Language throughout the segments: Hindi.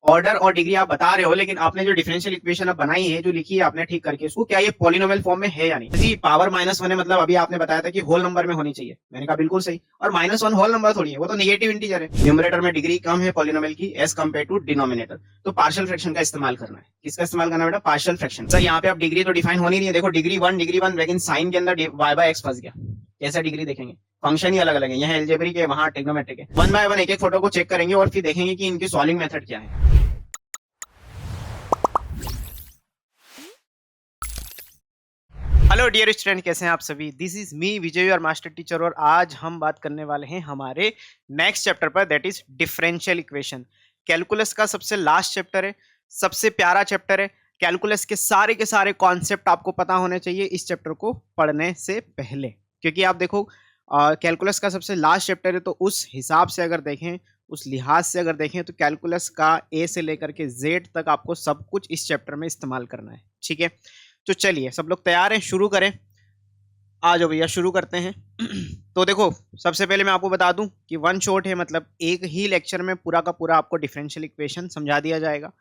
ऑर्डर और डिग्री आप बता रहे हो, लेकिन आपने जो डिफरेंशियल इक्वेशन अब बनाई है, जो लिखी है आपने ठीक करके उसको, क्या ये पॉलिनोमियल फॉर्म में है या नहीं? जी पावर -1 है, मतलब अभी आपने बताया था कि होल नंबर में होनी चाहिए, मैंने कहा बिल्कुल सही। और -1 होल नंबर थोड़ी है, वो तो नेगेटिव इंटीजर है। न्यूमरेटर में डिग्री कम है पॉलिनोमियल की एज कम्पेयर टू डिनोमिनेटर, तो पार्शियल फ्रैक्शन का इस्तेमाल करना है। किसका इस्तेमाल करना है बेटा? Partial fraction. सर यहाँ पे अब डिग्री तो डिफाइन होनी नहीं है, देखो डिग्री वन, लेकिन साइन के अंदर y/x फंस गया, कैसा डिग्री देखेंगे? फंक्शन ही अलग अलग है, यहाँ एल्जेब्रिक है, वहां ट्रिग्नोमेट्रिक है। वन बाय वन एक एक फोटो को चेक करेंगे और फिर देखेंगे कि इनकी सॉल्विंग मेथड क्या है। हेलो डियर स्टूडेंट, कैसे हैं आप सभी? This is me Vijay, your master teacher, और आज हम बात करने वाले हैं हमारे नेक्स्ट चैप्टर पर, that is differential equation. Calculus का सबसे लास्ट चैप्टर है, सबसे प्यारा चैप्टर है। कैलकुलस के सारे कॉन्सेप्ट आपको पता होने चाहिए इस चैप्टर को पढ़ने से पहले, क्योंकि आप देखो कैलकुलस का सबसे लास्ट चैप्टर है, तो उस हिसाब से अगर देखें, उस लिहाज से अगर देखें, तो कैलकुलस का ए से लेकर के जेड तक आपको सब कुछ इस चैप्टर में इस्तेमाल करना है। ठीक है, तो चलिए सब लोग तैयार हैं, शुरू करें। आ जाओ भैया, शुरू करते हैं। तो देखो, सबसे पहले मैं आपको बता दूं कि वन शॉट है, मतलब एक ही लेक्चर में पूरा का पूरा आपको डिफरेंशियल इक्वेशन समझा दिया जाएगा।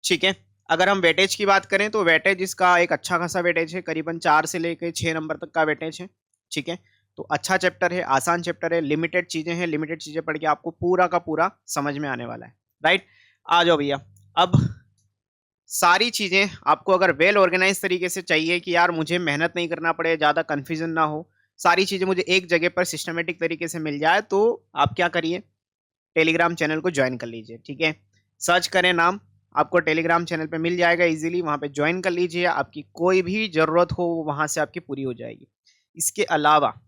ठीक है, अगर हम वेटेज की बात करें तो वेटेज इसका एक अच्छा खासा वेटेज है, करीबन 4 से लेकर 6 नंबर तक का वेटेज है। ठीक है, तो अच्छा चैप्टर है, आसान चैप्टर है, लिमिटेड चीजें हैं, लिमिटेड चीजें पढ़ के आपको पूरा का पूरा समझ में आने वाला है। राइट, आ जाओ भैया। अब सारी चीजें आपको अगर वेल ऑर्गेनाइज तरीके से चाहिए कि यार मुझे मेहनत नहीं करना पड़े, ज्यादा कंफ्यूजन ना हो, सारी चीजें मुझे एक जगह पर सिस्टमेटिक तरीके से मिल जाए, तो आप क्या करिए, टेलीग्राम चैनल को ज्वाइन कर लीजिए। ठीक है, सर्च करें नाम, आपको टेलीग्राम चैनल पे मिल जाएगा इजीली, वहां पे ज्वाइन कर लीजिए। आपकी कोई भी जरूरत हो वहां से आपकी पूरी हो जाएगी। इसके अलावा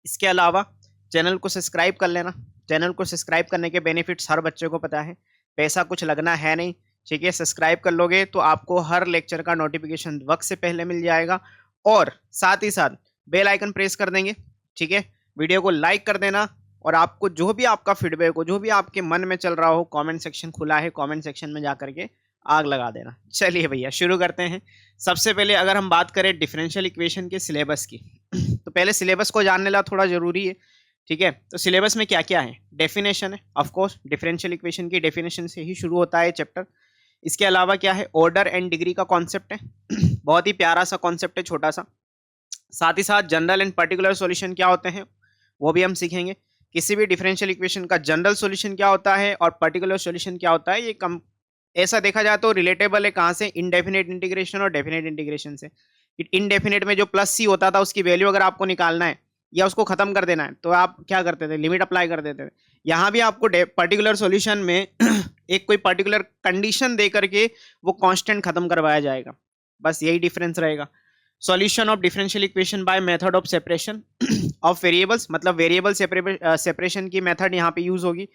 इसके अलावा चैनल को सब्सक्राइब कर लेना। चैनल को सब्सक्राइब करने के बेनिफिट्स हर बच्चे को पता है, पैसा कुछ लगना है नहीं। ठीक है, सब्सक्राइब कर लोगे तो आपको हर लेक्चर का नोटिफिकेशन वक्त से पहले मिल जाएगा, और साथ ही साथ बेल आइकन प्रेस कर देंगे। ठीक है, वीडियो को लाइक कर देना, और आपको जो भी आपका फीडबैक हो, जो भी आपके मन में चल रहा हो, कमेंट सेक्शन खुला है, कमेंट सेक्शन में जाकर के आग लगा देना। चलिए भैया शुरू करते हैं। सबसे पहले अगर हम बात करें डिफरेंशियल इक्वेशन के सिलेबस की, तो पहले सिलेबस को जानने ला थोड़ा जरूरी है। ठीक है, तो सिलेबस में क्या क्या है? डेफिनेशन है, ऑफ कोर्स डिफरेंशियल इक्वेशन की डेफिनेशन से ही शुरू होता है चैप्टर। इसके अलावा क्या है? ऑर्डर एंड डिग्री का कॉन्सेप्ट है, बहुत ही प्यारा सा कॉन्सेप्ट है, छोटा सा। साथ ही साथ जनरल एंड पर्टिकुलर सॉल्यूशन क्या होते हैं वो भी हम सीखेंगे। किसी भी डिफरेंशियल इक्वेशन का जनरल सॉल्यूशन क्या होता है और पर्टिकुलर सॉल्यूशन क्या होता है, ये कम ऐसा देखा जाए तो रिलेटेबल है कहाँ से? इनडेफिनेट इंटीग्रेशन और डेफिनेट इंटीग्रेशन से। इनडेफिनेट में जो प्लस सी होता था, उसकी वैल्यू अगर आपको निकालना है या उसको खत्म कर देना है, तो आप क्या करते थे? लिमिट अप्लाई कर देते थे। यहाँ भी आपको पर्टिकुलर सॉल्यूशन में एक कोई पर्टिकुलर कंडीशन दे करके वो कांस्टेंट खत्म करवाया जाएगा, बस यही डिफरेंस रहेगा। Solution of differential equation by method of separation of variables, मतलब वेरिएबल सेपरेशन की मेथड यहाँ पे यूज होगी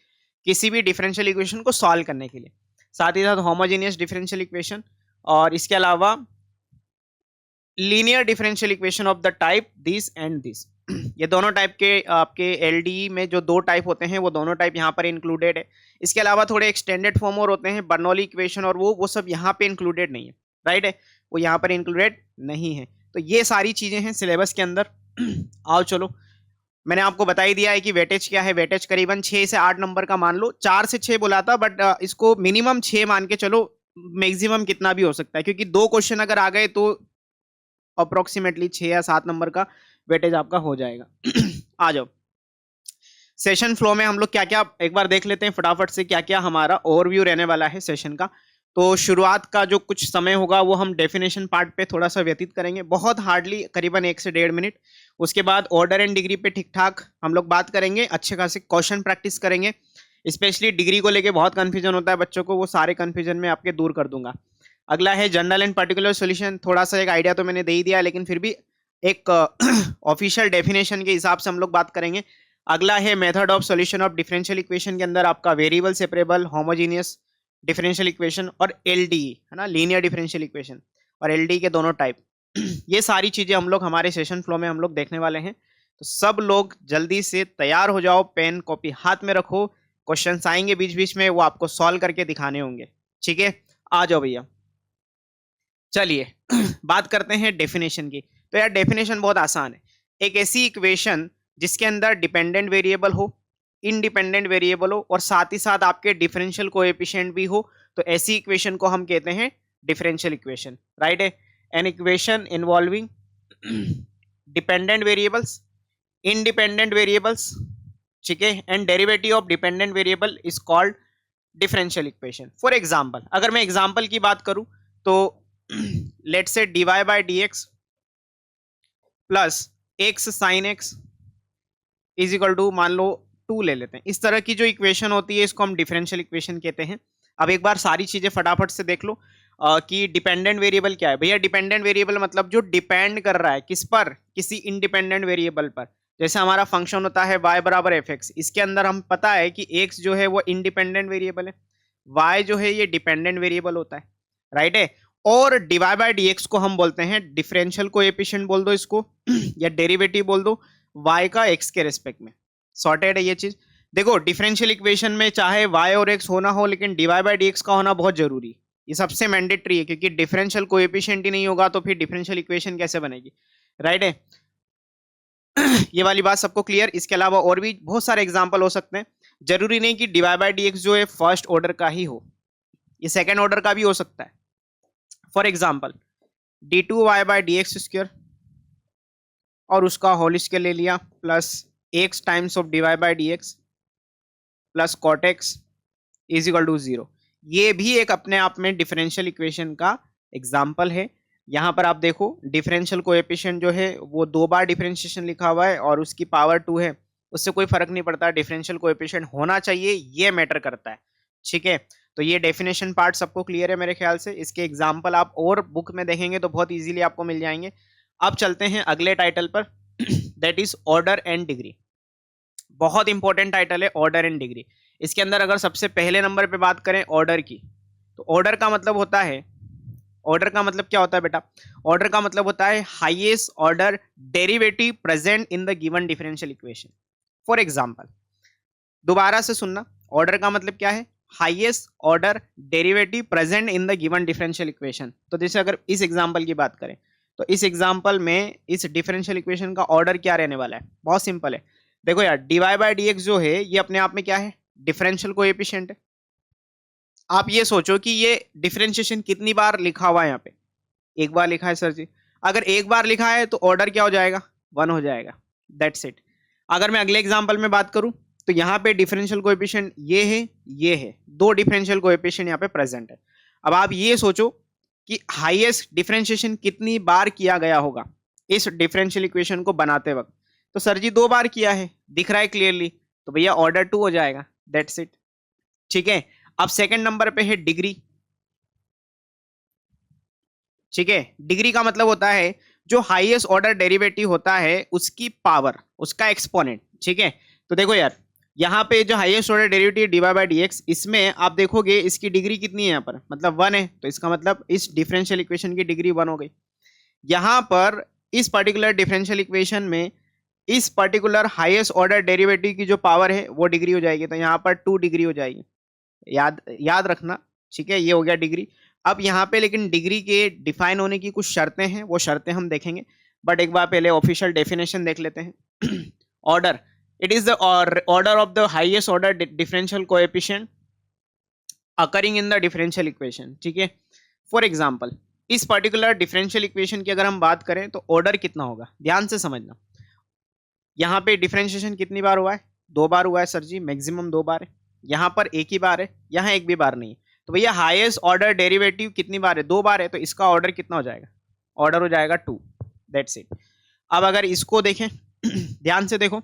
किसी भी डिफरेंशियल इक्वेशन को सॉल्व करने के लिए। साथ ही साथ होमोजेनियस डिफरेंशियल इक्वेशन, और इसके अलावा linear differential equation of the type this and this. ये दोनों टाइप के आपके एलडीई में जो दो टाइप होते हैं, वो दोनों टाइप यहाँ पर इंक्लूडेड है। इसके अलावा थोड़े एक्सटेंडेड फॉर्म और होते हैं, बर्नौली इक्वेशन, और वो सब यहाँ पे इंक्लूडेड नहीं है। राइट है, वो यहाँ पर इंक्लूडेड नहीं है। तो ये सारी चीजें हैं सिलेबस के अंदर। आओ चलो, मैंने आपको बता ही दिया है कि वेटेज क्या है। वेटेज करीबन 6 से 8 नंबर का मान लो, 4 से 6 बोला था, बट इसको मिनिमम 6 मान के चलो, मैक्सिमम कितना भी हो सकता है, क्योंकि 2 क्वेश्चन अगर आ गए तो अप्रोक्सीमेटली 6 या 7 नंबर का वेटेज आपका हो जाएगा। आ जाओ, सेशन फ्लो में हम लोग क्या क्या एक बार देख लेते हैं फटाफट से, क्या क्या हमारा ओवरव्यू रहने वाला है सेशन का। तो शुरुआत का जो कुछ समय होगा वो हम डेफिनेशन पार्ट पे थोड़ा सा व्यतीत करेंगे, बहुत हार्डली करीबन 1 से 1.5 मिनट। उसके बाद ऑर्डर एंड डिग्री पे ठीक ठाक हम लोग बात करेंगे, अच्छे खासे क्वेश्चन प्रैक्टिस करेंगे। स्पेशली डिग्री को लेके बहुत कंफ्यूजन होता है बच्चों को, वो सारे कंफ्यूजन में आपके दूर कर दूंगा। अगला है जनरल एंड पर्टिकुलर सॉल्यूशन। थोड़ा सा एक आइडिया तो मैंने दे ही दिया, लेकिन फिर भी एक ऑफिशियल डेफिनेशन के हिसाब से हम लोग बात करेंगे। अगला है method of solution of differential equation के अंदर आपका variable separable, homogeneous differential equation और एलडीई है ना, लीनियर डिफरेंशियल इक्वेशन, और एलडीई के दोनों टाइप। ये सारी चीजें हम लोग हमारे सेशन फ्लो में हम लोग देखने वाले हैं। तो सब लोग जल्दी से तैयार हो जाओ, पेन कॉपी हाथ में रखो, क्वेश्चंस आएंगे बीच बीच में, वो आपको सॉल्व करके दिखाने होंगे। ठीक है, आ जाओ भैया। चलिए बात करते हैं डेफिनेशन की। तो यार डेफिनेशन बहुत आसान है, एक ऐसी इक्वेशन जिसके अंदर डिपेंडेंट वेरिएबल हो, इंडिपेंडेंट वेरिएबल हो और साथ ही साथ आपके डिफरेंशियल कोएफिशिएंट भी हो, तो ऐसी इक्वेशन को हम कहते हैं डिफरेंशियल इक्वेशन, राइट है। An equation involving dependent variables, independent variables, ठीक है, and derivative of dependent variable is called differential equation. For example, अगर मैं एग्जांपल की बात करूं तो let's say dy by dx plus x sine x is equal to मान लो 2 ले लेते हैं। इस तरह की जो इक्वेशन होती है इसको हम डिफरेंशियल इक्वेशन कहते हैं। अब एक बार सारी चीजें फटाफट से देख लो कि डिपेंडेंट वेरिएबल क्या है। भैया डिपेंडेंट वेरिएबल मतलब जो डिपेंड कर रहा है किस पर, किसी इंडिपेंडेंट वेरिएबल पर। जैसे हमारा फंक्शन होता है y बराबर एफ एक्स, इसके अंदर हम पता है कि x जो है वो इंडिपेंडेंट वेरिएबल है, y जो है ये डिपेंडेंट वेरिएबल होता है, राइट है। और डिवाइड बाय dx को हम बोलते हैं डिफरेंशियल कोएफिशिएंट बोल दो इसको या डेरिवेटिव बोल दो y का x के रिस्पेक्ट में। सॉर्टेड है ये चीज। देखो डिफरेंशियल इक्वेशन में चाहे y और x होना हो, लेकिन डिवाइड बाय dx का होना बहुत जरूरी है, ये सबसे मैंडेटरी है, क्योंकि डिफरेंशियल कोएफिशिएंट ही नहीं होगा तो फिर डिफरेंशियल इक्वेशन कैसे बनेगी, राइट है। ये वाली बात सबको क्लियर। इसके अलावा और भी बहुत सारे एग्जांपल हो सकते हैं, जरूरी नहीं कि डिवाइड बाय dx जो है फर्स्ट ऑर्डर का ही हो, ये सेकंड ऑर्डर का भी हो सकता है। For example d2y by dx square और उसका होल स्क्वायर ले लिया plus x times of dy by dx plus cot x is equal to 0। ये भी एक अपने आप में डिफरेंशियल इक्वेशन का एग्जाम्पल है। यहाँ पर आप देखो डिफरेंशियल कोएफिशिएंट जो है वो 2 बार डिफरेंशिएशन लिखा हुआ है और उसकी पावर 2 है, उससे कोई फर्क नहीं पड़ता, डिफरेंशियल कोएफिशिएंट होना चाहिए, ये मैटर करता है, ठीक है। तो ये डेफिनेशन पार्ट सबको क्लियर है मेरे ख्याल से। इसके एग्जाम्पल आप और बुक में देखेंगे तो बहुत ईजिली आपको मिल जाएंगे। अब चलते हैं अगले टाइटल पर, that is order and degree. बहुत इंपॉर्टेंट टाइटल है ऑर्डर एंड डिग्री। इसके अंदर अगर सबसे पहले नंबर पे बात करें ऑर्डर की, तो ऑर्डर का मतलब होता है, ऑर्डर का मतलब क्या होता है बेटा, ऑर्डर का मतलब होता है highest order derivative present in the given differential equation. For example, दोबारा से सुनना, ऑर्डर का मतलब क्या है, highest order derivative present in the given differential equation. तो जैसे अगर इस एग्जांपल की बात करें तो इस एग्जांपल में इस डिफरेंशियल इक्वेशन का ऑर्डर क्या रहने वाला है, बहुत सिंपल है। देखो यार dy बाय dx जो है ये अपने आप में क्या है, डिफरेंशियल कोएफिशिएंट है। आप ये सोचो कि ये डिफरेंशिएशन कितनी बार लिखा हुआ है, यहाँ पे एक बार लिखा है सर जी। अगर एक बार लिखा है तो ऑर्डर क्या हो जाएगा, 1 हो जाएगा, दैट्स इट। अगर मैं अगले एग्जांपल में बात करूं तो यहाँ पे डिफरेंशियल कोएफिशिएंट ये है, ये है, 2 डिफरेंशियल कोएफिशिएंट यहाँ पे प्रेजेंट है। अब आप ये सोचो कि हाईएस्ट डिफरेंशिएशन कितनी बार किया गया होगा इस डिफरेंशियल इक्वेशन को बनाते वक्त। तो सर जी 2 बार किया है, दिख रहा है क्लियरली, तो भैया ऑर्डर 2 हो जाएगा, दैट्स इट, ठीक है। अब सेकंड नंबर पे है डिग्री, ठीक है। डिग्री का मतलब होता है जो हाईएस्ट ऑर्डर डेरिवेटिव होता है उसकी पावर, उसका एक्सपोनेंट, ठीक है। तो देखो यार यहाँ पे जो highest order derivative dy by dx, इसमें आप देखोगे इसकी डिग्री कितनी है यहाँ पर, मतलब 1 है, तो इसका मतलब इस डिफरेंशियल इक्वेशन की डिग्री 1 हो गई। यहाँ पर इस पर्टिकुलर डिफरेंशियल इक्वेशन में इस पर्टिकुलर हाईएस्ट ऑर्डर डेरिवेटिव की जो पावर है वो डिग्री हो जाएगी, तो यहाँ पर 2 डिग्री हो जाएगी, याद रखना, ठीक है। ये हो गया डिग्री। अब यहाँ पे लेकिन डिग्री के डिफाइन होने की कुछ शर्तें हैं, वो शर्तें हम देखेंगे, बट एक बार पहले ऑफिशियल डेफिनेशन देख लेते हैं। Order, it is the order of the highest order differential coefficient occurring in the differential equation, ठीक है। फॉर एग्जांपल इस पर्टिकुलर डिफरेंशियल इक्वेशन की अगर हम बात करें तो ऑर्डर कितना होगा, ध्यान से समझना। यहाँ पे डिफरेंशिएशन कितनी बार हुआ है, 2 बार हुआ है सर जी, मैक्सिमम 2 बार है। यहाँ पर 1 ही बार है, यहाँ 1 भी बार नहीं है। तो भैया हाईएस्ट ऑर्डर डेरिवेटिव कितनी बार है, 2 बार है, तो इसका ऑर्डर कितना हो जाएगा, ऑर्डर हो जाएगा 2, दैट्स इट। अब अगर इसको देखें ध्यान से देखो,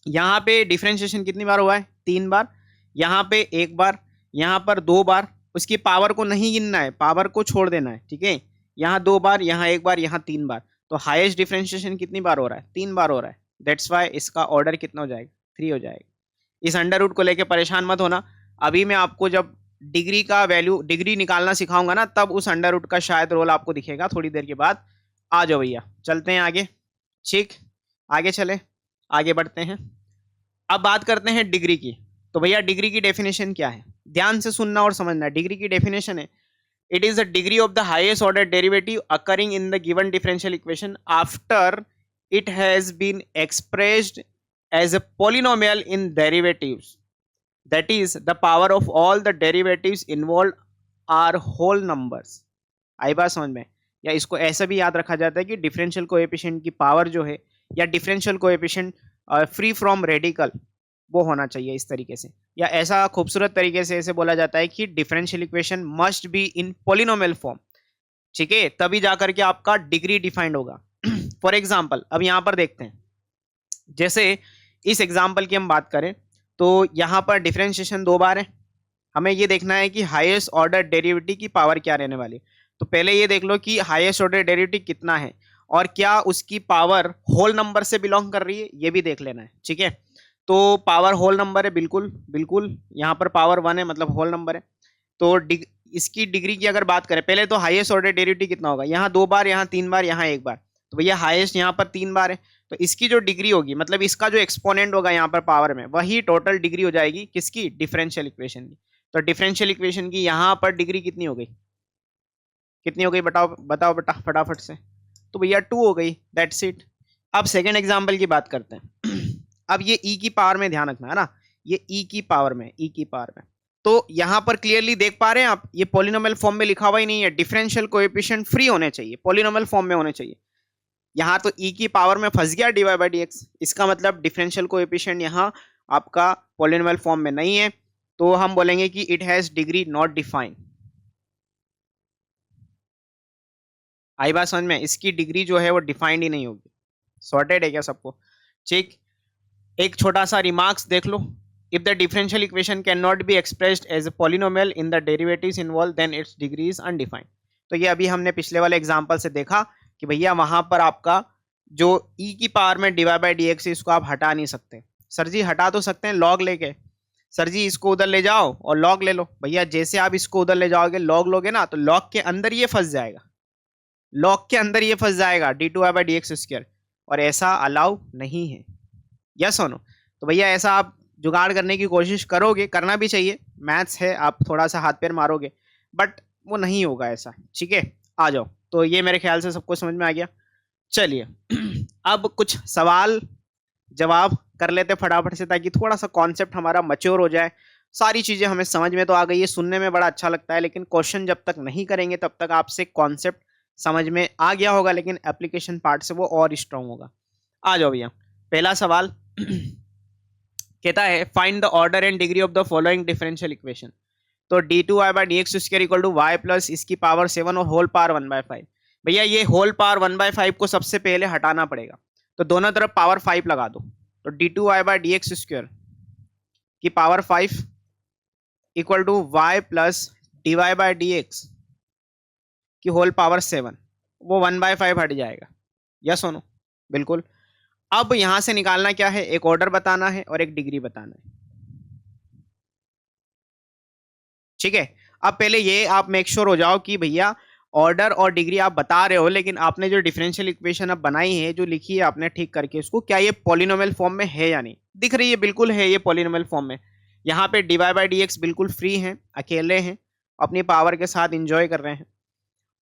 यहाँ पे डिफरेंशिएशन कितनी बार हुआ है, 3 बार, यहाँ पे 1 बार, यहाँ पर 2 बार। उसकी पावर को नहीं गिनना है, पावर को छोड़ देना है, ठीक है। यहाँ 2 बार, यहाँ 1 बार, यहाँ 3 बार, तो हाईएस्ट डिफरेंशिएशन कितनी बार हो रहा है, 3 बार हो रहा है, दैट्स वाई इसका ऑर्डर कितना हो जाएगा, 3 हो जाएगा। इस अंडर रूट को लेके परेशान मत होना, अभी मैं आपको जब डिग्री का वैल्यू, डिग्री निकालना सिखाऊंगा ना, तब उस अंडर रूट का शायद रोल आपको दिखेगा थोड़ी देर के बाद। आ जाओ भैया, चलते हैं आगे, ठीक, आगे चले, आगे बढ़ते हैं। अब बात करते हैं डिग्री की। तो भैया डिग्री की डेफिनेशन क्या है, ध्यान से सुनना और समझना। डिग्री की डेफिनेशन है, it is the degree of the highest order derivative occurring in the given differential equation after it has been expressed as a polynomial in derivatives, that is the power of all the derivatives involved are whole numbers। आई बात समझ में? या इसको ऐसा भी याद रखा जाता है कि डिफरेंशियल कोएफिशिएंट की पावर जो है या differential coefficient free from radical वो होना चाहिए इस तरीके से, या ऐसा खूबसूरत तरीके से ऐसे बोला जाता है कि differential equation must be in polynomial form. ठीक है, तभी जाकर के आपका डिग्री डिफाइंड होगा। फॉर एग्जाम्पल अब यहां पर देखते हैं, जैसे इस एग्जाम्पल की हम बात करें तो यहां पर डिफरेंशिएशन 2 बार है, हमें ये देखना है कि हाईएस्ट ऑर्डर डेरिवेटिव की पावर क्या रहने वाली। तो पहले ये देख लो कि हाईएस्ट ऑर्डर डेरिवेटिव कितना है और क्या उसकी पावर होल नंबर से बिलोंग कर रही है, ये भी देख लेना है। ठीक है, तो पावर होल नंबर है, बिल्कुल बिल्कुल यहाँ पर पावर 1 है, मतलब होल नंबर है। तो इसकी डिग्री की अगर बात करें, पहले तो हाईएस्ट ऑर्डर डेरिवेटिव कितना होगा, यहाँ 2 बार, यहाँ 3 बार, यहाँ 1 बार, तो भैया हाईएस्ट यहाँ पर 3 बार है, तो इसकी जो डिग्री होगी, मतलब इसका जो एक्सपोनेंट होगा यहाँ पर पावर में, वही टोटल डिग्री हो जाएगी किसकी, डिफरेंशियल इक्वेशन की। तो डिफरेंशियल इक्वेशन की यहाँ पर डिग्री कितनी हो गई, कितनी हो गई, बताओ बताओ बेटा फटाफट से। तो भैया 2 हो गई, दैट्स इट। अब सेकेंड एग्जाम्पल की बात करते हैं। अब ये ई की पावर में ध्यान रखना है ना, ये ई की पावर में, ई की पावर में, तो यहां पर क्लियरली देख पा रहे हैं आप, ये पॉलिनोमियल फॉर्म में लिखा हुआ ही नहीं है, डिफरेंशियल कोएफिशिएंट फ्री होने चाहिए, पॉलिनोमियल फॉर्म में होने चाहिए। यहां तो ई की पावर में फंस गया dy बाई dx, इसका मतलब डिफरेंशियल कोएफिशिएंट यहां आपका पॉलिनोमियल फॉर्म में नहीं है, तो हम बोलेंगे कि it has degree not defined. आई बात समझ में, इसकी डिग्री जो है वो डिफाइंड ही नहीं होगी। सॉर्टेड है क्या सबको? ठीक, एक छोटा सा रिमार्क्स देख लो, if the differential equation cannot be expressed as a polynomial in the derivatives involved then its degree is undefined. तो ये अभी हमने पिछले वाले एग्जांपल से देखा कि भैया वहां पर आपका जो ई की पावर में डिवाइड बाई डी एक्स, इसको आप हटा नहीं सकते। सर जी हटा तो सकते हैं लॉग लेके, सर जी इसको उधर ले जाओ और लॉग ले लो, भैया जैसे आप इसको उधर ले जाओगे लॉग लोगे ना, तो लॉग के अंदर ये फंस जाएगा, लॉग के अंदर ये फंस जाएगा d two y by d x square, और ऐसा अलाउ नहीं है। यस और नो? तो भैया ऐसा आप जुगाड़ करने की कोशिश करोगे, करना भी चाहिए, मैथ्स है, आप थोड़ा सा हाथ पैर मारोगे, बट वो नहीं होगा ऐसा। ठीक है, आ जाओ। तो ये मेरे ख्याल से सबको समझ में आ गया। चलिए अब कुछ सवाल जवाब कर लेते फटाफट से, ताकि थोड़ा सा कॉन्सेप्ट हमारा मैच्योर हो जाए। सारी चीजें हमें समझ में तो आ गई है, सुनने में बड़ा अच्छा लगता है, लेकिन क्वेश्चन जब तक नहीं करेंगे तब तक आपसे कॉन्सेप्ट समझ में आ गया होगा, लेकिन एप्लीकेशन पार्ट से वो और स्ट्रांग होगा। आ जाओ भैया, पहला सवाल कहता है find the order and degree of the following differential equation. तो d two y by d x square equal to y plus इसकी पावर 7 और होल पावर 1/5। भैया ये होल पावर 1/5 को सबसे पहले हटाना पड़ेगा, तो दोनों तरफ पावर 5 लगा दो। तो d two y by d x square की power 5 equal to y plus d y by d x की होल पावर 7, वो 1/5 हट जाएगा। यस और नो? बिल्कुल। अब यहां से निकालना क्या है, एक ऑर्डर बताना है और एक डिग्री बताना है। ठीक है, अब पहले ये आप मेक श्योर हो जाओ कि भैया ऑर्डर और डिग्री आप बता रहे हो, लेकिन आपने जो डिफरेंशियल इक्वेशन अब बनाई है, जो लिखी है आपने ठीक करके उसको, क्या ये पॉलिनोमियल फॉर्म में है या नहीं। दिख रही है, बिल्कुल है ये पॉलिनोमियल फॉर्म में। यहाँ पे d y by d x बिल्कुल फ्री है, अकेले हैं, अपनी पावर के साथ इंजॉय कर रहे हैं।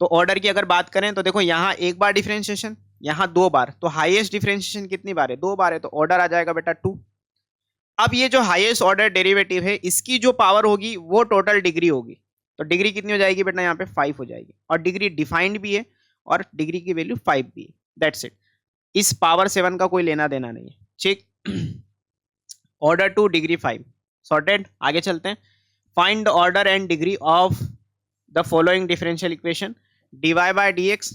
तो ऑर्डर की अगर बात करें तो देखो यहाँ एक बार डिफरेंशिएशन, यहाँ 2 बार, तो हाईएस्ट डिफरेंशिएशन कितनी बार है, 2 बार है, तो ऑर्डर आ जाएगा बेटा 2। अब ये जो हाईएस्ट ऑर्डर डेरिवेटिव है, इसकी जो पावर होगी वो टोटल डिग्री होगी, तो डिग्री कितनी हो जाएगी बेटा, यहाँ पे 5 हो जाएगी, और डिग्री डिफाइंड भी है और डिग्री की वैल्यू 5 भी है। दैट्स इट, इस पावर 7 का कोई लेना देना नहीं है। ठीक, ऑर्डर 2 डिग्री 5 सॉर्टेड। आगे चलते हैं, find the order and degree of the following differential equation. D y by d x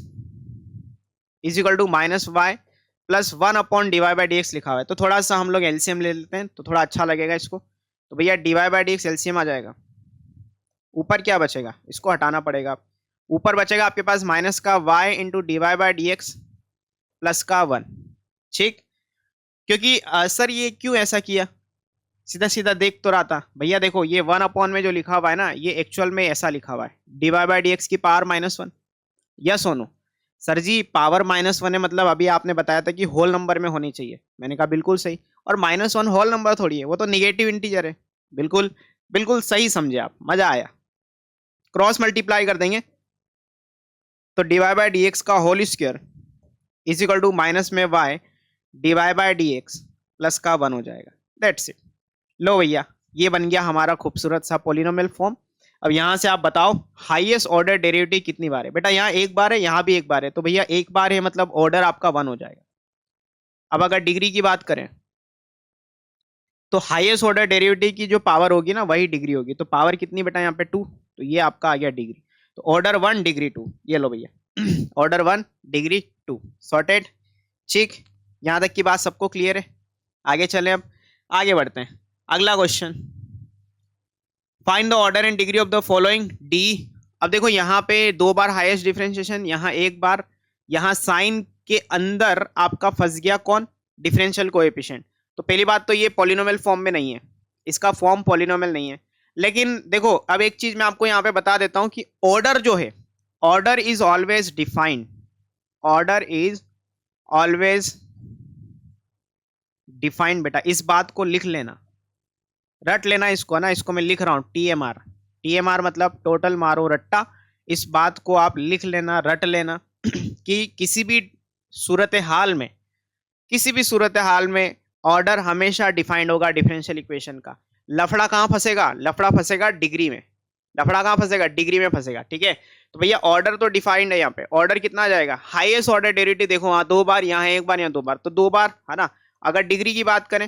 is equal to minus y plus 1 upon d y by d x लिखा हुआ है, तो थोड़ा सा हम लोग एलसीएम ले लेते हैं तो थोड़ा अच्छा लगेगा इसको। तो भैया d y by d x LCM आ जाएगा, ऊपर क्या बचेगा, इसको हटाना पड़ेगा, ऊपर बचेगा आपके पास माइनस का y into d y by d x plus का 1। ठीक, क्योंकि सर ये क्यों ऐसा किया, सीधा सीधा देख तो रहा था भैया, देखो ये 1 अपॉन में जो लिखा हुआ है ना, ये एक्चुअल में ऐसा लिखा हुआ है, d y by d x की पावर -1। यस और नो? सर जी पावर -1 है, मतलब अभी आपने बताया था कि होल नंबर में होनी चाहिए, मैंने कहा बिल्कुल सही, और -1 होल नंबर थोड़ी है, वो तो निगेटिव इंटीजर है। बिल्कुल बिल्कुल सही समझे आप, मजा आया। क्रॉस मल्टीप्लाई कर देंगे तो d y by d x का whole square is equal to minus में y d y by d x plus का 1 हो जाएगा, दैट्स इट। लो भैया, ये बन गया हमारा खूबसूरत सा पॉलिनोमियल फॉर्म। अब यहाँ से आप बताओ हाईएस्ट ऑर्डर डेरिवेटिव कितनी बार है। बेटा यहाँ एक बार है, यहाँ भी एक बार है, तो भैया एक बार है मतलब ऑर्डर आपका 1 हो जाएगा। अब अगर डिग्री की बात करें तो हाईएस्ट ऑर्डर डेरिवेटिव की जो पावर होगी ना वही डिग्री होगी। तो पावर कितनी बेटा यहाँ पे 2, तो ये आपका आ गया डिग्री। तो ऑर्डर 1 डिग्री 2, ये लो भैया ऑर्डर 1 डिग्री 2 सॉर्टेड। ठीक, यहाँ तक की बात सबको क्लियर है। आगे चलें, अब आगे बढ़ते हैं। अगला question, find the order and degree of the following D. अब देखो यहाँ पे 2 बार हाईएस्ट डिफरेंशिएशन, यहाँ एक बार, यहाँ साइन के अंदर आपका फंस गया कौन, डिफरेंशियल कोएफिशिएंट। तो पहली बात तो ये पॉलिनोमियल फॉर्म में नहीं है, इसका फॉर्म पॉलिनोमियल नहीं है। लेकिन देखो अब एक चीज मैं आपको यहाँ पे बता देता हूं कि ऑर्डर जो है, order is always defined, order is always defined. बेटा इस बात को लिख लेना, रट लेना इसको ना, इसको मैं लिख रहा हूं TMR। TMR मतलब टोटल मारो रट्टा। इस बात को आप लिख लेना, रट लेना कि किसी भी सूरत हाल में, किसी भी सूरत हाल में ऑर्डर हमेशा डिफाइंड होगा डिफरेंशियल इक्वेशन का। लफड़ा कहाँ फंसेगा, लफड़ा फंसेगा डिग्री में, लफड़ा कहाँ फंसेगा, डिग्री में फंसेगा। ठीक है, तो भैया ऑर्डर तो डिफाइंड है। यहाँ पे ऑर्डर कितना आ जाएगा, हाईएस्ट ऑर्डर डेरिवेटिव देखो वहां 2 बार, यहाँ एक बार, यहाँ 2 बार, तो 2 बार है ना। अगर डिग्री की बात करें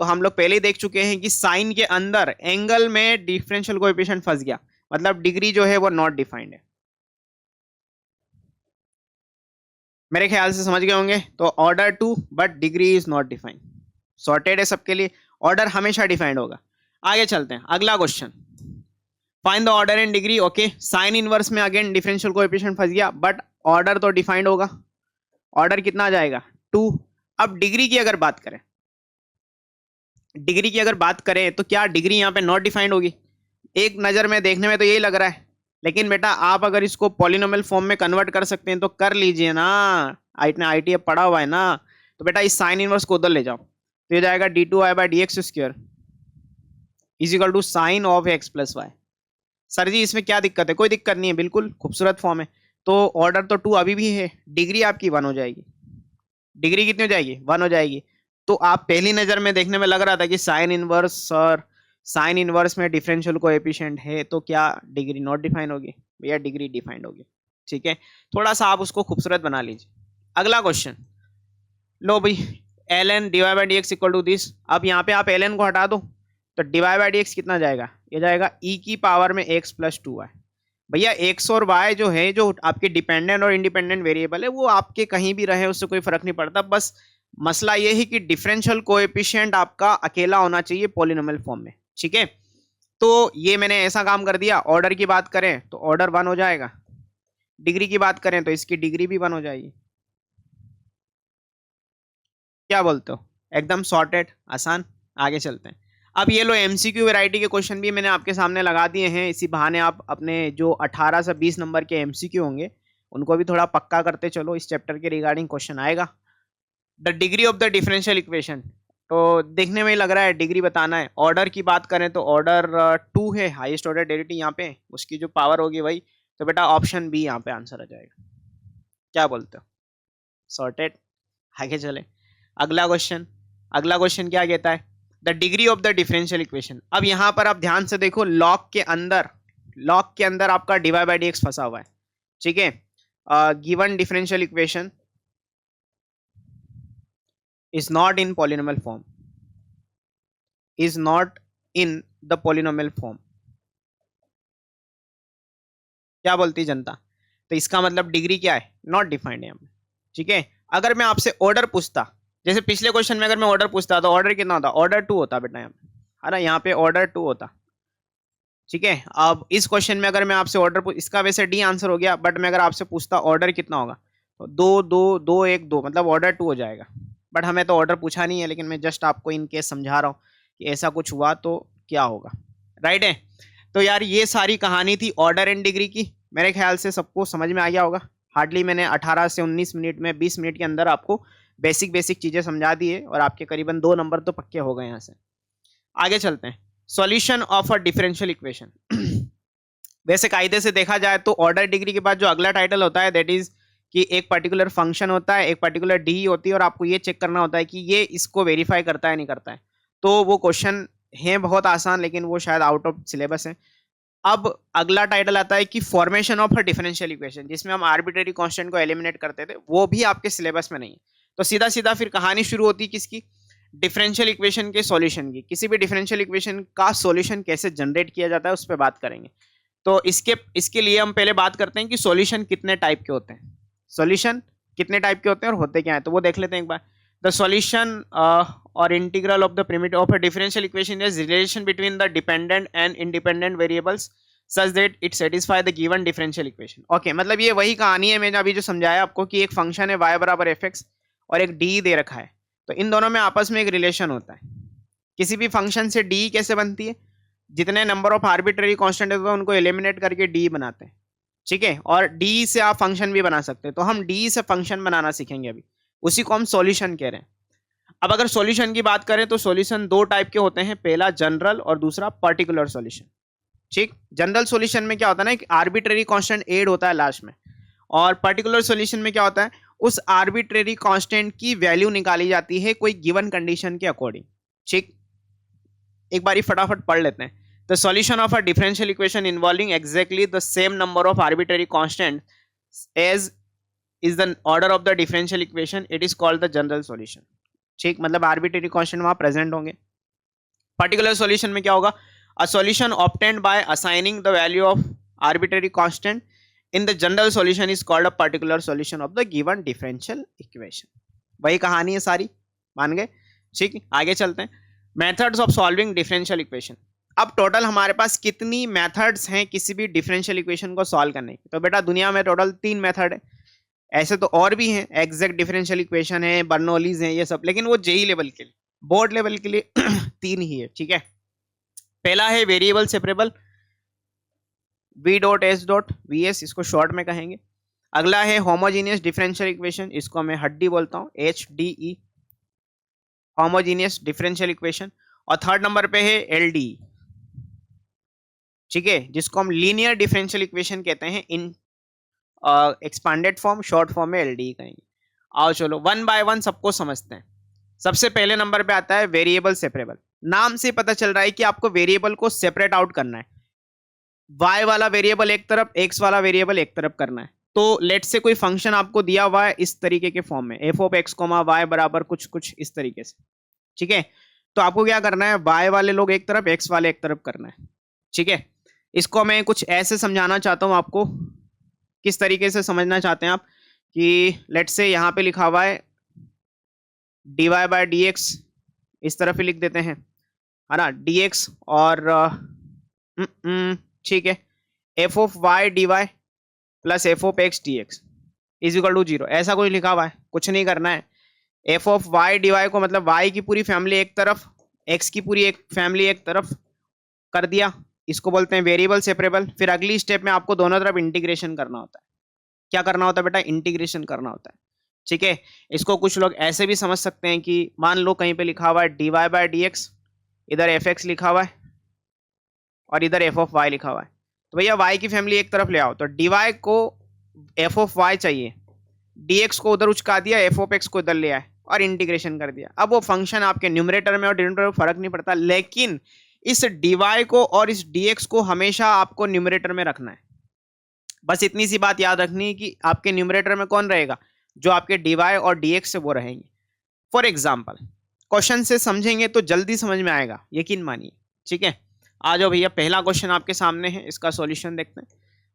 तो हम लोग पहले ही देख चुके हैं कि साइन के अंदर एंगल में डिफरेंशियल कोएफिशिएंट फंस गया, मतलब डिग्री जो है वो नॉट डिफाइंड है। मेरे ख्याल से समझ गए होंगे। तो order 2 but degree is not defined, sorted है सबके लिए, ऑर्डर हमेशा डिफाइंड होगा। आगे चलते हैं, अगला question, find the order and degree. Okay, sine inverse में अगेन डिफरेंशियल कोएफिशिएंट फंस गया, बट ऑर्डर तो डिफाइंड होगा। ऑर्डर कितना आ जाएगा 2। अब डिग्री की अगर बात करें, डिग्री की अगर बात करें तो क्या डिग्री यहाँ पे नॉट डिफाइंड होगी? एक नजर में देखने में तो यही लग रहा है, लेकिन बेटा आप अगर इसको पॉलिनोमियल फॉर्म में कन्वर्ट कर सकते हैं तो कर लीजिए ना, इतना ITA पढ़ा हुआ है ना। तो बेटा इस साइन इनवर्स को उधर ले जाओ, तो ये जाएगा d2i/dx² is equal to sine of x plus y. Sir ji इसमें क्या दिक्कत है? कोई दिक्कत नहीं है, बिल्कुल खूबसूरत फॉर्म है। तो ऑर्डर तो 2 अभी भी है, डिग्री आपकी 1 हो जाएगी। डिग्री कितनी हो जाएगी? 1 हो जाएगी। तो आप पहली नजर में देखने में लग रहा था कि sine inverse, sir sine inverse में डिफरेंशियल कोएफिशिएंट है तो क्या डिग्री नॉट डिफाइन होगी? भैया डिग्री डिफाइंड होगी। ठीक है, थोड़ा सा आप उसको खूबसूरत बना लीजिए। अगला क्वेश्चन, लो भाई ln dy/dx equal to this. अब यहाँ पे आप ln को हटा दो तो dy/dx कितना जाएगा? ये जाएगा e की पावर में x प्लस 2y। भैया x और y जो है, जो आपके डिपेंडेंट और इंडिपेंडेंट वेरिएबल है, वो आपके कहीं भी रहे उससे कोई फर्क नहीं पड़ता। बस मसला ये है कि डिफरेंशियल कोएफिशिएंट आपका अकेला होना चाहिए पॉलिनोमियल फॉर्म में। ठीक है, तो ये मैंने ऐसा काम कर दिया। ऑर्डर की बात करें तो ऑर्डर 1 हो जाएगा, डिग्री की बात करें तो इसकी डिग्री भी 1 हो जाएगी। क्या बोलते हो? एकदम सॉर्टेड, आसान। आगे चलते हैं। अब ये लो MCQ वैरायटी के क्वेश्चन भी मैंने आपके सामने लगा दिए हैं, इसी बहाने आप अपने जो 18 से 20 नंबर के MCQ होंगे उनको भी थोड़ा पक्का करते चलो। इस चैप्टर के रिगार्डिंग क्वेश्चन आएगा। The degree of the differential equation, तो देखने में ही लग रहा है डिग्री बताना है। ऑर्डर की बात करें तो ऑर्डर 2 है, हाईएस्ट ऑर्डर डेरिवेटिव यहाँ पे, उसकी जो पावर होगी वही। तो बेटा ऑप्शन बी यहाँ पे आंसर आ जाएगा। क्या बोलते हो? सॉर्टेड। आगे चले, अगला क्वेश्चन। अगला क्वेश्चन क्या कहता है? The degree of the differential equation. अब यहाँ पर आप ध्यान से देखो, लॉग के अंदर आपका dy/dx फंसा हुआ है। ठीक है, given differential equation is not in polynomial form, is not in the polynomial form। क्या बोलती जनता? तो इसका मतलब डिग्री क्या है? नॉट डिफाइंड है यहाँ पे। ठीक है, अगर मैं आपसे ऑर्डर पूछता, जैसे पिछले क्वेश्चन में अगर मैं ऑर्डर पूछता तो ऑर्डर कितना होता? ऑर्डर 2 होता बेटा यहाँ पे, है ना, यहाँ पे ऑर्डर 2 होता। ठीक है, अब इस क्वेश्चन में अगर मैं आपसे ऑर्डर, इसका वैसे डी आंसर हो गया, बट मैं अगर आपसे पूछता ऑर्डर कितना होगा तो 2 2 2 1 2, मतलब ऑर्डर 2 हो जाएगा। बट हमें तो ऑर्डर पूछा नहीं है, लेकिन मैं जस्ट आपको इन केस समझा रहा हूँ कि ऐसा कुछ हुआ तो क्या होगा। राइट है, तो यार ये सारी कहानी थी ऑर्डर एंड डिग्री की। मेरे ख्याल से सबको समझ में आ गया होगा। हार्डली मैंने 18 से 19 मिनट में, 20 मिनट के अंदर आपको बेसिक चीज़ें समझा दी है, और आपके करीबन 2 नंबर तो पक्के हो गए यहाँ से। आगे चलते हैं, solution of a differential equation. वैसे कायदे से देखा जाए तो ऑर्डर डिग्री के बाद जो अगला टाइटल होता है दैट इज कि एक पर्टिकुलर फंक्शन होता है, एक पर्टिकुलर डी होती है और आपको ये चेक करना होता है कि ये इसको वेरीफाई करता है नहीं करता है। तो वो क्वेश्चन है बहुत आसान, लेकिन वो शायद आउट ऑफ सिलेबस है। अब अगला टाइटल आता है कि formation of a differential equation, जिसमें हम आर्बिट्रेरी कांस्टेंट को एलिमिनेट करते थे, वो भी आपके सिलेबस में नहीं है। तो सीधा सीधा फिर कहानी शुरू होती है किसकी, डिफरेंशियल इक्वेशन के सॉल्यूशन की। किसी भी डिफरेंशियल इक्वेशन का सॉल्यूशन कैसे जनरेट किया जाता है उस पर बात करेंगे। तो इसके लिए हम पहले बात करते हैं कि सॉल्यूशन कितने टाइप के होते हैं, सॉल्यूशन कितने टाइप के होते हैं और होते क्या है, तो वो देख लेते हैं एक बार। द सॉल्यूशन और integral of the primitive of a differential equation is relation between the dependent and independent variables such that it satisfy the given differential equation. Okay, मतलब ये वही कहानी है मैंने अभी जो समझाया आपको कि एक फंक्शन है y बराबर एफ एक्स और एक डी दे रखा है, तो इन दोनों में आपस में एक रिलेशन होता है। किसी भी फंक्शन से डी कैसे बनती है, जितने नंबर ऑफ आर्बिट्रेरी कांस्टेंट होते हैं उनको एलिमिनेट करके डी बनाते हैं, ठीक है। और डी से आप फंक्शन भी बना सकते हैं, तो हम डी से फंक्शन बनाना सीखेंगे अभी, उसी को हम सॉल्यूशन कह रहे हैं। अब अगर सॉल्यूशन की बात करें तो सॉल्यूशन दो टाइप के होते हैं, पहला जनरल और दूसरा पर्टिकुलर सॉल्यूशन। ठीक, जनरल सॉल्यूशन में क्या होता है ना, एक आर्बिट्रेरी कांस्टेंट ऐड होता है लास्ट में, और पर्टिकुलर सॉल्यूशन में क्या होता है, उस आर्बिट्रेरी कांस्टेंट की वैल्यू निकाली जाती है कोई गिवन कंडीशन के अकॉर्डिंग। ठीक, एक बारी फटाफट पढ़ लेते हैं। The solution of a differential equation involving exactly the same number of arbitrary constant as is the order of the differential equation, it is called the general solution. ठीक, मतलब आर्बिट्रेरी कांस्टेंट वहां प्रेजेंट होंगे। पर्टिकुलर सॉल्यूशन में क्या होगा, a solution obtained by assigning the value of arbitrary constant in the general solution is called a particular solution of the given differential equation. वही कहानी है सारी, मान गए। ठीक, आगे चलते हैं। Methods of solving differential equation. अब टोटल हमारे पास कितनी मेथड्स हैं किसी भी डिफरेंशियल इक्वेशन को सॉल्व करने की, तो बेटा दुनिया में टोटल 3 मेथड है। ऐसे तो और भी हैं, एग्जैक्ट डिफरेंशियल इक्वेशन है, बर्नौलीज हैं, ये सब, लेकिन वो जेई लेवल के लिए, बोर्ड लेवल के लिए 3 ही है। ठीक है, पहला है variable separable, v dot S dot V S, इसको शॉर्ट में कहेंगे। अगला है होमोजीनियस डिफरेंशियल इक्वेशन, इसको मैं हड्डी बोलता हूँ, H D E, homogeneous differential equation. और थर्ड नंबर पे है एल डी, ठीक है, जिसको हम लीनियर डिफरेंशियल इक्वेशन कहते हैं, इन एक्सपांडेड फॉर्म, शॉर्ट फॉर्म में एल डी कहेंगे। आओ चलो वन बाय वन सबको समझते हैं। सबसे पहले नंबर पे आता है वेरिएबल सेपरेबल। नाम से पता चल रहा है कि आपको वेरिएबल को सेपरेट आउट करना है, y वाला वेरिएबल एक तरफ, x वाला वेरिएबल एक तरफ करना है। तो लेट से कोई फंक्शन आपको दिया हुआ है इस तरीके के फॉर्म में, f of x comma y बराबर कुछ कुछ इस तरीके से, ठीक है। तो आपको क्या करना है, y वाले लोग एक तरफ, x वाले एक तरफ करना है, ठीक है। इसको मैं कुछ ऐसे समझाना चाहता हूँ आपको, किस तरीके से समझना चाहते हैं आप, कि लेट से यहाँ पे लिखा हुआ है dy बाय डी एक्स, इस तरफ ही लिख देते हैं, है ना, dx, और ठीक है, f of y d y plus f of x d x is equal to 0, ऐसा कुछ लिखा हुआ है, कुछ नहीं करना है। F of y d y को मतलब वाई की पूरी फैमिली एक तरफ, एक्स की पूरी एक फैमिली एक तरफ कर दिया, इसको बोलते हैं वेरिएबल सेपरेबल। फिर अगली स्टेप में आपको दोनों तरफ इंटीग्रेशन करना होता है। क्या करना होता है बेटा, इंटीग्रेशन करना होता है, ठीक है। इसको कुछ लोग ऐसे भी समझ सकते हैं कि मान लो कहीं पे लिखा हुआ है d y by d x, इधर एफ एक्स लिखा हुआ है और इधर एफ ऑफ वाई लिखा हुआ है, तो भैया वाई की फैमिली एक तरफ ले आओ, तो डी वाई को एफ ऑफ वाई चाहिए, डी एक्स को उधर उचका दिया, एफ ऑफ एक्स को इधर ले आए और इंटीग्रेशन कर दिया। अब वो फंक्शन आपके न्यूमरेटर में और डिनोमिनेटर में फर्क नहीं पड़ता, लेकिन इस डी वाई को और इस डी एक्स को हमेशा आपको न्यूमरेटर में रखना है। बस इतनी सी बात याद रखनी है कि आपके न्यूमरेटर में कौन रहेगा, जो आपके डी वाई और डी एक्स से वो रहेंगे। फॉर एग्जाम्पल क्वेश्चन से समझेंगे तो जल्दी समझ में आएगा, यकीन मानिए, ठीक है। आ जाओ भैया, पहला क्वेश्चन आपके सामने है, इसका सॉल्यूशन देखते हैं।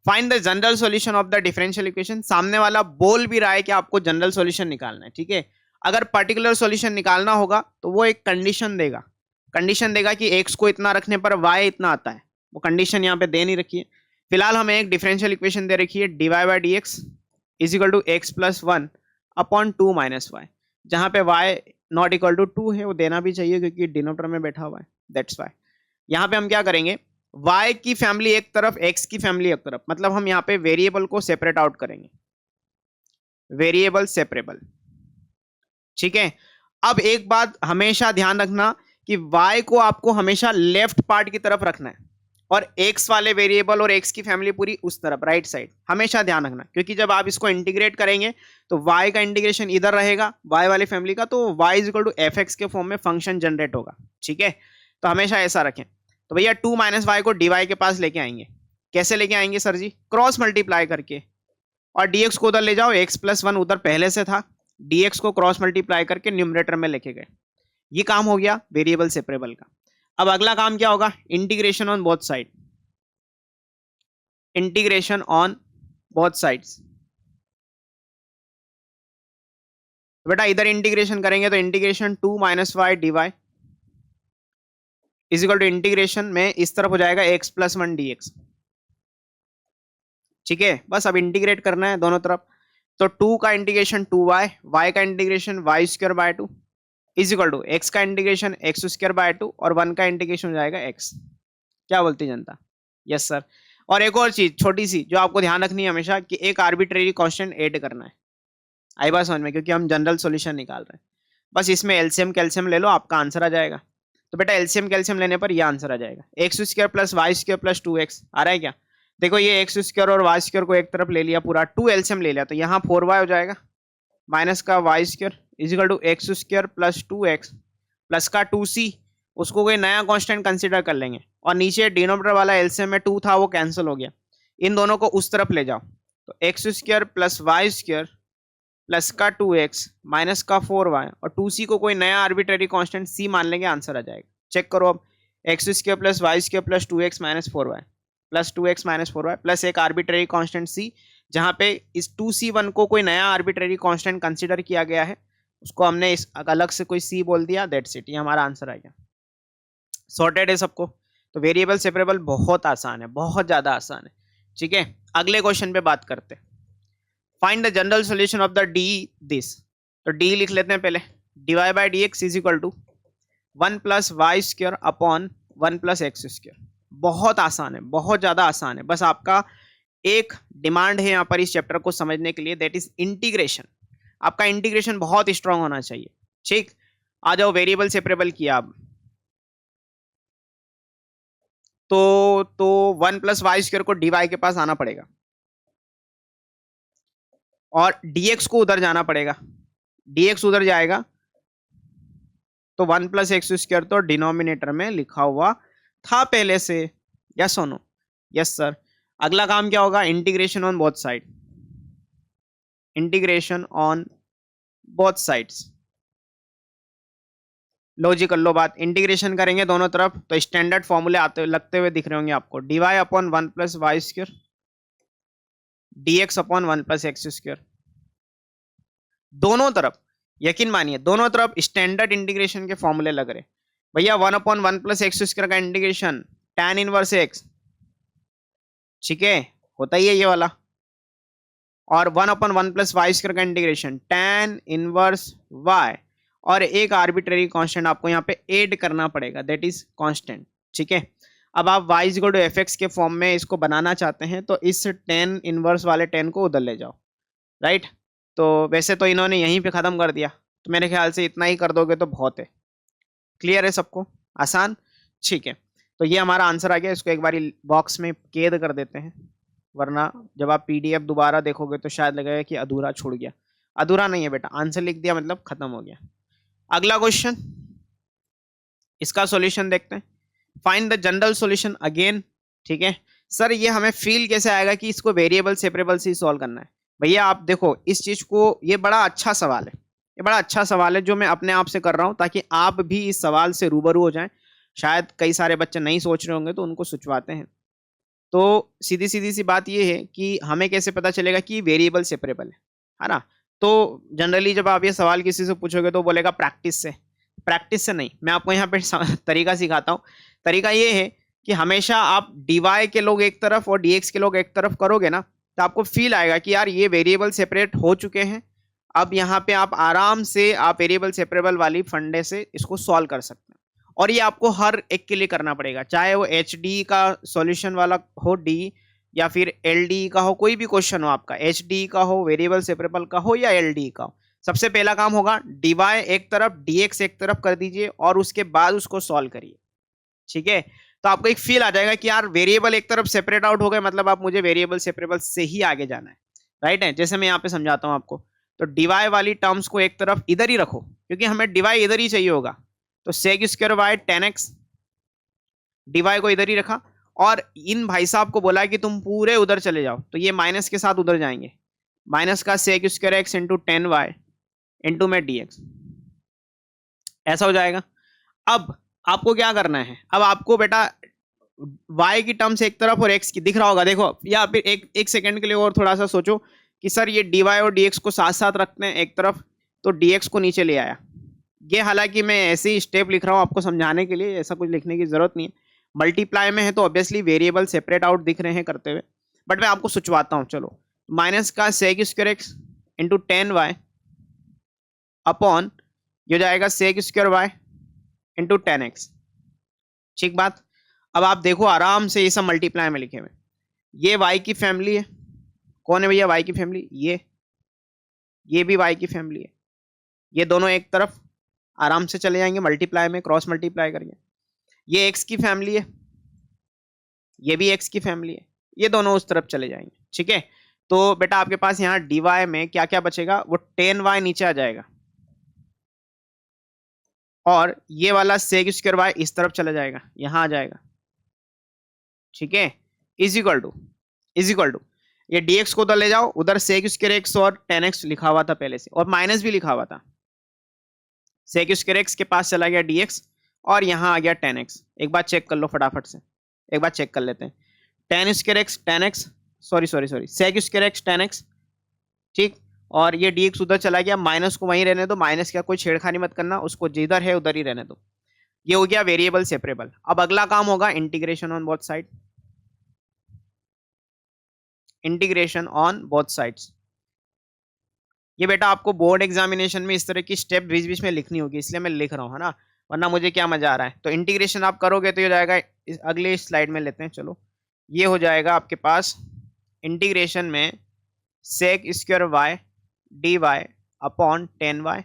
Find the general solution of the differential equation. सामने वाला बोल भी रहा है कि आपको जनरल सॉल्यूशन निकालना है, ठीक है। अगर पर्टिकुलर सॉल्यूशन निकालना होगा तो वो एक कंडीशन देगा, कि एक्स को इतना रखने पर वाई इतना आता है, वो कंडीशन यहाँ पे दे नहीं रखी है। फिलहाल हमें एक डिफरेंशियल इक्वेशन दे रखी है, d y by d x is equal to x plus 1 upon 2 minus y, जहाँ पे वाई नॉट इक्वल टू 2 है, वो देना भी चाहिए क्योंकि डिनोमिनेटर में बैठा हुआ है, दैट्स वाई। यहाँ पे हम क्या करेंगे, y की फैमिली एक तरफ, x की फैमिली एक तरफ, मतलब हम यहाँ पे वेरिएबल को सेपरेट आउट करेंगे, वेरिएबल सेपरेबल, ठीक है। अब एक बात हमेशा ध्यान रखना कि y को आपको हमेशा लेफ्ट पार्ट की तरफ रखना है, और x वाले वेरिएबल और x की फैमिली पूरी उस तरफ राइट साइड, हमेशा ध्यान रखना, क्योंकि जब आप इसको इंटीग्रेट करेंगे तो y का इंटीग्रेशन इधर रहेगा y वाली फैमिली का, तो y is equal to f x के फॉर्म में फंक्शन जनरेट होगा। ठीक है, तो हमेशा ऐसा रखें। तो भैया 2 माइनस वाई को dy के पास लेके आएंगे। कैसे लेके आएंगे सर जी? क्रॉस मल्टीप्लाई करके, और dx को उधर ले जाओ, x प्लस 1 उधर पहले से था, dx को क्रॉस मल्टीप्लाई करके न्यूमरेटर में लेके गए। ये काम हो गया वेरिएबल सेपरेबल का। अब अगला काम क्या होगा? Integration on both side, integration on both sides. बेटा इधर इंटीग्रेशन करेंगे तो integration 2 minus y d y is equal to integration में इस तरफ हो जाएगा x प्लस 1 डी एक्स। ठीक है, बस अब इंटीग्रेट करना है दोनों तरफ। तो 2 का इंटीग्रेशन 2y, y का integration y square by 2 is equal to x का इंटीग्रेशन x स्क्वायर बाय 2 और 1 का इंटीग्रेशन हो जाएगा x। क्या बोलती जनता? Yes sir. और एक और चीज छोटी सी जो आपको ध्यान रखनी है हमेशा, कि एक आर्बिट्रेरी कांस्टेंट ऐड करना है। आई बात समझ में? क्योंकि हम जनरल सॉल्यूशन निकाल रहे हैं। बस इसमें एलसीएम कैल्शियम ले लो, आपका आंसर आ जाएगा। तो बेटा एलसीएम कैल्शियम लेने पर यह आंसर आ जाएगा, x square plus y square plus 2x। आ रहा है क्या? देखो ये एक्स स्क्वायर और वाई स्क्वायर को एक तरफ ले लिया, पूरा 2 एलसीएम ले लिया, तो यहाँ 4y हो जाएगा, माइनस का y square is equal to x square plus 2x plus का 2c, उसको कोई नया कांस्टेंट कंसीडर कर लेंगे, और नीचे डिनोमिनेटर वाला एलसीएम में 2 था वो कैंसिल हो गया। इन दोनों को उस तरफ ले जाओ, तो x square plus y square plus का 2x माइनस का 4y और 2c को कोई नया आर्बिट्रेरी कांस्टेंट c मान लेंगे, आंसर आ जाएगा। चेक करो अब, x square plus y square plus 2x minus 4y plus 2x minus 4y plus एक आर्बिट्रेरी कांस्टेंट c, जहां पे इस 2c1 को कोई नया आर्बिट्रेरी कांस्टेंट कंसीडर किया गया है, उसको हमने इस अलग से कोई c बोल दिया, दैट्स इट। ये हमारा आंसर आ गया। सॉर्टेड है सबको? तो वेरिएबल सेपरेबल बहुत आसान है, बहुत ज्यादा आसान है। ठीक है, अगले क्वेश्चन पे बात करते हैं। Find the general solution of the D this. तो डी लिख लेते हैं पहले, dy by d x is equal to 1 plus y square upon 1 plus x square. बहुत आसान है, बहुत ज्यादा आसान है। बस आपका एक डिमांड है यहाँ पर इस चैप्टर को समझने के लिए, दैट इज इंटीग्रेशन। आपका इंटीग्रेशन बहुत स्ट्रांग होना चाहिए। ठीक, आ जाओ वेरिएबल सेपरेबल किया अब। तो 1 प्लस वाई स्क्वायर को dy के पास आना पड़ेगा और dx को उधर जाना पड़ेगा, dx उधर जाएगा तो 1 प्लस एक्स स्क्वायर तो डिनोमिनेटर में लिखा हुआ था पहले से। यस और नो? Yes sir. अगला काम क्या होगा? Integration on both side, integration on both sides. Logic कर लो बात, इंटीग्रेशन करेंगे दोनों तरफ तो स्टैंडर्ड फॉर्मूले आते लगते हुए दिख रहे होंगे आपको, dy upon 1 plus y square dx upon 1 plus x square. दोनों तरफ यकीन मानिए, दोनों तरफ स्टैंडर्ड इंटीग्रेशन के फॉर्मूले लग रहे भैया। 1 अपॉन 1 प्लस एक्स स्क्वायर का इंटीग्रेशन tan इनवर्स x, ठीक है, होता ही है ये वाला, और 1 अपॉन 1 प्लस वाई स्क्वायर का इंटीग्रेशन tan इनवर्स y, और एक आर्बिट्रेरी कांस्टेंट आपको यहाँ पे ऐड करना पड़ेगा, दैट इज कांस्टेंट। ठीक है, अब आप y equal to f x के फॉर्म में इसको बनाना चाहते हैं तो इस tan इनवर्स वाले tan को उधर ले जाओ, राइट। तो वैसे तो इन्होंने यहीं पे ख़त्म कर दिया, तो मेरे ख्याल से इतना ही कर दोगे तो बहुत है। क्लियर है सबको? आसान? ठीक है, तो ये हमारा आंसर आ गया। इसको एक बारी बॉक्स में कैद कर देते हैं, वरना जब आप पीडीएफ दोबारा देखोगे तो शायद लगेगा कि अधूरा छूट गया। अधूरा नहीं है बेटा, आंसर लिख दिया मतलब खत्म हो गया। अगला क्वेश्चन, इसका सॉल्यूशन देखते हैं। Find the general solution again. ठीक है सर, ये हमें फील कैसे आएगा कि इसको वेरिएबल सेपरेबल से सॉल्व करना है? भैया आप देखो इस चीज को, ये बड़ा अच्छा सवाल है, ये बड़ा अच्छा सवाल है जो मैं अपने आप से कर रहा हूं ताकि आप भी इस सवाल से रूबरू हो जाएं। शायद कई सारे बच्चे नहीं सोच रहे होंगे तो उनको सोचवाते हैं। तो सीधी सी बात ये है कि हमें कैसे पता चलेगा कि वेरिएबल सेपरेबल है ना? तो जनरली जब आप ये सवाल किसी से पूछोगे तो बोलेगा प्रैक्टिस से। प्रैक्टिस से नहीं, मैं आपको यहाँ पे तरीका सिखाता हूँ। तरीका ये है कि हमेशा आप dy के लोग एक तरफ और dx के लोग एक तरफ करोगे ना, तो आपको फील आएगा कि यार ये वेरिएबल सेपरेट हो चुके हैं। अब यहाँ पे आप आराम से आप वेरिएबल सेपरेबल वाली फंडे से इसको सॉल्व कर सकते हैं, और ये आपको हर एक के लिए करना पड़ेगा, चाहे वो HD का सॉल्यूशन वाला हो D, या फिर LD का हो, कोई भी क्वेश्चन हो आपका, HD का हो, वेरिएबल सेपरेबल का हो या LD का हो। सबसे पहला काम होगा dy एक तरफ dx एक तरफ कर दीजिए और उसके बाद उसको सॉल्व करिए। ठीक है, तो आपको एक फील आ जाएगा कि यार वेरिएबल एक तरफ सेपरेट आउट हो गए, मतलब आप मुझे वेरिएबल सेपरेबल से ही आगे जाना है, राइट है। जैसे मैं यहाँ पे समझाता हूँ आपको, तो डिवाई वाली टर्म्स को एक तरफ इधर ही रखो, क्योंकि हमें डिवाई इधर ही चाहिए होगा। तो sec square Y 10x, Dibai को इधर ही रखा, और इन भाई साहब को बोला कि तुम पूरे उधर चले जाओ, तो ये माइनस के साथ उधर जाएंगे, माइनस का sec square x into 10y into में dx, ऐसा हो जाएगा। अब आपको क्या करना है, अब आपको बेटा y की टर्म्स एक तरफ और x की दिख रहा होगा, देखो या फिर एक सेकंड के लिए और थोड़ा सा सोचो कि सर ये dy और dx को साथ साथ रखते हैं एक तरफ, तो dx को नीचे ले आया। ये हालांकि मैं ऐसे ही स्टेप लिख रहा हूँ आपको समझाने के लिए, ऐसा कुछ लिखने की जरूरत नहीं है। मल्टीप्लाई में है तो ऑब्वियसली वेरिएबल सेपरेट आउट दिख रहे हैं करते हुए, बट मैं आपको सोचवाता हूँ। चलो, माइनस का sec square x into 10y upon ये हो जाएगा सेक स्क्वायर वाई इंटू 10x, ठीक बात। अब आप देखो आराम से ये सब मल्टीप्लाई में लिखे हुए, ये y की फैमिली है, कौन है भैया y की फैमिली, ये भी y की फैमिली है, ये दोनों एक तरफ आराम से चले जाएंगे मल्टीप्लाई में, क्रॉस मल्टीप्लाई करके। ये x की फैमिली है, ये भी x की फैमिली है, ये दोनों उस तरफ चले जाएंगे, ठीक है। तो बेटा आपके पास यहाँ dy में क्या क्या बचेगा, वो 10y नीचे आ जाएगा, और ये वाला सेक स्क्वायर वाई इस तरफ चला जाएगा, यहां आ जाएगा, ठीक है। इज इक्वल टू ये dx को उधर ले जाओ, उधर सेक स्क्वायर एक्स और 10x लिखा हुआ था पहले से, और माइनस भी लिखा हुआ था, सेक स्क्वायर एक्स के पास चला गया dx, और यहां आ गया 10x। एक बार चेक कर लो फटाफट से, एक बार चेक कर लेते हैं। 10 square x 10x, sorry sec square x 10x, ठीक, और ये dx उधर चला गया, माइनस को वहीं रहने दो, माइनस का कोई छेड़खानी मत करना, उसको जिधर है उधर ही रहने दो। ये हो गया वेरिएबल सेपरेबल। अब अगला काम होगा integration on both side, integration on both sides. ये बेटा आपको बोर्ड एग्जामिनेशन में इस तरह की स्टेप बीच बीच में लिखनी होगी, इसलिए मैं लिख रहा हूँ, है ना, वरना मुझे क्या मजा आ रहा है। तो इंटीग्रेशन आप करोगे तो ये हो जाएगा, अगले स्लाइड में लेते हैं, चलो। ये हो जाएगा आपके पास इंटीग्रेशन में sec square y d y upon 10y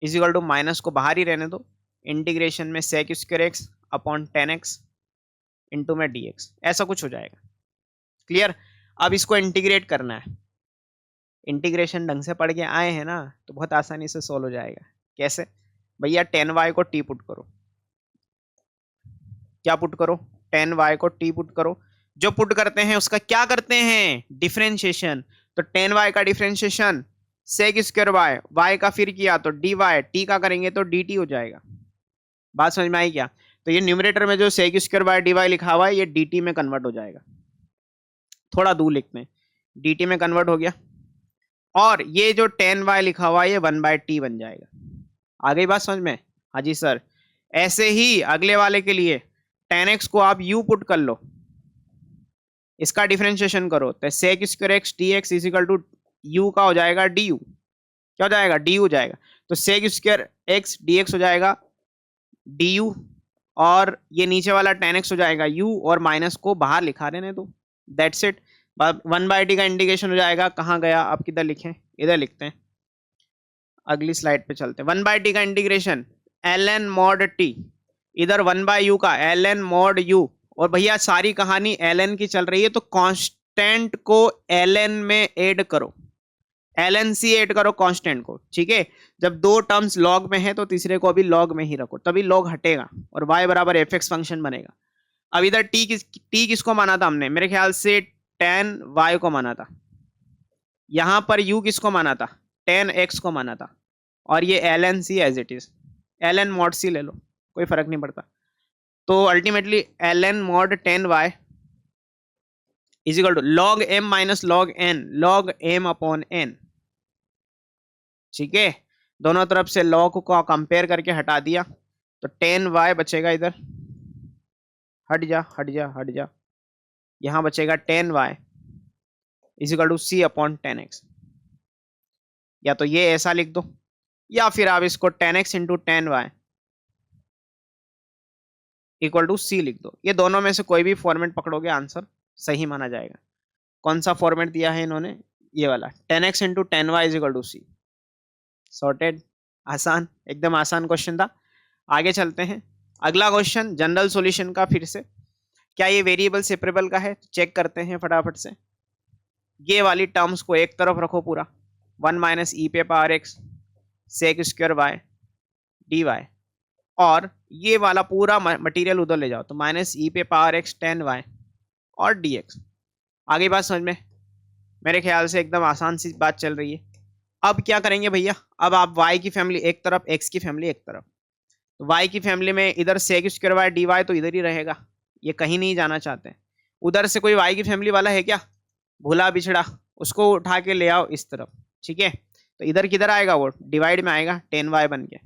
is equal to, minus को बाहर ही रहने दो, इंटीग्रेशन में sec square x upon 10x into में dx, ऐसा कुछ हो जाएगा, क्लियर। अब इसको इंटीग्रेट करना है, इंटीग्रेशन ढंग से पढ़ के आए हैं ना, तो बहुत आसानी से सोल्व हो जाएगा। कैसे भैया, 10y को t पुट करो, क्या पुट करो, 10y को t पुट करो, जो पुट करते हैं उसका क्या करते हैं, डिफरेंशिएशन। तो 10y का differentiation sec square y, y का फिर किया तो dy, t का करेंगे तो dt हो जाएगा। बात समझ में आई क्या। तो ये न्यूमरेटर में जो सेक स्क्वायर वाई dy लिखा हुआ है, ये dt में कन्वर्ट हो जाएगा, थोड़ा दूर लिखते हैं, dt में कन्वर्ट हो गया, और ये जो 10y लिखा हुआ है ये 1/t बन जाएगा। आ गई बात समझ में, हाँ जी सर। ऐसे ही अगले वाले के लिए 10x को आप u पुट कर लो, इसका डिफरेंशिएशन करो, तो sec square x dx is equal to u का हो जाएगा du, क्या हो जाएगा, du हो जाएगा। तो सेक स्क्वायर एक्स dx हो जाएगा du, और ये नीचे वाला 10x हो जाएगा u, और माइनस को बाहर लिखा देने दो, दैट्स इट। 1/t का इंटीग्रेशन हो जाएगा, कहाँ गया, आप किधर लिखें, इधर लिखते हैं, अगली स्लाइड पे चलते हैं। 1/t का इंटीग्रेशन ln mod t, इधर 1/u का ln mod u, और भैया सारी कहानी ln की चल रही है, तो कांस्टेंट को ln में ऐड करो, ln c ऐड करो कांस्टेंट को, ठीक है। जब दो टर्म्स लॉग में है तो तीसरे को भी लॉग में ही रखो, तभी लॉग हटेगा और y बराबर fx फंक्शन बनेगा। अब इधर t किसको माना था हमने, मेरे ख्याल से tan y को माना था, यहां पर u किसको माना था, tan x को माना था, और ये ln c as it is, ln mod c ले लो, कोई फर्क नहीं पड़ता। तो ultimately ln mod 10y is equal to log m minus log n, log m अपॉन n, ठीक है। दोनों तरफ से log को कंपेयर करके हटा दिया, तो 10y बचेगा, इधर हट जा, यहां बचेगा 10y is equal to c अपॉन 10x। या तो ये ऐसा लिख दो, या फिर आप इसको 10x into 10y equal to c लिख दो, ये दोनों में से कोई भी फॉर्मेट पकड़ोगे आंसर सही माना जाएगा। कौन सा फॉर्मेट दिया है इन्होंने, ये वाला 10x into 10y is equal to c, sorted, आसान, एकदम आसान क्वेश्चन था। आगे चलते हैं, अगला क्वेश्चन जनरल सॉल्यूशन का फिर से, क्या ये वेरिएबल सेपरेबल का है? चेक करते हैं फटाफट से। ये वाली टर्म्स को एक तरफ रखो पूरा, 1 माइनस ई पे power x sec square y d y, और ये वाला पूरा मटेरियल उधर ले जाओ, तो माइनस ई पे पावर एक्स टेन वाई और डी एक्स। आगे बात समझ में? मेरे ख्याल से एकदम आसान सी बात चल रही है। अब क्या करेंगे भैया, अब आप y की फैमिली एक तरफ, x की फैमिली एक तरफ, तो y की फैमिली में इधर sec square y d y तो इधर ही रहेगा, ये कहीं नहीं जाना चाहते। उधर से कोई y की फैमिली वाला है क्या? भूला बिछड़ा, उसको उठा के ले आओ इस तरफ, ठीक है। तो इधर किधर आएगा? वो डिवाइड में आएगा, 10y बन के,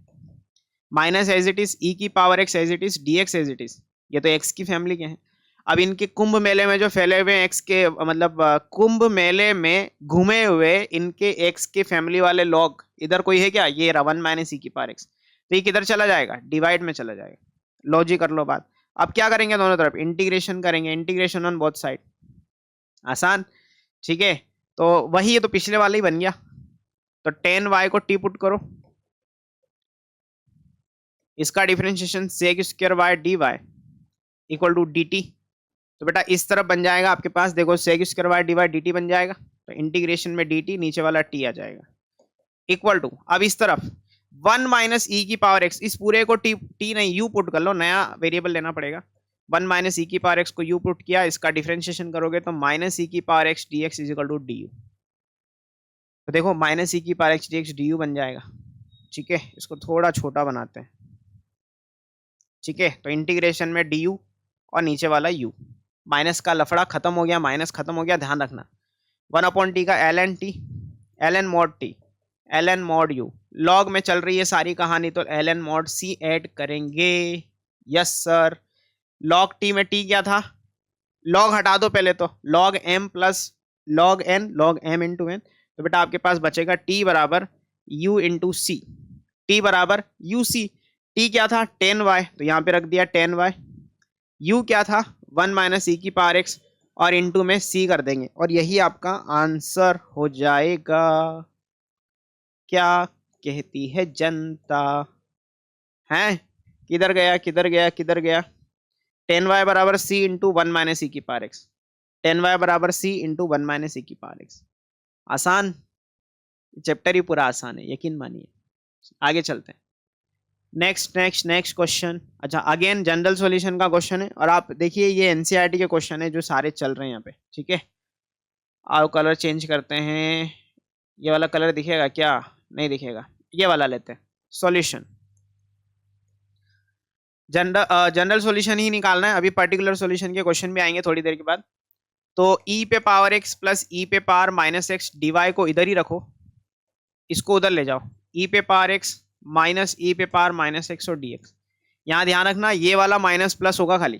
minus as it is e की power x as it is d x as it is. ये तो x की फैमिली के हैं। अब इनके कुंभ मेले में जो फैले हुए एक्स के, मतलब कुंभ मेले में घूमे हुए इनके एक्स के फैमिली वाले लॉग इधर कोई है क्या? ये रहा 1 माइनस ई की पावर एक्स, तो ये किधर चला जाएगा? डिवाइड में चला जाएगा। लॉजिक कर लो बात। अब क्या करेंगे? दोनों तरफ इंटीग्रेशन करेंगे, इंटीग्रेशन ऑन बोथ साइड, आसान, ठीक है। तो वही, ये तो पिछले वाला ही बन गया। तो 10y को टी पुट करो, इसका differentiation sec square y d y equal to d t. तो बेटा इस तरफ बन जाएगा आपके पास, देखो sec square y d y d t बन जाएगा, तो इंटीग्रेशन में डी टी, नीचे वाला टी आ जाएगा, इक्वल टू, अब इस तरफ 1 माइनस ई की पावर एक्स, इस पूरे को टी नहीं यू पुट कर लो, नया वेरिएबल लेना पड़ेगा। 1 माइनस ई की पावर एक्स को यू पुट किया, इसका डिफरेंशिएशन करोगे तो माइनस ई की power x d x is equal to d u. तो देखो माइनस ई की power x d x d u बन जाएगा, ठीक है। इसको थोड़ा छोटा बनाते हैं, ठीक है। तो इंटीग्रेशन में डी यू और नीचे वाला u, माइनस का लफड़ा खत्म हो गया, माइनस खत्म हो गया, ध्यान रखना। 1/t का ln t, ln mod t, ln mod u, log में चल रही है सारी कहानी, तो ln mod c ऐड करेंगे। Yes sir. log t में t क्या था? log हटा दो पहले, तो log m plus log n, log m into n, तो बेटा आपके पास बचेगा t बराबर u इंटू सी, t बराबर u सी। t क्या था? 10y, तो यहाँ पे रख दिया 10y। u क्या था? 1 माइनस ई की पावर एक्स, और इंटू में c कर देंगे, और यही आपका आंसर हो जाएगा। क्या कहती है जनता? है किधर गया, किधर गया, किधर गया? 10y बराबर c इंटू 1 माइनस ई की पावर एक्स, 10y बराबर c इंटू 1 माइनस ई की पावर एक्स। आसान, चैप्टर ही पूरा आसान है, यकीन मानिए। आगे चलते हैं। Next next next question. अच्छा, अगेन जनरल सॉल्यूशन का क्वेश्चन है, और आप देखिए ये एनसीईआरटी के क्वेश्चन है जो सारे चल रहे हैं यहाँ पे, ठीक है। आओ कलर चेंज करते हैं, ये वाला कलर दिखेगा क्या? नहीं दिखेगा, ये वाला लेते हैं। सॉल्यूशन, जनरल सॉल्यूशन ही निकालना है, अभी पर्टिकुलर सॉल्यूशन के क्वेश्चन भी आएंगे थोड़ी देर के बाद। तो ई पे पावर एक्स प्लस ई पे पावर माइनस एक्स डीवाई को इधर ही रखो, इसको उधर ले जाओ, ई पे पावर एक्स माइनस ई पे पावर माइनस एक्स और डी एक्स। यहाँ ध्यान रखना ये वाला माइनस प्लस होगा खाली,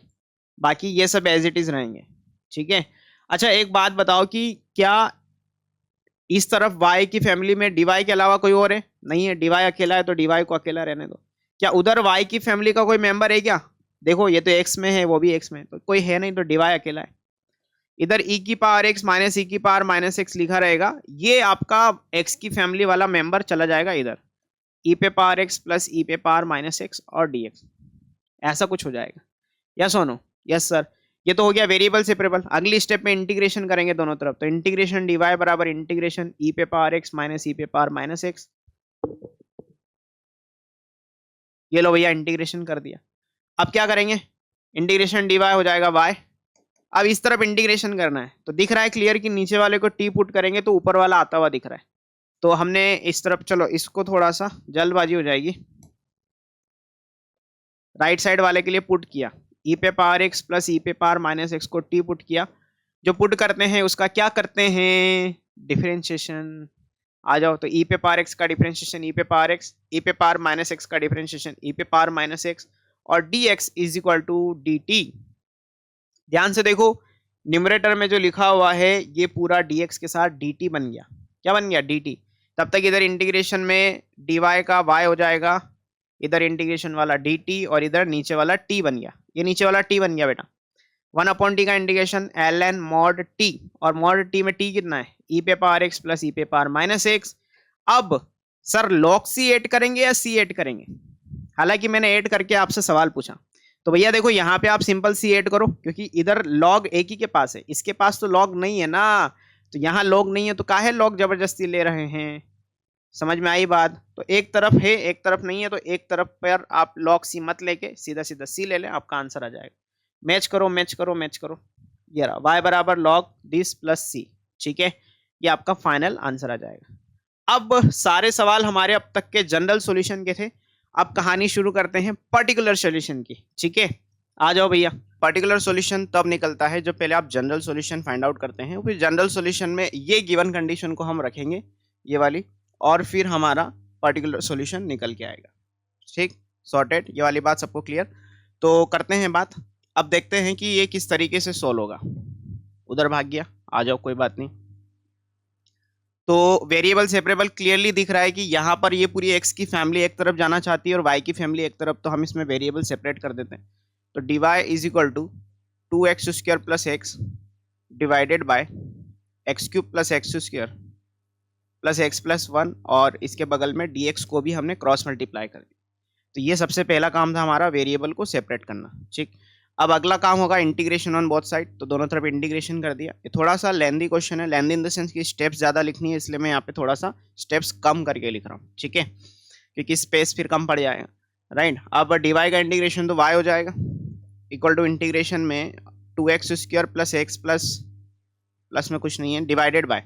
बाकी ये सब एज इट इज रहेंगे, ठीक है। अच्छा एक बात बताओ कि क्या इस तरफ y की फैमिली में dy के अलावा कोई और है? नहीं है, dy अकेला है, तो dy को अकेला रहने दो। क्या उधर y की फैमिली का कोई मेंबर है क्या? देखो ये तो x में है, वो भी x में, तो कोई है नहीं, तो dy अकेला है। इधर e की पावर x माइनस e की पावर माइनस एक्स लिखा रहेगा, ये आपका x की फैमिली वाला मेंबर चला जाएगा इधर, e पे पावर x प्लस e पे पावर माइनस एक्स और dx, ऐसा कुछ हो जाएगा। यस और नो? Yes sir. ये तो हो गया वेरिएबल सेपरेबल। अगली स्टेप में इंटीग्रेशन करेंगे दोनों तरफ, तो इंटीग्रेशन dy बराबर इंटीग्रेशन e पे पावर x माइनस e पे पावर माइनस एक्स। ये लो भैया इंटीग्रेशन कर दिया। अब क्या करेंगे? इंटीग्रेशन dy हो जाएगा y। अब इस तरफ इंटीग्रेशन करना है, तो दिख रहा है क्लियर कि नीचे वाले को t पुट करेंगे तो ऊपर वाला आता हुआ दिख रहा है, तो हमने इस तरफ, चलो इसको थोड़ा सा जल्दबाजी हो जाएगी, राइट साइड वाले के लिए पुट किया, ई पे पावर एक्स प्लस ई पे पावर माइनस एक्स को टी पुट किया। जो पुट करते हैं उसका क्या करते हैं? डिफरेंशिएशन। आ जाओ, तो ई पे पावर एक्स का डिफरेंशिएशन ई पे पावर एक्स, ई पे पावर माइनस एक्स का डिफरेंशिएशन ई पे पावर माइनस एक्स, और d x is equal to d t. ध्यान से देखो, न्यूमरेटर में जो लिखा हुआ है ये पूरा डी एक्स के साथ डी टी बन गया। क्या बन गया? D T. तब तक इधर इंटीग्रेशन में डी वाई का वाई हो जाएगा, इधर इंटीग्रेशन वाला डी टी, और इधर नीचे वाला टी बन गया, ये नीचे वाला टी बन गया बेटा। 1/t का इंटीग्रेशन ln mod t, और mod t में t कितना है? e पे पावर x प्लस e पे पावर माइनस एक्स। अब सर log c ऐड करेंगे या c ऐड करेंगे? हालांकि मैंने ऐड करके आपसे सवाल पूछा, तो भैया देखो यहाँ पे आप सिंपल सी ऐड करो, क्योंकि इधर लॉग एक ही के पास है, इसके पास तो लॉग नहीं है ना, तो यहाँ लॉग नहीं है तो काहे लॉग जबरदस्ती ले रहे हैं। समझ में आई बात। तो एक तरफ है एक तरफ नहीं है, तो एक तरफ पर आप लॉग सी मत लेके सीधा सीधा सी ले लें, आपका आंसर आ जाएगा। मैच करो मैच करो मैच करो, ये रहा वाई बराबर लॉग दिस प्लस सी। ठीक है, ये आपका फाइनल आंसर आ जाएगा। अब सारे सवाल हमारे अब तक के जनरल सॉल्यूशन के थे। अब कहानी शुरू करते हैं पर्टिकुलर सॉल्यूशन की। ठीक है, आ जाओ भैया। पर्टिकुलर सॉल्यूशन तब निकलता है जब पहले आप जनरल सॉल्यूशन फाइंड आउट करते हैं, फिर जनरल सॉल्यूशन में ये गिवन कंडीशन को हम रखेंगे, ये वाली, और फिर हमारा पर्टिकुलर सॉल्यूशन निकल के आएगा। ठीक, सॉर्टेड, ये वाली बात सबको क्लियर। तो करते हैं बात, अब देखते हैं कि ये किस तरीके से सोल्व होगा। उधर भाग गया, आ जाओ कोई बात नहीं। तो वेरिएबल सेपरेबल क्लियरली दिख रहा है कि यहाँ पर ये पूरी एक्स की फैमिली एक तरफ जाना चाहती है और वाई की फैमिली एक तरफ, तो हम इसमें वेरिएबल सेपरेट कर देते हैं। तो dy is equal to 2x² plus x divided by x cube plus x square plus x plus 1, और इसके बगल में dx को भी हमने क्रॉस मल्टीप्लाई कर दिया। तो ये सबसे पहला काम था हमारा, वेरिएबल को सेपरेट करना। ठीक, अब अगला काम होगा इंटीग्रेशन ऑन बोथ साइड, तो दोनों तरफ इंटीग्रेशन कर दिया। ये थोड़ा सा लेंदी क्वेश्चन है, लेंदी इन द सेंस कि स्टेप्स ज़्यादा लिखनी है, इसलिए मैं यहाँ पे थोड़ा सा स्टेप्स कम करके लिख रहा हूँ। ठीक है, क्योंकि स्पेस फिर कम पड़ जाएगा। राइट, अब dy का इंटीग्रेशन तो y हो जाएगा इक्वल टू इंटीग्रेशन में 2x² प्लस एक्स प्लस में कुछ नहीं है डिवाइडेड बाय,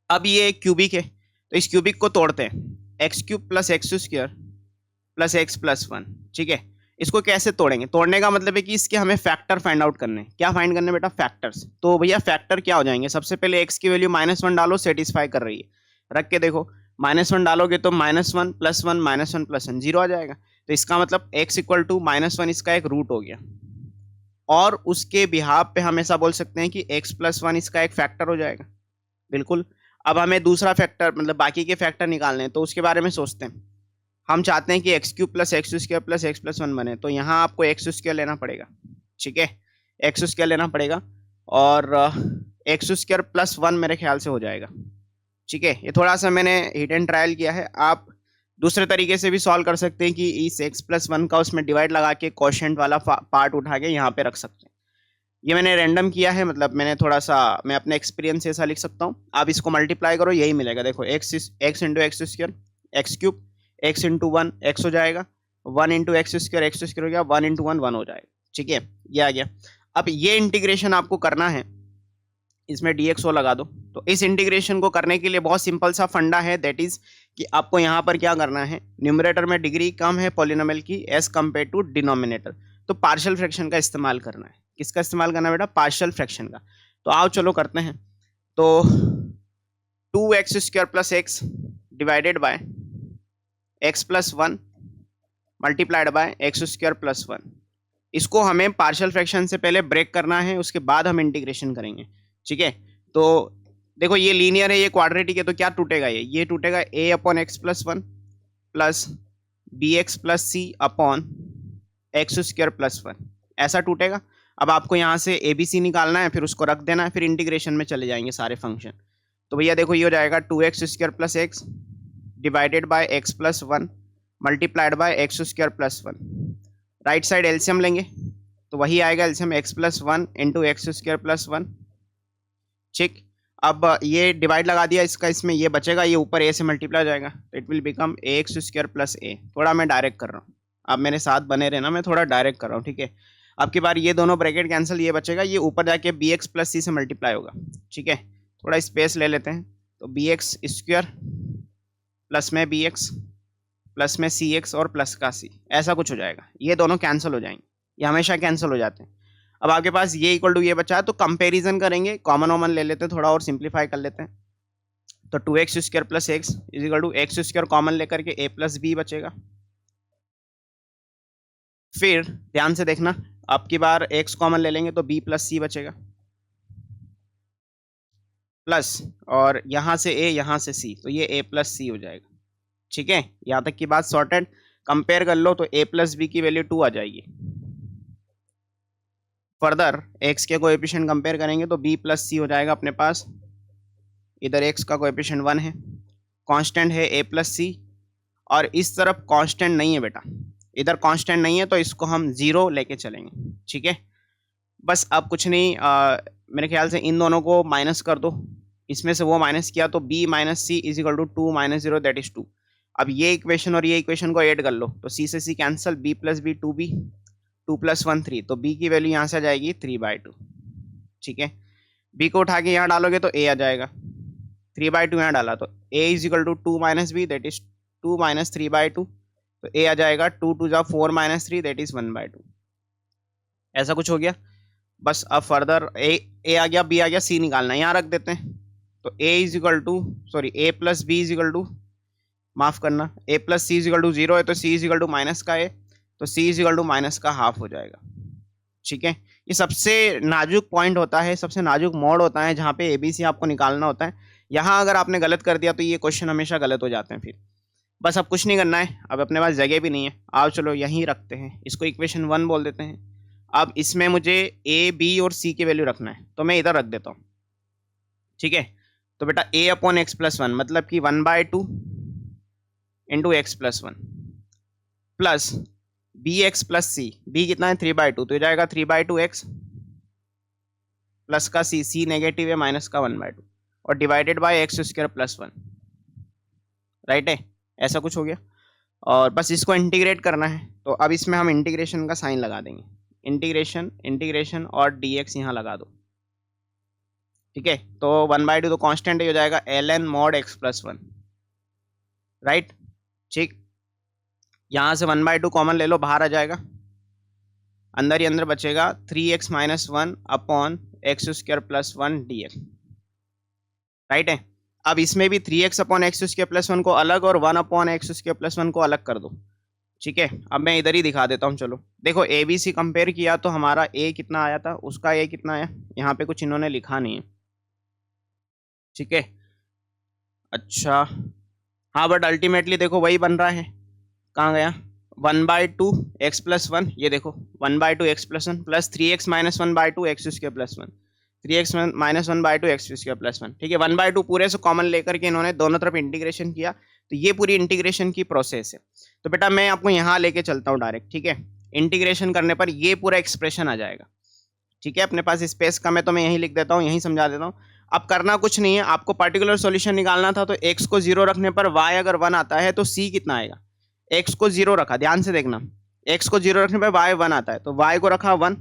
अब ये क्यूबिक है तो इस क्यूबिक को तोड़ते हैं, x³ plus x square plus x plus 1। ठीक है, इसको कैसे तोड़ेंगे? तोड़ने का मतलब है कि इसके हमें फैक्टर फाइंड आउट करने हैं। क्या फाइंड करने बेटा? फैक्टर्स। तो भैया फैक्टर क्या हो जाएंगे? सबसे पहले x की वैल्यू -1 डालो, सेटिस्फाई कर रही है, रख के देखो, -1 डालोगे तो -1 प्लस 1 -1 प्लस 1 0 आ जाएगा। तो इसका मतलब x इक्वल टू -1 इसका एक रूट हो गया, और उसके बिहाफ पे हम ऐसा बोल सकते हैं कि x प्लस 1 इसका एक फैक्टर हो जाएगा। बिल्कुल। अब हमें दूसरा फैक्टर मतलब बाकी के फैक्टर निकालने हैं, तो उसके बारे में सोचते हैं। हम चाहते हैं कि x³ plus x square plus x plus 1 बने, तो यहाँ आपको एक्स स्क्वायर लेना पड़ेगा। ठीक है, एक्स स्क्वायर लेना पड़ेगा, और एक्स स्क्वायर प्लस 1 मेरे ख्याल से हो जाएगा। ठीक है, ये थोड़ा सा मैंने हिट एंड ट्रायल किया है, आप दूसरे तरीके से भी सॉल्व कर सकते हैं कि इस x प्लस 1 का उसमें डिवाइड लगा के क्वोशिएंट वाला पार्ट उठा के यहाँ पे रख सकते हैं। ये मैंने रैंडम किया है, मतलब मैंने थोड़ा सा मैं अपने एक्सपीरियंस से ऐसा लिख सकता हूँ। आप इसको मल्टीप्लाई करो, यही मिलेगा। देखो x into x square x cube, x into 1 x हो जाएगा, 1 इंटू एक्स स्क्वायर हो गया, 1 इंटू 1 1 हो जाएगा। ठीक है, ये आ गया। अब ये इंटीग्रेशन आपको करना है, इसमें dx ओ लगा दो। तो इस इंटीग्रेशन को करने के लिए बहुत सिंपल सा फंडा है, दैट इज कि आपको यहाँ पर क्या करना है, न्यूमरेटर में डिग्री कम है पॉलिनोमियल की एज कम्पेयर टू डिनोमिनेटर, तो पार्शियल फ्रैक्शन का इस्तेमाल करना है। किसका इस्तेमाल करना है बेटा? पार्शियल फ्रैक्शन का। तो आओ चलो करते हैं। तो 2x² plus x divided by x plus 1 multiplied by x square plus 1, इसको हमें पार्शियल फ्रैक्शन से पहले ब्रेक करना है, उसके बाद हम इंटीग्रेशन करेंगे। ठीक है, तो देखो ये लीनियर है, ये क्वाड्रेटिक है, तो क्या टूटेगा? ये टूटेगा a upon x plus 1 plus b x plus c upon x square plus 1, ऐसा टूटेगा। अब आपको यहाँ से ए बी सी निकालना है, फिर उसको रख देना है, फिर इंटीग्रेशन में चले जाएंगे सारे फंक्शन। तो भैया देखो ये हो जाएगा 2x² plus x divided by x plus 1 multiplied by x square plus 1। Right side LCM लेंगे तो वही आएगा LCM x plus 1 into x square plus 1। ठीक, अब ये डिवाइड लगा दिया इसका, इसमें ये बचेगा, ये ऊपर ए से मल्टीप्लाई हो जाएगा, तो it will become ax square plus A. थोड़ा मैं डायरेक्ट कर रहा हूँ, आप मेरे साथ बने रहना, मैं थोड़ा डायरेक्ट कर रहा हूँ। ठीक है, अब की बार ये दोनों ब्रैकेट कैंसिल, ये बचेगा, ये ऊपर जाके bx प्लस सी से मल्टीप्लाई होगा। ठीक है, थोड़ा स्पेस ले लेते हैं, तो bx स्क्वायर प्लस में bx प्लस में cx और प्लस का c, ऐसा कुछ हो जाएगा। ये दोनों कैंसिल हो जाएंगे, ये हमेशा कैंसिल हो जाते हैं। अब आपके पास ये इक्वल टू ये बचा है, तो कंपैरिजन करेंगे, कॉमन वॉमन ले लेते हैं, थोड़ा और सिंप्लीफाई कर लेते हैं। तो 2x स्क्वायर plus x is equal to x square common लेकर के a प्लस बी बचेगा। फिर ध्यान से देखना, अब की बार x कॉमन ले लेंगे तो b प्लस सी बचेगा, प्लस और यहाँ से a यहाँ से c, तो ये a प्लस सी हो जाएगा। ठीक है, यहाँ तक की बात सॉर्टेड। कंपेयर कर लो तो a प्लस बी की वैल्यू 2 आ जाएगी। फर्दर x के कोएफिशिएंट कंपेयर करेंगे तो b प्लस सी हो जाएगा अपने पास। इधर x का कोएफिशिएंट 1 है, कांस्टेंट है a प्लस सी, और इस तरफ कांस्टेंट नहीं है बेटा, इधर कांस्टेंट नहीं है तो इसको हम 0 लेके चलेंगे, ठीक है। बस अब कुछ नहीं, मेरे ख्याल से इन दोनों को माइनस कर दो, इसमें से वो माइनस किया तो b minus c is equal to 2 minus 0 that is 2। अब ये इक्वेशन और ये इक्वेशन को ऐड कर लो तो c से c cancel, b plus b 2b, 2 plus 1 3, तो b की वैल्यू यहाँ से आ जाएगी 3/2, ठीक है। b को उठा के यहाँ डालोगे तो a आ जाएगा, 3/2 यहाँ डाला तो a is equal to 2 minus b that is 2 minus 3/2, तो a आ जाएगा 2 2 जा 4 माइनस 3 दैट इज 1/2। ऐसा कुछ हो गया। बस अब फर्दर a आ गया, b आ गया, c निकालना है, यहाँ रख देते हैं। तो a is equal to a plus b is equal to, माफ करना, a plus c is equal to 0 है तो c is equal to minus का a, तो c is equal to minus का हाफ हो जाएगा, ठीक है। ये सबसे नाजुक पॉइंट होता है, सबसे नाजुक मोड होता है जहाँ पे ABC आपको निकालना होता है। यहाँ अगर आपने गलत कर दिया तो ये क्वेश्चन हमेशा गलत हो जाते हैं फिर। बस अब कुछ नहीं करना है, अब अपने पास जगह भी नहीं है, आओ चलो यहीं रखते हैं, इसको इक्वेशन 1 बोल देते हैं। अब इसमें मुझे a, b और c की वैल्यू रखना है तो मैं इधर रख देता हूँ, ठीक है। तो बेटा a अपॉन एक्स प्लस 1 मतलब कि 1/2 into x plus 1 plus b x plus c, b कितना है 3/2 तो ये जाएगा 3/2 एक्स प्लस का सी नेगेटिव है माइनस का 1/2 और divided by x square plus 1, right है। ऐसा कुछ हो गया और बस इसको इंटीग्रेट करना है तो अब इसमें हम इंटीग्रेशन का साइन लगा देंगे, इंटीग्रेशन इंटीग्रेशन और dx यहाँ लगा दो, ठीक है। तो 1/2 तो कांस्टेंट ही हो जाएगा ln mod x plus 1, right, ठीक। यहाँ से 1/2 कॉमन ले लो, बाहर आ जाएगा, अंदर ही अंदर बचेगा 3x minus 1 upon x square plus 1 dx, right है। अब इसमें भी 3x upon x square plus 1 को अलग और 1 अपॉन एक्स स्क्वायर प्लस 1 को अलग कर दो, ठीक है। अब मैं इधर ही दिखा देता हूँ, चलो देखो ABC कंपेयर किया तो हमारा A कितना आया था, उसका A कितना आया, यहाँ पे कुछ इन्होंने लिखा नहीं है, ठीक है। अच्छा हाँ, बट अल्टीमेटली देखो वही बन रहा है, कहाँ गया 1/2 एक्स प्लस 1, ये देखो 1/2 x plus 1 plus 3x minus 1/2 x square plus 1, 3x minus 1/2 x square plus 1, ठीक है। 1/2 पूरे से कॉमन लेकर के इन्होंने दोनों तरफ इंटीग्रेशन किया, तो ये पूरी इंटीग्रेशन की प्रोसेस है। तो बेटा मैं आपको यहाँ लेके चलता हूँ डायरेक्ट, ठीक है। इंटीग्रेशन करने पर ये पूरा एक्सप्रेशन आ जाएगा, ठीक है। अपने पास स्पेस कम है तो मैं यहीं लिख देता हूँ, यहीं समझा देता हूँ। अब करना कुछ नहीं है, आपको पर्टिकुलर सॉल्यूशन निकालना था तो x को 0 रखने पर y अगर 1 आता है तो c कितना आएगा, x को 0 रखा, ध्यान से देखना, x को 0 रखने पर y 1 आता है तो y को रखा 1,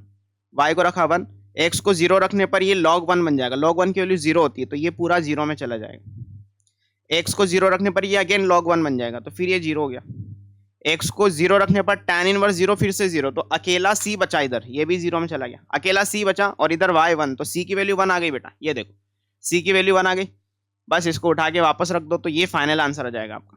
y को रखा 1, x को 0 रखने पर ये log 1 बन जाएगा, log 1 की वैल्यू 0 होती है तो ये पूरा 0 में चला जाएगा। x को 0 रखने पर ये अगेन log 1 बन जाएगा तो फिर ये 0 हो गया। x को 0 रखने पर tan इनवर्स 0 फिर से 0, तो अकेला c बचा, इधर ये भी 0 में चला गया, अकेला c बचा और इधर y 1, तो c की वैल्यू 1 आ गई बेटा, ये देखो c की वैल्यू 1 आ गई। बस इसको उठा के वापस रख दो तो ये फाइनल आंसर आ जाएगा आपका,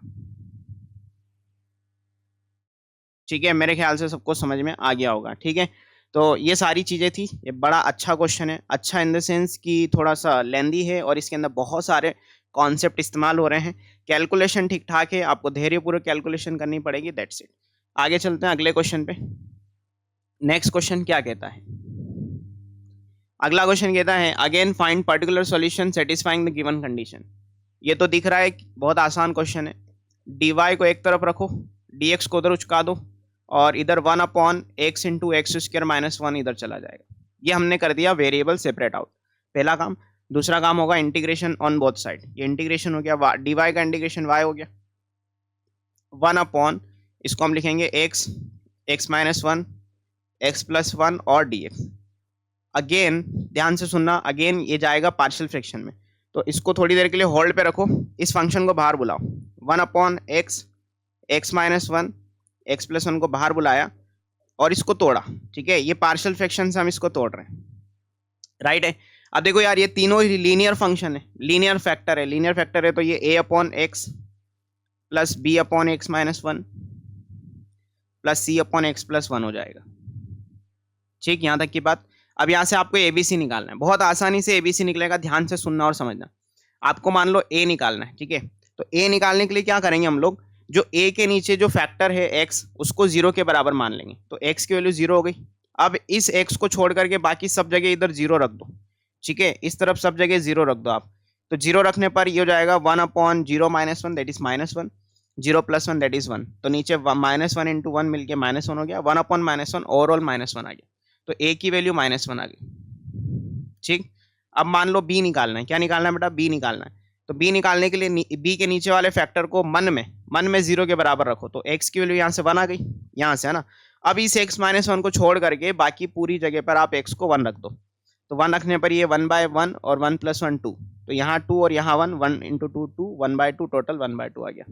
ठीक है। मेरे ख्याल से सबको समझ में आ गया होगा, ठीक है। तो ये सारी चीज़ें थी, ये बड़ा अच्छा क्वेश्चन है, अच्छा इन द सेंस कि थोड़ा सा लेंदी है और इसके अंदर बहुत सारे कॉन्सेप्ट इस्तेमाल हो रहे हैं। कैलकुलेशन ठीक ठाक है, आपको धैर्यपूर्वक कैलकुलेशन करनी पड़ेगी, दैट्स इट। आगे चलते हैं अगले क्वेश्चन पे। नेक्स्ट क्वेश्चन क्या कहता है, अगला क्वेश्चन कहता है again find particular solution satisfying the given condition. ये तो दिख रहा है बहुत आसान क्वेश्चन है। dy को एक तरफ रखो, dx को उधर उचका दो और इधर 1 upon x into x square minus 1 इधर चला जाएगा। ये हमने कर दिया वेरिएबल सेपरेट आउट, पहला काम। दूसरा काम होगा इंटीग्रेशन ऑन बोथ साइड, ये इंटीग्रेशन हो गया, dy का इंटीग्रेशन y हो गया, 1 अपॉन इसको हम लिखेंगे x माइनस 1 x प्लस 1 और dx। अगेन ध्यान से सुनना, अगेन ये जाएगा पार्शियल फ्रैक्शन में, तो इसको थोड़ी देर के लिए होल्ड पे रखो, इस फंक्शन को बाहर बुलाओ, 1 upon x minus 1 x plus 1 को बाहर बुलाया और इसको तोड़ा, ठीक है। ये पार्शियल फ्रैक्शन से हम इसको तोड़ रहे हैं, राइट है। अब देखो यार ये तीनों ही लीनियर फंक्शन है, लीनियर फैक्टर है, लीनियर फैक्टर है तो ये a upon x plus b upon x minus 1 plus c upon x plus 1 हो जाएगा, ठीक। यहाँ तक की बात। अब यहाँ से आपको ABC निकालना है, बहुत आसानी से ABC निकलेगा, ध्यान से सुनना और समझना। आपको मान लो A निकालना है, ठीक है। तो A निकालने के लिए क्या करेंगे हम लोग, जो A के नीचे जो फैक्टर है x उसको 0 के बराबर मान लेंगे, तो x की वैल्यू 0 हो गई। अब इस x को छोड़ करके बाकी सब जगह इधर 0 रख दो, ठीक है। इस तरफ सब जगह 0 रख दो आप, तो 0 रखने पर ये हो जाएगा 1 upon 0 minus 1 that is minus 1। 0 + 1 that is 1, तो नीचे -1 इंटू 1 मिलके -1 हो गया, 1/-1 ओवरऑल -1 आ गया, तो a की वैल्यू -1 आ गई। ठीक, अब मान लो b निकालना है, क्या निकालना है बेटा, b निकालना है। तो b निकालने के लिए b के नीचे वाले फैक्टर को मन में 0 के बराबर रखो, तो x की वैल्यू यहाँ से 1 आ गई, यहाँ से, है ना। अब इस x - 1 को छोड़ करके बाकी पूरी जगह पर आप x को 1 रख दो, तो 1 रखने पर ये 1/1 और 1 + 1 2, तो यहाँ 2 और यहाँ 1, 1 इंटू 2 2, 1/2, टोटल 1/2 आ गया।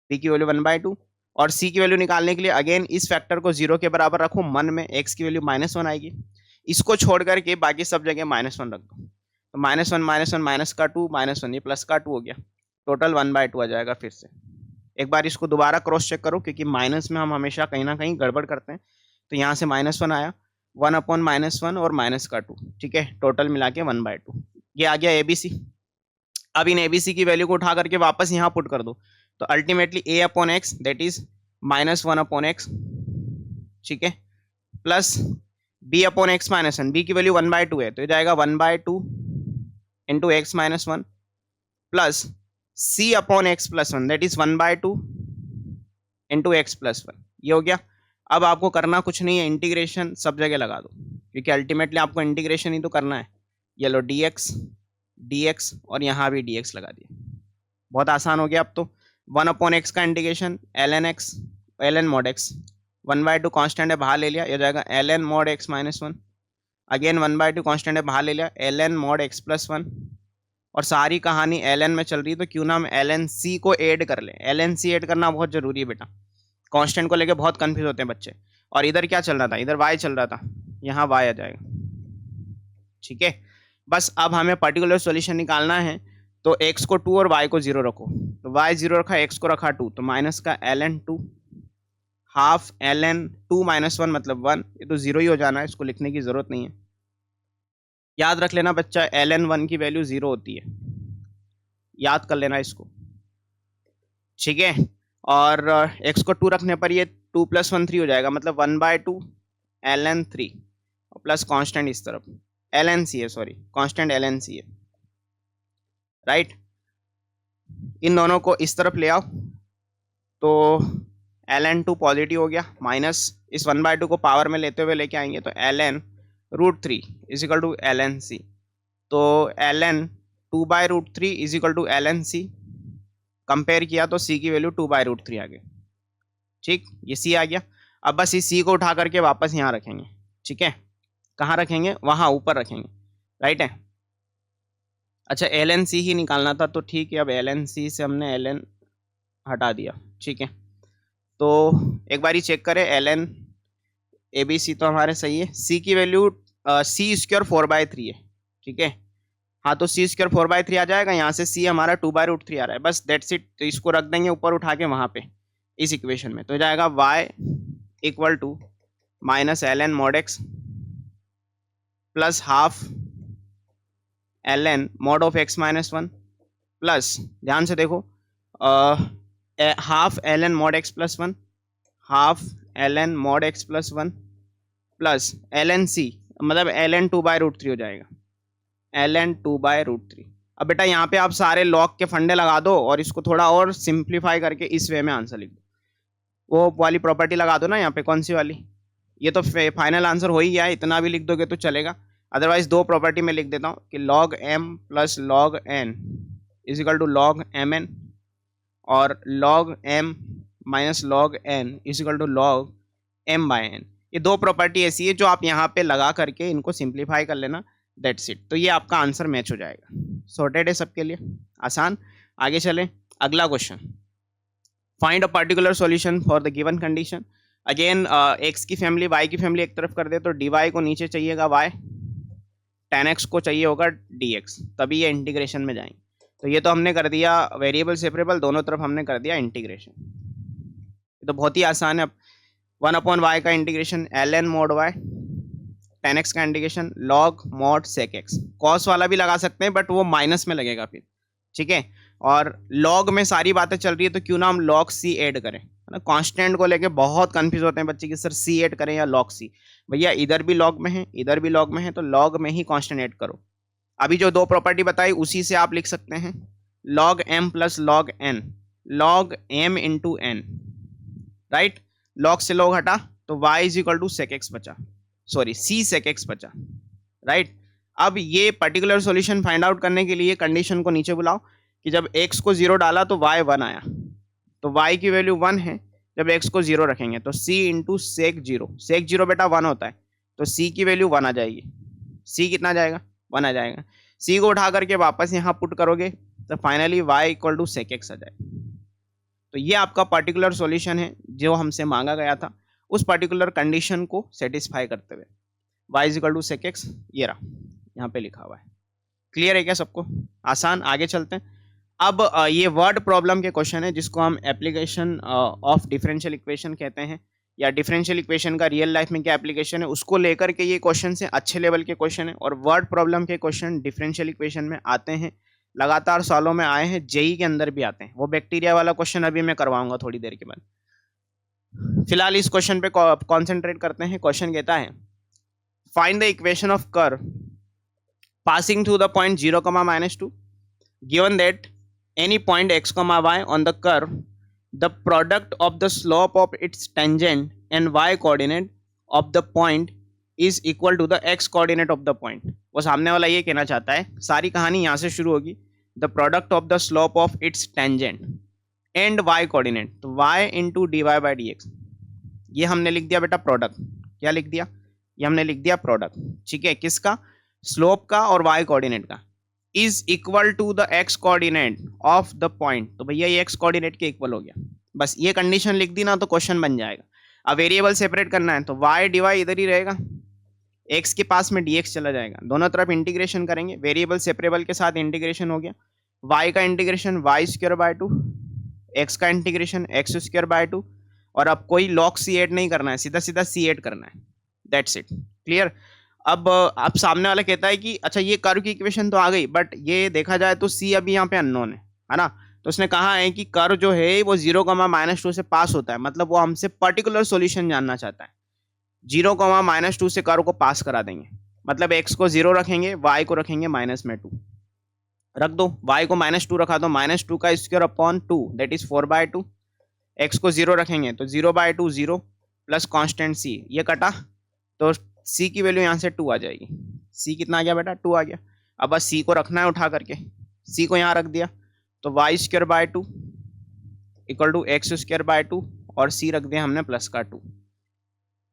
b की वैल्यू 1/2, और c की वैल्यू निकालने के लिए अगेन इस फैक्टर को 0 के बराबर रखो मन में, x की वैल्यू -1 आएगी, इसको छोड़ करके बाकी सब जगह -1 रख दो, तो -1 -1 माइनस का 2 -1, ये प्लस का 2 हो गया, टोटल 1/2 आ जाएगा। फिर से एक बार इसको दोबारा क्रॉस चेक करो, क्योंकि माइनस में हम हमेशा कहीं ना कहीं गड़बड़ करते हैं। तो यहाँ से -1 आया, 1/-1 और माइनस का 2, ठीक है, टोटल मिला के 1/2, ये आ गया ABC। अब इन ABC की वैल्यू को उठा करके वापस यहाँ पुट कर दो, तो ultimately a/x that is -1/x, ठीक है, प्लस b/x -1, b की वैल्यू 1/2 है, तो ये जाएगा 1/2 into x - 1 plus c/x + 1 that is 1/2 into x + 1, ये हो गया। अब आपको करना कुछ नहीं है, इंटीग्रेशन सब जगह लगा दो, क्योंकि अल्टीमेटली आपको इंटीग्रेशन ही तो करना है। ये लो dx और यहाँ भी dx लगा दिया, बहुत आसान हो गया। अब तो 1/x का integration ln x ln mod x, 1/2 constant है बाहर ले लिया, ये जाएगा ln mod x - 1, again 1/2 constant है बाहर ले लिया, ln mod x + 1, और सारी कहानी ln में चल रही है, तो क्यों ना हम ln c को ऐड कर लें। ln c ऐड करना बहुत जरूरी है बेटा, कांस्टेंट को लेके बहुत कंफ्यूज होते हैं बच्चे। और इधर क्या चल रहा था, इधर y चल रहा था, यहाँ y आ जाएगा, ठीक है। बस अब हमें पर्टिकुलर सॉल्यूशन निकालना है, तो x को 2 और y को 0 रखो, तो y 0 रखा, x को रखा 2, तो माइनस का ln 2 हाफ ln 2 - 1 मतलब 1, ये तो 0 ही हो जाना है, इसको लिखने की जरूरत नहीं है। याद रख लेना बच्चा, ln 1 की वैल्यू 0 होती है, याद कर लेना इसको, ठीक है। और x को 2 रखने पर ये 2 + 1 3 हो जाएगा, मतलब 1/2 ln 3 प्लस कांस्टेंट इस तरफ ln c है, सॉरी कांस्टेंट ln c है, राइट। इन दोनों को इस तरफ ले आओ, तो ln 2 पॉजिटिव हो गया, माइनस इस 1/2 को पावर में लेते हुए लेके आएंगे, तो ln √3 = ln c, तो ln 2/√3 = ln c, कंपेयर किया तो c की वैल्यू 2/√3 आ गई, ठीक, ये c आ गया। अब बस इस c को उठा करके वापस यहाँ रखेंगे, ठीक है, कहाँ रखेंगे, वहाँ ऊपर रखेंगे, राइट है। अच्छा ln c ही निकालना था, तो ठीक है, अब ln c से हमने ln हटा दिया, ठीक है। तो एक बार ही चेक करें, ln ABC तो हमारे सही है, c की वैल्यू c² 4/3 है, ठीक है, हाँ, तो c² 4/3 आ जाएगा, यहाँ से c हमारा 2/√3 आ रहा है, बस दैट्स इट। तो इसको रख देंगे ऊपर उठा के वहाँ पे इस इक्वेशन में, तो हो जाएगा y = -ln mod x plus half ln mod of x - 1 plus, ध्यान से देखो, half ln mod x + 1, half ln mod x + 1 plus ln c, मतलब ln 2/√3 हो जाएगा, ln 2/√3। अब बेटा यहाँ पे आप सारे लॉग के फंडे लगा दो और इसको थोड़ा और सिंप्लीफाई करके इस वे में आंसर लिख दो, वो वाली प्रॉपर्टी लगा दो ना यहाँ पे, कौन सी वाली, ये तो फाइनल आंसर हो ही गया है, इतना भी लिख दोगे तो चलेगा। अदरवाइज दो प्रॉपर्टी में लिख देता हूँ कि log m + log n = log mn, और log m - log n = log m/n। ये दो प्रॉपर्टी ऐसी है जो आप यहाँ पे लगा करके इनको सिंप्लीफाई कर लेना, दैट्स इट। तो ये आपका आंसर मैच हो जाएगा, सॉर्टेड है सबके लिए, आसान। आगे चलें, अगला question, find a particular solution for the given condition. Again x की फैमिली y की फैमिली एक तरफ कर दे, तो dy को नीचे चाहिएगा y, tan x को चाहिए होगा dx, तभी ये इंटीग्रेशन में जाएंगे। तो ये तो हमने कर दिया वेरिएबल सेपरेबल, दोनों तरफ हमने कर दिया इंटीग्रेशन, तो बहुत ही आसान है। अब 1/y का integration ln mod y, tan x का integration log mod sec x, cos वाला भी लगा सकते हैं बट वो माइनस में लगेगा फिर, ठीक है। और log में सारी बातें चल रही है, तो क्यों ना हम log c ऐड करें, है ना। कांस्टेंट को लेके बहुत कंफ्यूज होते हैं बच्चे कि सर c ऐड करें या log c, भैया इधर भी log में है इधर भी log में है, तो log में ही कांस्टेंट ऐड करो। अभी जो दो प्रॉपर्टी बताई उसी से आप लिख सकते हैं, log m + log n log m into n, right. log से log हटा तो y is equal to sec x बचा, सॉरी c sec x बचा, राइट। अब ये पर्टिकुलर सॉल्यूशन फाइंड आउट करने के लिए कंडीशन को नीचे बुलाओ कि जब x को 0 डाला तो y 1 आया, तो y की वैल्यू 1 है। जब x को 0 रखेंगे तो c इंटू सेक 0, सेक 0 बेटा 1 होता है, तो c की वैल्यू 1 आ जाएगी। c कितना जाएगा? 1 आ जाएगा। c को उठा करके वापस यहाँ पुट करोगे तो finally y equal to sec x आ जाएगा। तो ये आपका पर्टिकुलर सॉल्यूशन है जो हमसे मांगा गया था, उस पर्टिकुलर कंडीशन को सेटिस्फाई करते हुए y is equal to sec x, ये रहा यहाँ पे लिखा हुआ है। क्लियर है क्या सबको? आसान। आगे चलते हैं। अब ये वर्ड प्रॉब्लम के क्वेश्चन है जिसको हम एप्लीकेशन ऑफ डिफरेंशियल इक्वेशन कहते हैं, या डिफरेंशियल इक्वेशन का रियल लाइफ में क्या एप्लीकेशन है उसको लेकर के ये क्वेश्चन से अच्छे लेवल के क्वेश्चन है। और वर्ड प्रॉब्लम के क्वेश्चन डिफरेंशियल इक्वेशन में आते हैं, लगातार सालों में आए हैं, जेई के अंदर भी आते हैं। वो बैक्टीरिया वाला क्वेश्चन अभी मैं करवाऊंगा थोड़ी देर के बाद। फिलहाल इस क्वेश्चन पे कॉन्सेंट्रेट करते हैं। क्वेश्चन कहता है find the equation of curve passing through the point 0, -2 given that any point x, y on the curve, the product of the slope of its tangent and y coordinate of the point is equal to the x coordinate of the point। वो सामने वाला ये कहना चाहता है, सारी कहानी यहाँ से शुरू होगी, the product of the slope of its tangent and y coordinate, तो y into dy by dx, ये हमने लिख दिया बेटा प्रोडक्ट। क्या लिख दिया? ये हमने लिख दिया प्रोडक्ट, ठीक है। किसका? स्लोप का और y कोऑर्डिनेट का। Is equal to the x coordinate of the point, तो भैया ये x कोऑर्डिनेट के इक्वल हो गया। बस ये कंडीशन लिख दी ना तो क्वेश्चन बन जाएगा। अब वेरिएबल सेपरेट करना है तो y dy इधर ही रहेगा, x के पास में dx चला जाएगा, दोनों तरफ इंटीग्रेशन करेंगे, वेरिएबल सेपरेबल के साथ इंटीग्रेशन हो गया। y का integration y square by 2, x का इंटीग्रेशन x स्क्वायर बाय 2, और अब कोई log c ऐड नहीं करना है, सीधा सीधा c ऐड करना है, दैट्स इट। क्लियर? अब सामने वाला कहता है कि अच्छा ये कर्व की इक्वेशन तो आ गई, बट ये देखा जाए तो c अभी यहाँ पे अननोन है ना। तो उसने कहा है कि कर्व जो है वो 0, -2 से पास होता है, मतलब वो हमसे पर्टिकुलर सॉल्यूशन जानना चाहता है। 0, -2 से कर्व को पास करा देंगे, मतलब x को 0 रखेंगे, y को रखेंगे -2 रख दो, y को -2 रखा दो, -2 का square upon 2 that is 4/2। x को 0 रखेंगे तो 0/2 0 प्लस कॉन्स्टेंट c, ये कटा तो c की वैल्यू यहाँ से 2 आ जाएगी। c कितना आ गया बेटा? 2 आ गया। अब बस c को रखना है उठा करके, c को यहाँ रख दिया तो y square by 2 equal to x square by 2 और c रख दिया हमने प्लस का 2,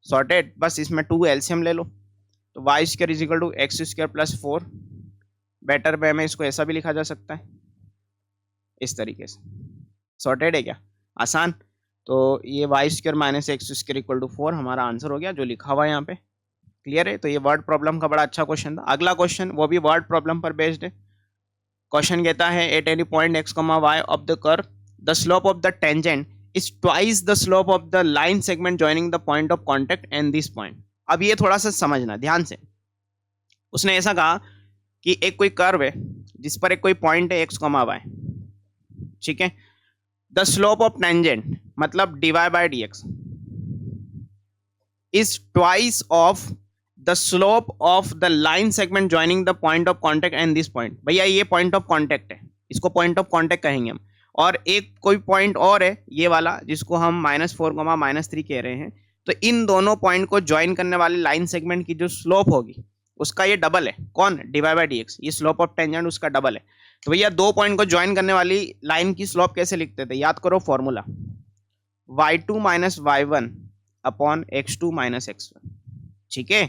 सॉर्टेड। बस इसमें 2 एलसीएम ले लो तो y square is equal to x square plus 4, better way में इसको ऐसा भी लिखा जा सकता है इस तरीके से, सॉर्टेड है क्या? आसान। तो ये y square minus x square equal to 4 हमारा आंसर हो गया जो लिखा हुआ है यहाँ पे। क्लियर है? तो ये वर्ड प्रॉब्लम का बड़ा अच्छा क्वेश्चन था। अगला क्वेश्चन वो भी वर्ड प्रॉब्लम पर बेस्ड है। क्वेश्चन कहता है at any point x, y of the curve the slope of the tangent is twice the slope of the line segment joining the point of contact and this point. अब ये थोड़ा सा समझना ध्यान से। उसने ऐसा कहा कि एक कोई कर्व है जिस पर एक कोई पॉइंट है x, y, ठीक है। द स्लोप ऑफ टेंजेंट मतलब dy by dx is twice of the slope of the line segment joining the point of contact and this point. भैया ये पॉइंट ऑफ कॉन्टेक्ट है, इसको पॉइंट ऑफ कॉन्टेक्ट कहेंगे हम। और एक कोई पॉइंट और है ये वाला जिसको हम -4, -3 कह रहे हैं। तो इन दोनों पॉइंट को ज्वाइन करने वाले लाइन सेगमेंट की जो स्लोप होगी उसका ये डबल है। कौन? dy by dx, ये स्लोप ऑफ टेंजेंट उसका डबल है। तो भैया दो पॉइंट को ज्वाइन करने वाली लाइन की स्लोप कैसे लिखते थे? याद करो formula, y2 - y1 upon x2 - x1, ठीक है।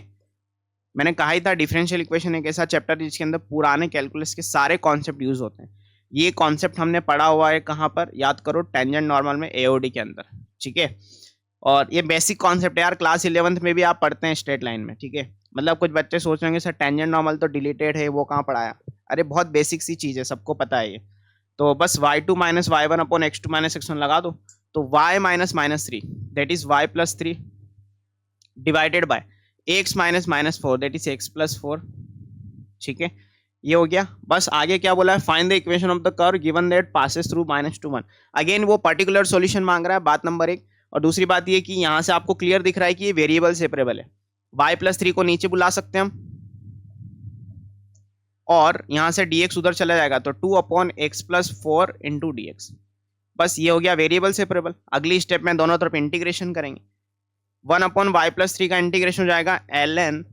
मैंने कहा ही था डिफरेंशियल इक्वेशन एक ऐसा चैप्टर जिसके अंदर पुराने कैलकुलस के सारे कॉन्सेप्ट यूज होते हैं। ये कॉन्सेप्ट हमने पढ़ा हुआ है कहाँ पर? याद करो, टेंजेंट नॉर्मल में, एओडी के अंदर, ठीक है। और ये बेसिक कॉन्सेप्ट है यार, क्लास 11th में भी आप पढ़ते हैं स्ट्रेट लाइन में, ठीक है। मतलब कुछ बच्चे सोच रहे होंगे सर टेंजेंट नॉर्मल तो डिलीटेड है, वो कहाँ पढ़ाया? अरे बहुत बेसिक सी चीज़ है, सबको पता है ये। तो बस y2 - y1 upon x2 - x1 लगा दो तो y -3 that is y + 3 divided by x -4 that is x + 4, ठीक है। ये हो गया। बस आगे क्या बोला है? Find the equation of the curve given that passes through -2 1। Again वो पर्टिकुलर सॉल्यूशन मांग रहा है, बात नंबर 1। और दूसरी बात ये कि यहाँ से आपको क्लियर दिख रहा है कि ये वेरिएबल सेपरेबल है। y + 3 को नीचे बुला सकते हैं हम और यहाँ से dx उधर चला जाएगा तो 2 अपॉन x + 4 इंटू dx। बस ये हो गया वेरिएबल सेपरेबल। अगली स्टेप में दोनों तरफ इंटीग्रेशन करेंगे। 1/y+3 का इंटीग्रेशन हो जाएगा ln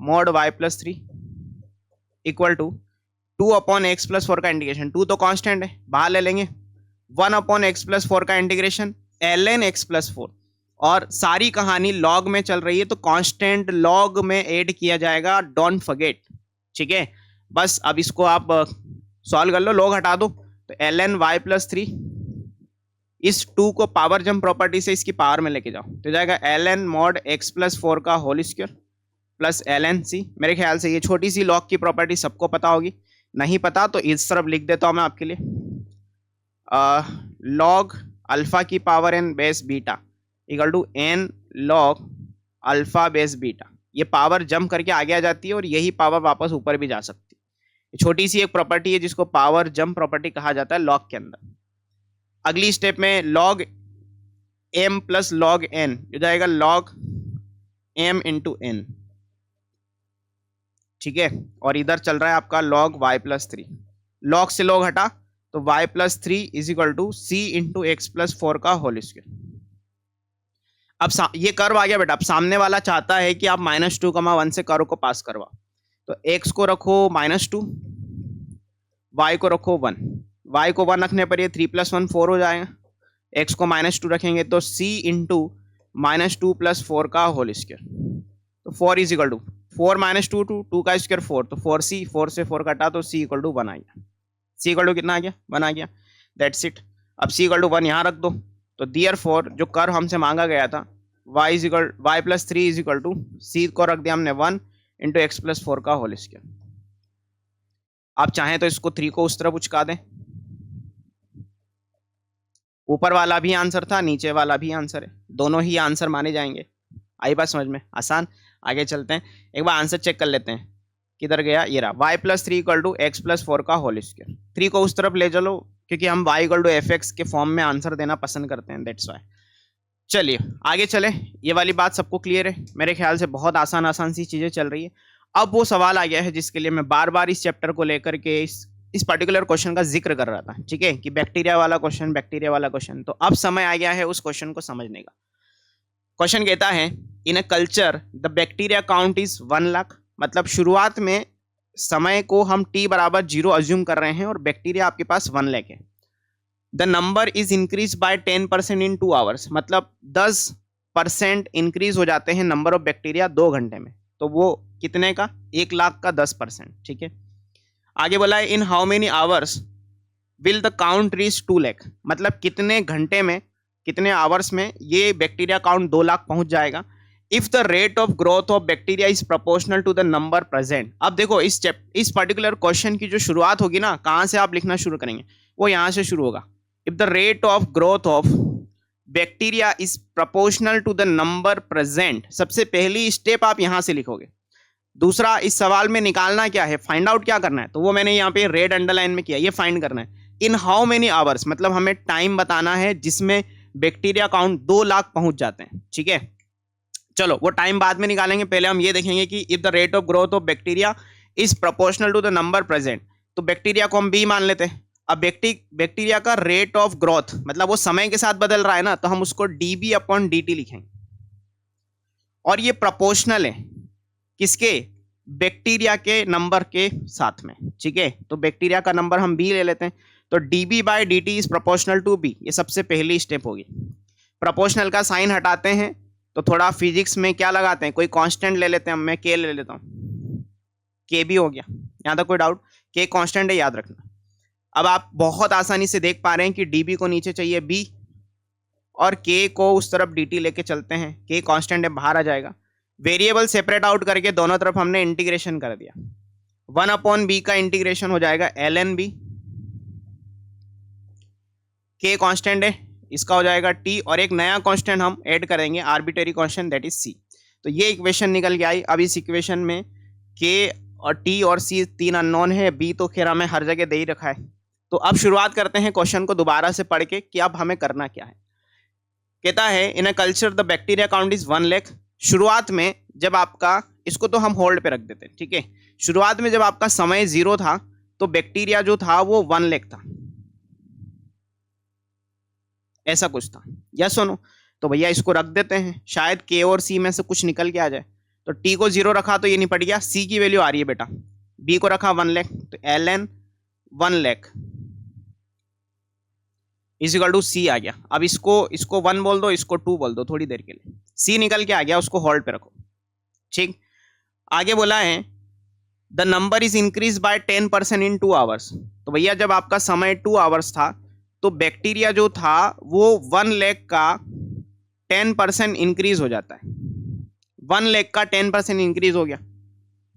mod y+3 equal to 2/x+4 का इंटीग्रेशन, 2 तो कांस्टेंट है बाहर ले लेंगे, 1/x+4 का इंटीग्रेशन ln x+4, और सारी कहानी लॉग में चल रही है तो कांस्टेंट लॉग में ऐड किया जाएगा, डोंट फॉरगेट। ठीक है, बस अब इसको आप सॉल्व कर लो, लॉग हटा दो, तो ln y+3 इस 2 को पावर जम प्रॉपर्टी से इसकी पावर में लेके जाओ तो जाएगा ln mod x+4 का whole square plus ln c। मेरे ख्याल से ये छोटी सी लॉग की प्रॉपर्टी सबको पता होगी, नहीं पता तो इस तरफ लिख देता हूं मैं आपके लिए, log अल्फा की power n base beta equal to n log alpha base beta. ये पावर जम करके आगे आ जाती है और यही पावर वापस ऊपर भी जा सकती है। छोटी सी एक प्रॉपर्टी है जिसको पावर जम प्रॉपर्टी कहा जाता है लॉग के अंदर। अगली स्टेप में log m plus log n जो जाएगा log m इंटू n। ठीक है, और इधर चल रहा है आपका log y+3, log से log हटा तो y+3 is equal to c into x+4 का होल स्क्वायर। अब ये कर्व आ गया बेटा। अब सामने वाला चाहता है कि आप -2,1 से कर्व को पास करवा, तो x को रखो -2, y को रखो 1, y को 1 रखने पर ये 3 + 1 4 हो जाएगा, x को -2 रखेंगे तो c इंटू -2 + 4 का होल स्क्वायर, तो 4 इज इक्वल टू 4 - 2 2 का स्क्वायर 4, तो 4c, 4 से 4 कटा तो c इक्वल टू 1 आ गया। c इक्वल टू कितना आ गया? 1 आ गया, दैट्स इट। अब c इक्वल टू 1 यहाँ रख दो, तो देयरफॉर जो कर्व हमसे मांगा गया था y+3 is equal to c को रख दिया हमने 1 इंटू x+4 का होल स्क्वायर। आप चाहें तो इसको 3 को उस तरफ उचका दें, ऊपर वाला भी आंसर था नीचे वाला भी आंसर है, दोनों ही आंसर माने जाएंगे। आई बात समझ में? आसान। आगे चलते हैं, एक बार आंसर चेक कर लेते हैं, किधर गया? ये रहा, y+3 इक्वल टू x+4 का होल स्क्वायर। 3 को उस तरफ ले चलो क्योंकि हम y इक्वल टू fx के फॉर्म में आंसर देना पसंद करते हैं, दैट्स वाई। चलिए आगे चले, ये वाली बात सबको क्लियर है मेरे ख्याल से, बहुत आसान सी चीजें चल रही है। अब वो सवाल आ गया है जिसके लिए मैं बार बार इस चैप्टर को लेकर के इस पर्टिकुलर क्वेश्चन का जिक्र कर रहा था, ठीक है, कि बैक्टीरिया वाला क्वेश्चन। तो अब समय आ गया है उस क्वेश्चन को समझने का। क्वेश्चन कहता है in a culture the bacteria count is 1 lakh, मतलब शुरुआत में समय को हम t बराबर 0 अज्यूम कर रहे हैं और बैक्टीरिया आपके पास 1 लाख है। The number is increase by 10% in 2 hours, मतलब 10% इंक्रीज हो जाते हैं नंबर ऑफ बैक्टीरिया 2 घंटे में, तो वो कितने का? 1 लाख का 10%, ठीक है। आगे बोला है in how many hours will the count reach 2 lakh, मतलब कितने घंटे में, कितने आवर्स में ये बैक्टीरिया काउंट 2 लाख पहुंच जाएगा। If the rate of growth of bacteria is proportional to the number present. अब देखो इस पर्टिकुलर क्वेश्चन की जो शुरुआत होगी ना, कहाँ से आप लिखना शुरू करेंगे, वो यहाँ से शुरू होगा। If the rate of growth of bacteria is proportional to the number present, सबसे पहली स्टेप आप यहाँ से लिखोगे। दूसरा, इस सवाल में निकालना क्या है, फाइंड आउट क्या करना है, तो वो मैंने यहाँ पे रेड अंडरलाइन में किया, ये फाइंड करना है। इन हाउ मेनी आवर्स, मतलब हमें टाइम बताना है जिसमें बैक्टीरिया काउंट 2 लाख पहुंच जाते हैं, ठीक है। चलो वो टाइम बाद में निकालेंगे, पहले हम ये देखेंगे कि if the rate of growth of bacteria is proportional to the number present, तो बैक्टीरिया को हम बी मान लेते हैं। अब बैक्टीरिया का रेट ऑफ ग्रोथ मतलब वो समय के साथ बदल रहा है ना, तो हम उसको dB/dt लिखेंगे, और ये प्रोपोर्शनल है किसके? बैक्टीरिया के नंबर के साथ में, ठीक है। तो बैक्टीरिया का नंबर हम बी ले लेते हैं, तो dB/dt is proportional to be, ये सबसे पहली स्टेप होगी। प्रोपोर्शनल का साइन हटाते हैं तो थोड़ा फिजिक्स में क्या लगाते हैं, कोई कांस्टेंट ले लेते हैं, मैं के ले लेता हूँ, के भी हो गया, यहाँ तक कोई डाउट? के कांस्टेंट है, याद रखना। अब आप बहुत आसानी से देख पा रहे हैं कि dB को नीचे चाहिए b और k को उस तरफ dt लेके चलते हैं, k कांस्टेंट है, बाहर आ जाएगा। वेरिएबल सेपरेट आउट करके दोनों तरफ हमने इंटीग्रेशन कर दिया, 1/b का इंटीग्रेशन हो जाएगा ln b, k कांस्टेंट है, इसका हो जाएगा t, और एक नया कांस्टेंट हम ऐड करेंगे, arbitrary constant, that is c। तो ये इक्वेशन निकल के आई। अब इस इक्वेशन में k और t और c 3 अननोन है, b तो खैर हमें हर जगह दे ही रखा है। तो अब शुरुआत करते हैं क्वेश्चन को दोबारा से पढ़ के कि अब हमें करना क्या है। कहता है in a culture the bacteria count is 1 lakh. शुरुआत में जब आपका, इसको तो हम होल्ड पे रख देते हैं, ठीक है। शुरुआत में जब आपका समय 0 था तो बैक्टीरिया जो था वो 1 लाख था, ऐसा कुछ था, यस और नो। तो भैया इसको रख देते हैं, शायद के और सी में से कुछ निकल के आ जाए। तो टी को 0 रखा तो ये निपट गया, सी की वैल्यू आ रही है बेटा, बी को रखा 1 लाख, तो l n 1 lakh is equal to c आ गया। अब इसको 1 बोल दो, इसको 2 बोल दो थोड़ी देर के लिए, सी निकल के आ गया, उसको होल्ड पे रखो। ठीक, आगे बोला है the number is increase by 10% in 2 hours. तो भैया जब आपका समय 2 आवर्स था तो बैक्टीरिया जो था वो 1 लाख का 10% इंक्रीज हो जाता है, 1 लाख का 10% इंक्रीज हो गया।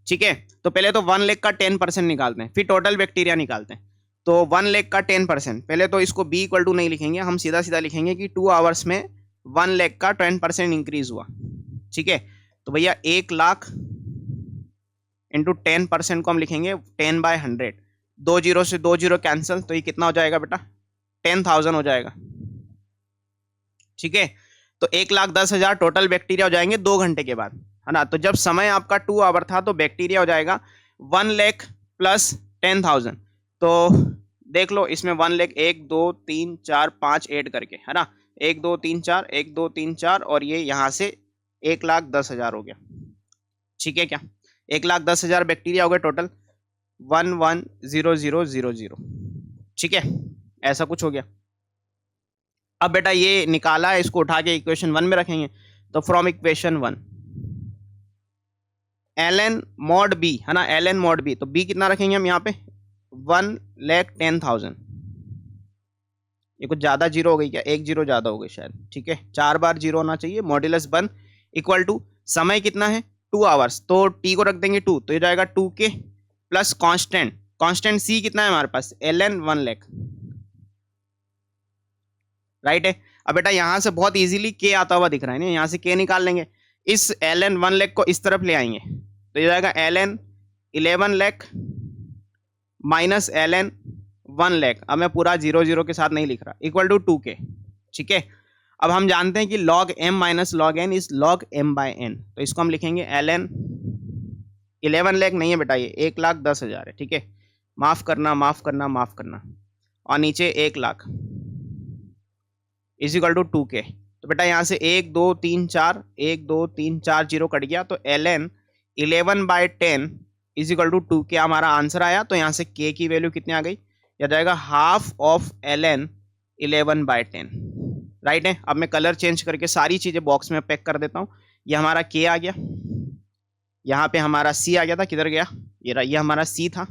ठीक है, तो पहले तो 1 लाख का 10% निकालते हैं, फिर टोटल बैक्टीरिया निकालते हैं। तो 1 लाख का 10%, पहले तो इसको बी इक्वल टू नहीं लिखेंगे, हम सीधा सीधा लिखेंगे कि 2 आवर्स में 1 लाख का 10% इंक्रीज हुआ। ठीक है, तो भैया 1 लाख इंटू 10% को हम लिखेंगे 10/100, 2 जीरो से 2 जीरो कैंसिल, तो ये कितना हो जाएगा बेटा 10,000 हो जाएगा। ठीक है, तो 1,10,000 टोटल बैक्टीरिया हो जाएंगे 2 घंटे के बाद, है ना। तो जब समय आपका 2 आवर था तो बैक्टीरिया हो जाएगा 1 लाख प्लस 10,000। तो देख लो इसमें 1 लाख 1 2 3 4 5 ऐड करके, है ना, 1 2 3 4 1 2 3 4, और ये यहाँ से 1,10,000 हो गया। ठीक है क्या, 1,10,000 बैक्टीरिया हो गए टोटल, 110000। ठीक है, ऐसा कुछ हो गया। अब बेटा ये निकाला है, इसको उठा के इक्वेशन 1 में रखेंगे। तो from equation 1 ln mod b, है ना, ln mod b, तो b कितना रखेंगे हम यहाँ पे 1,10,000। ये कुछ ज्यादा जीरो हो गई क्या, एक जीरो ज्यादा हो गई शायद। ठीक है, 4 बार जीरो होना चाहिए, मॉड्यूलस 1 इक्वल टू समय कितना है 2 आवर्स, तो t को रख देंगे 2, तो ये जाएगा 2k प्लस कांस्टेंट c कितना है हमारे पास ln 1 लाख, राइट है। अब बेटा यहाँ से बहुत इजीली k आता हुआ दिख रहा है ना, यहाँ से k निकाल लेंगे, इस ln 1 लाख को इस तरफ ले आएंगे, तो ये जाएगा ln 11 lakh minus ln 1 lakh. अब मैं पूरा 0 0 के साथ नहीं लिख रहा, इक्वल टू 2k। ठीक है, अब हम जानते हैं कि log m minus log n is log m/n, तो इसको हम लिखेंगे ln 11 लाख नहीं है बेटा, ये 1,10,000 है। ठीक है, माफ करना माफ करना माफ करना, और नीचे 1 lakh is equal to 2k। तो बेटा यहाँ से 1 2 3 4 1 2 3 4 जीरो कट गया, तो ln 11/10 is equal to 2k हमारा आंसर आया। तो यहाँ से k की वैल्यू कितनी आ गई, यह जाएगा हाफ ऑफ ln 11/10, राइट है। अब मैं कलर चेंज करके सारी चीजें बॉक्स में पैक कर देता हूँ। ये हमारा k आ गया, यहाँ पे हमारा c आ गया था, किधर गया ये हमारा c था।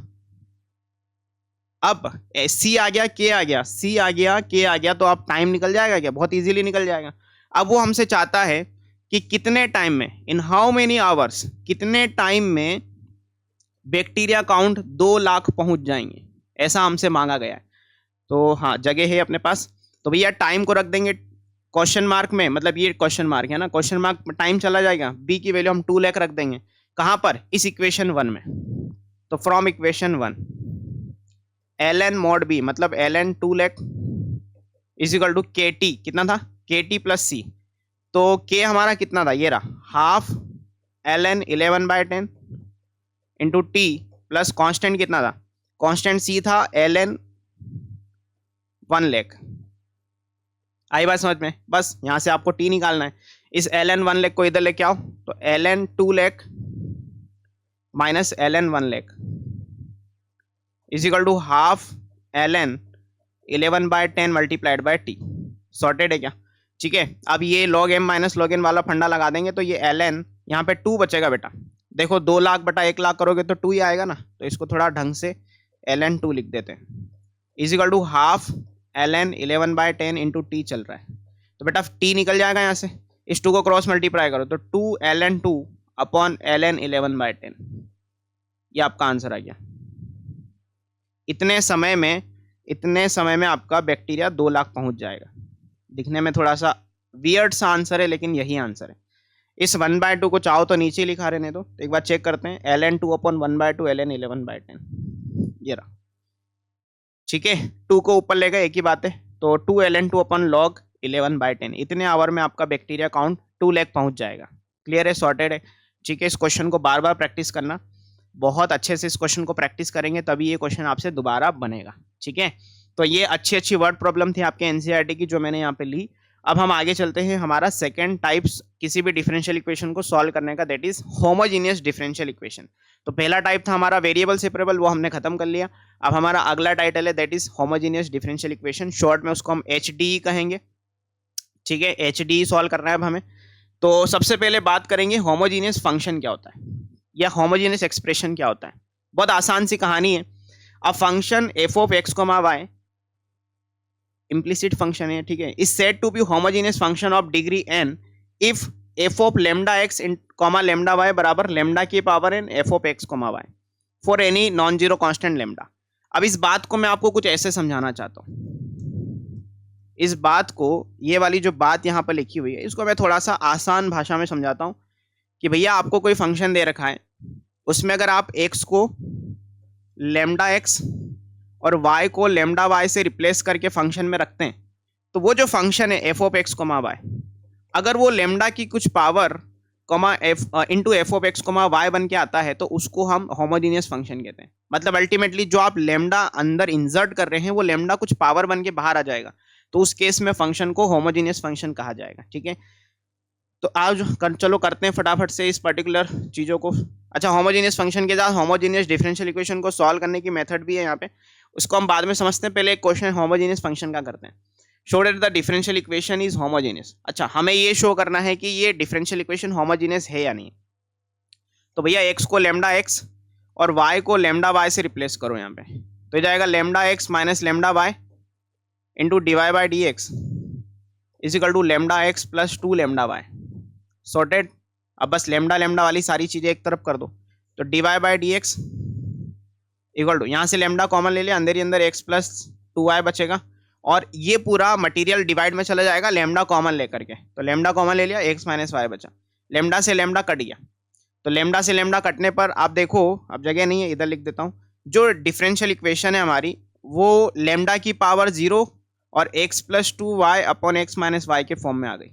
अब c आ गया, k आ गया, c आ गया, k आ गया, तो अब टाइम निकल जाएगा क्या, बहुत इजीली निकल जाएगा। अब वो हमसे चाहता है कि कितने टाइम में, इन हाउ मेनी आवर्स, कितने टाइम में बैक्टीरिया काउंट 2 लाख पहुंच जाएंगे, ऐसा हमसे मांगा गया है। तो हाँ जगह है अपने पास, तो भैया टाइम को रख देंगे क्वेश्चन मार्क में, मतलब ये क्वेश्चन मार्क है ना, क्वेश्चन मार्क में टाइम चला जाएगा, बी की वैल्यू हम 2 लाख रख देंगे, कहाँ पर, इस इक्वेशन 1 में। तो from equation 1 ln mod b मतलब ln 2 lakh is equal to kt, कितना था kt प्लस c, तो k हमारा कितना था, ये रहा half ln 11/10 into t plus constant कितना था, कांस्टेंट c था ln 1 लाख। आई बात समझ में, बस यहाँ से आपको t निकालना है, इस ln 1 लाख को इधर लेके आओ, तो ln 2 lakh minus ln 1 lakh is equal to half ln 11/10 multiplied by t. Sorted है क्या, ठीक है। अब ये log m minus log n वाला फंडा लगा देंगे, तो ये ln यहाँ पे 2 बचेगा बेटा, देखो 2 लाख बटा 1 लाख करोगे तो 2 ही आएगा ना, तो इसको थोड़ा ढंग से ln 2 लिख देते हैं, is equal to half ln 11/10 into t चल रहा है, तो बेटा t निकल जाएगा यहाँ से, इस 2 को क्रॉस मल्टीप्लाई करो तो 2 ln 2 अपॉन ln 11/10, ये आपका आंसर आ गया। इतने समय में आपका बैक्टीरिया 2 लाख पहुंच जाएगा। दिखने में थोड़ा सा वियर्ड सा आंसर है, लेकिन यही आंसर है। इस 1/2 को चाहो तो नीचे लिखा रहने दो, तो एक बार चेक करते हैं, ln 2 अपॉन 1/2 ln 11/10, ये रहा, ठीक है। 2 को ऊपर ले गए, एक ही बात है, तो 2 ln 2 अपॉन log 11/10, इतने आवर में आपका बैक्टीरिया काउंट 2 लाख पहुंच जाएगा। क्लियर है, सॉर्टेड है, ठीक है। इस क्वेश्चन को बार बार प्रैक्टिस करना, बहुत अच्छे से इस क्वेश्चन को प्रैक्टिस करेंगे तभी ये क्वेश्चन आपसे दोबारा बनेगा, ठीक है। तो ये अच्छी अच्छी वर्ड प्रॉब्लम थी आपके एनसीईआरटी की जो मैंने यहाँ पे ली। अब हम आगे चलते हैं हमारा सेकंड टाइप्स किसी भी डिफरेंशियल इक्वेशन को सॉल्व करने का, that is homogeneous differential equation. तो पहला टाइप था हमारा वेरिएबल सेपरेबल, वो हमने खत्म कर लिया। अब हमारा अगला टाइटल है that is homogeneous differential equation, short में उसको हम एचडीई कहेंगे। ठीक है, एचडीई सॉल्व करना है अब हमें। तो सबसे पहले बात करेंगे होमोजीनियस फंक्शन क्या होता है या होमोजीनियस एक्सप्रेशन क्या होता है। बहुत आसान सी कहानी है। A function f of x comma y, implicit function है, ठीक है, is said to be homogeneous function of degree n if f of lambda x comma lambda y बराबर लेमडा की power n f of x comma y for any non zero constant lambda. अब इस बात को मैं आपको कुछ ऐसे समझाना चाहता हूँ। इस बात को, ये वाली जो बात यहाँ पर लिखी हुई है, इसको मैं थोड़ा सा आसान भाषा में समझाता हूँ कि भैया आपको कोई फंक्शन दे रखा है, उसमें अगर आप x को लेमडा एक्स और y को लेमडा वाई से रिप्लेस करके फंक्शन में रखते हैं, तो वो जो फंक्शन है f of x comma y, अगर वो लेमडा की कुछ power comma f into f of x comma y बन के आता है तो उसको हम होमोजीनियस फंक्शन कहते हैं। मतलब अल्टीमेटली जो आप लेमडा अंदर इंसर्ट कर रहे हैं वो लेमडा कुछ पावर बन के बाहर आ जाएगा, तो उस केस में फंक्शन को होमोजीनियस फंक्शन कहा जाएगा। ठीक है, तो आज चलो करते हैं फटाफट से इस पर्टिकुलर चीज़ों को। अच्छा, होमोजीनियस फंक्शन के साथ होमोजीनियस डिफरेंशियल इक्वेशन को सॉल्व करने की मेथड भी है यहाँ पे, उसको हम बाद में समझते हैं। पहले एक क्वेश्चन होमोजीनियस फंक्शन का करते हैं। Show that the differential equation is homogeneous. अच्छा, हमें ये शो करना है कि ये डिफरेंशियल इक्वेशन होमोजीनियस है या नहीं। तो भैया एक्स को लेमडा एक्स और वाई को लेमडा वाई से रिप्लेस करो यहाँ पे, तो ये जाएगा lambda x minus lambda y into d y by d x is equal to lambda x plus 2 lambda y. Sorted. अब बस लेमडा लेमडा वाली सारी चीज़ें एक तरफ कर दो, तो d y by d x equal to, यहाँ से लेमडा कॉमन ले लिया, अंदर ही अंदर एक्स प्लस 2y बचेगा, और ये पूरा मटेरियल डिवाइड में चला जाएगा लेमडा कॉमन लेकर के। तो लेमडा कॉमन ले लिया, एक्स माइनस वाई बचा, लेमडा से लेमडा कट गया। तो लेमडा से लेमडा कटने पर आप देखो, अब जगह नहीं है, इधर लिख देता हूँ, जो डिफरेंशियल इक्वेशन है हमारी वो लेमडा की पावर 0 और x plus 2y upon x minus y के फॉर्म में आ गई।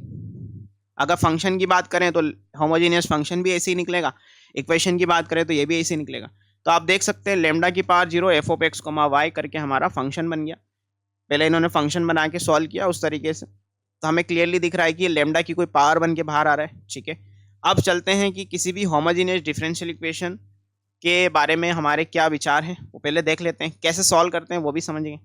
अगर फंक्शन की बात करें तो होमोजीनियस फंक्शन भी ऐसे ही निकलेगा, इक्वेशन की बात करें तो ये भी ऐसे ही निकलेगा। तो आप देख सकते हैं लेमडा की power 0 f of x comma y करके हमारा फंक्शन बन गया। पहले इन्होंने फंक्शन बना के सॉल्व किया उस तरीके से, तो हमें क्लियरली दिख रहा है कि लेमडा की कोई पावर बन के बाहर आ रहा है। ठीक है, अब चलते हैं कि किसी भी होमोजीनियस डिफरेंशियल इक्वेशन के बारे में हमारे क्या विचार हैं, वो पहले देख लेते हैं। कैसे सॉल्व करते हैं वो भी समझेंगे।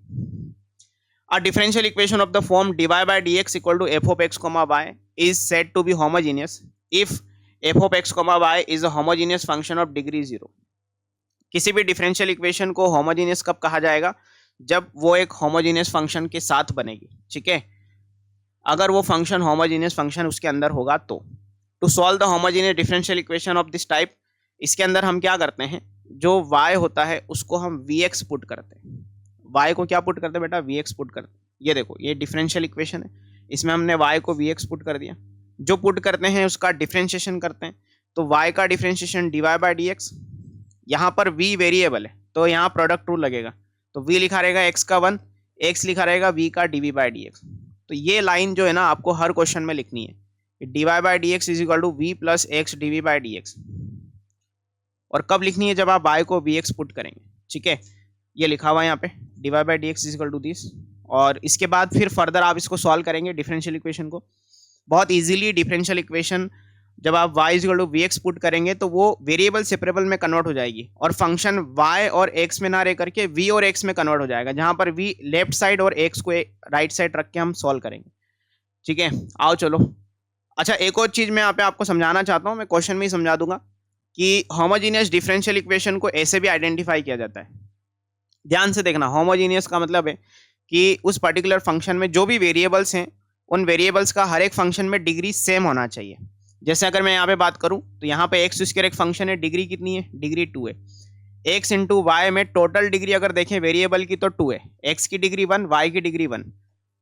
A differential equation of the form dy by dx equal to f of x comma y is said to be homogeneous if f of x comma y is a homogeneous function of degree 0। किसी भी डिफरेंशियल इक्वेशन को होमोजीनियस कब कहा जाएगा? जब वो एक होमोजीनियस फंक्शन के साथ बनेगी। ठीक है, अगर वो फंक्शन होमोजीनियस फंक्शन उसके अंदर होगा तो। To solve the homogeneous differential equation of this type, इसके अंदर हम क्या करते हैं, जो y होता है उसको हम vx पुट करते हैं। y को क्या पुट करते हैं बेटा? vx पुट करते हैं। ये देखो, ये डिफरेंशियल इक्वेशन है, इसमें हमने y को vx पुट कर दिया। जो पुट करते हैं उसका डिफरेंशिएशन करते हैं, तो y का differentiation dy by d x, यहाँ पर v वेरिएबल है तो यहाँ प्रोडक्ट रूल लगेगा, तो v लिखा रहेगा x का 1, x लिखा रहेगा v का dv बाई डी एक्स। तो ये लाइन जो है ना आपको हर क्वेश्चन में लिखनी है, dy by d x is equal to v plus x dv by d x. और कब लिखनी है? जब आप y को vx पुट करेंगे। ठीक है, ये लिखा हुआ है यहाँ पे dy by d x is equal to this. और इसके बाद फिर फर्दर आप इसको सॉल्व करेंगे डिफरेंशियल इक्वेशन को बहुत इजीली। डिफरेंशियल इक्वेशन जब आप y is equal to vx put करेंगे तो वो वेरिएबल सेपरेबल में कन्वर्ट हो जाएगी, और फंक्शन y और x में ना रह करके v और x में कन्वर्ट हो जाएगा, जहाँ पर v लेफ्ट साइड और x को राइट साइड रख के हम सॉल्व करेंगे। ठीक है, आओ चलो। अच्छा, एक और चीज़ मैं यहाँ पे आपको समझाना चाहता हूँ, मैं क्वेश्चन में ही समझा दूंगा कि होमोजीनियस डिफरेंशियल इक्वेशन को ऐसे भी आइडेंटिफाई किया जाता है। ध्यान से देखना, होमोजीनियस का मतलब है कि उस पर्टिकुलर फंक्शन में जो भी वेरिएबल्स हैं उन वेरिएबल्स का हर एक फंक्शन में डिग्री सेम होना चाहिए। जैसे अगर मैं यहाँ पे बात करूँ तो यहाँ पे एक्स स्क्वायर एक फंक्शन है, डिग्री कितनी है? डिग्री 2 है। एक्स इंटू वाई में टोटल डिग्री अगर देखें वेरिएबल की तो 2 है। एक्स की डिग्री 1, वाई की डिग्री 1,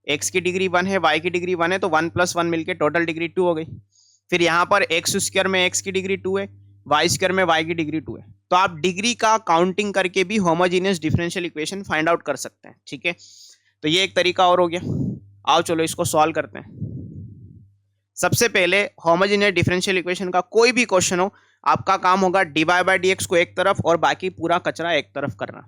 एक्स की डिग्री 1 है, वाई की डिग्री 1 है, तो 1 + 1 मिलकर टोटल डिग्री 2 हो गई। फिर यहाँ पर एक्स स्क्वायर में एक्स की डिग्री 2 है, वाई स्क्वायर में वाई की डिग्री 2 है। तो आप डिग्री का काउंटिंग करके भी homogeneous differential equation find out कर सकते हैं। ठीक है, तो ये एक तरीका और हो गया। आओ चलो इसको सॉल्व करते हैं। सबसे पहले होमोजीनियस डिफरेंशियल इक्वेशन का कोई भी क्वेश्चन हो, आपका काम होगा dy बाई डी एक्स को एक तरफ और बाकी पूरा कचरा एक तरफ करना।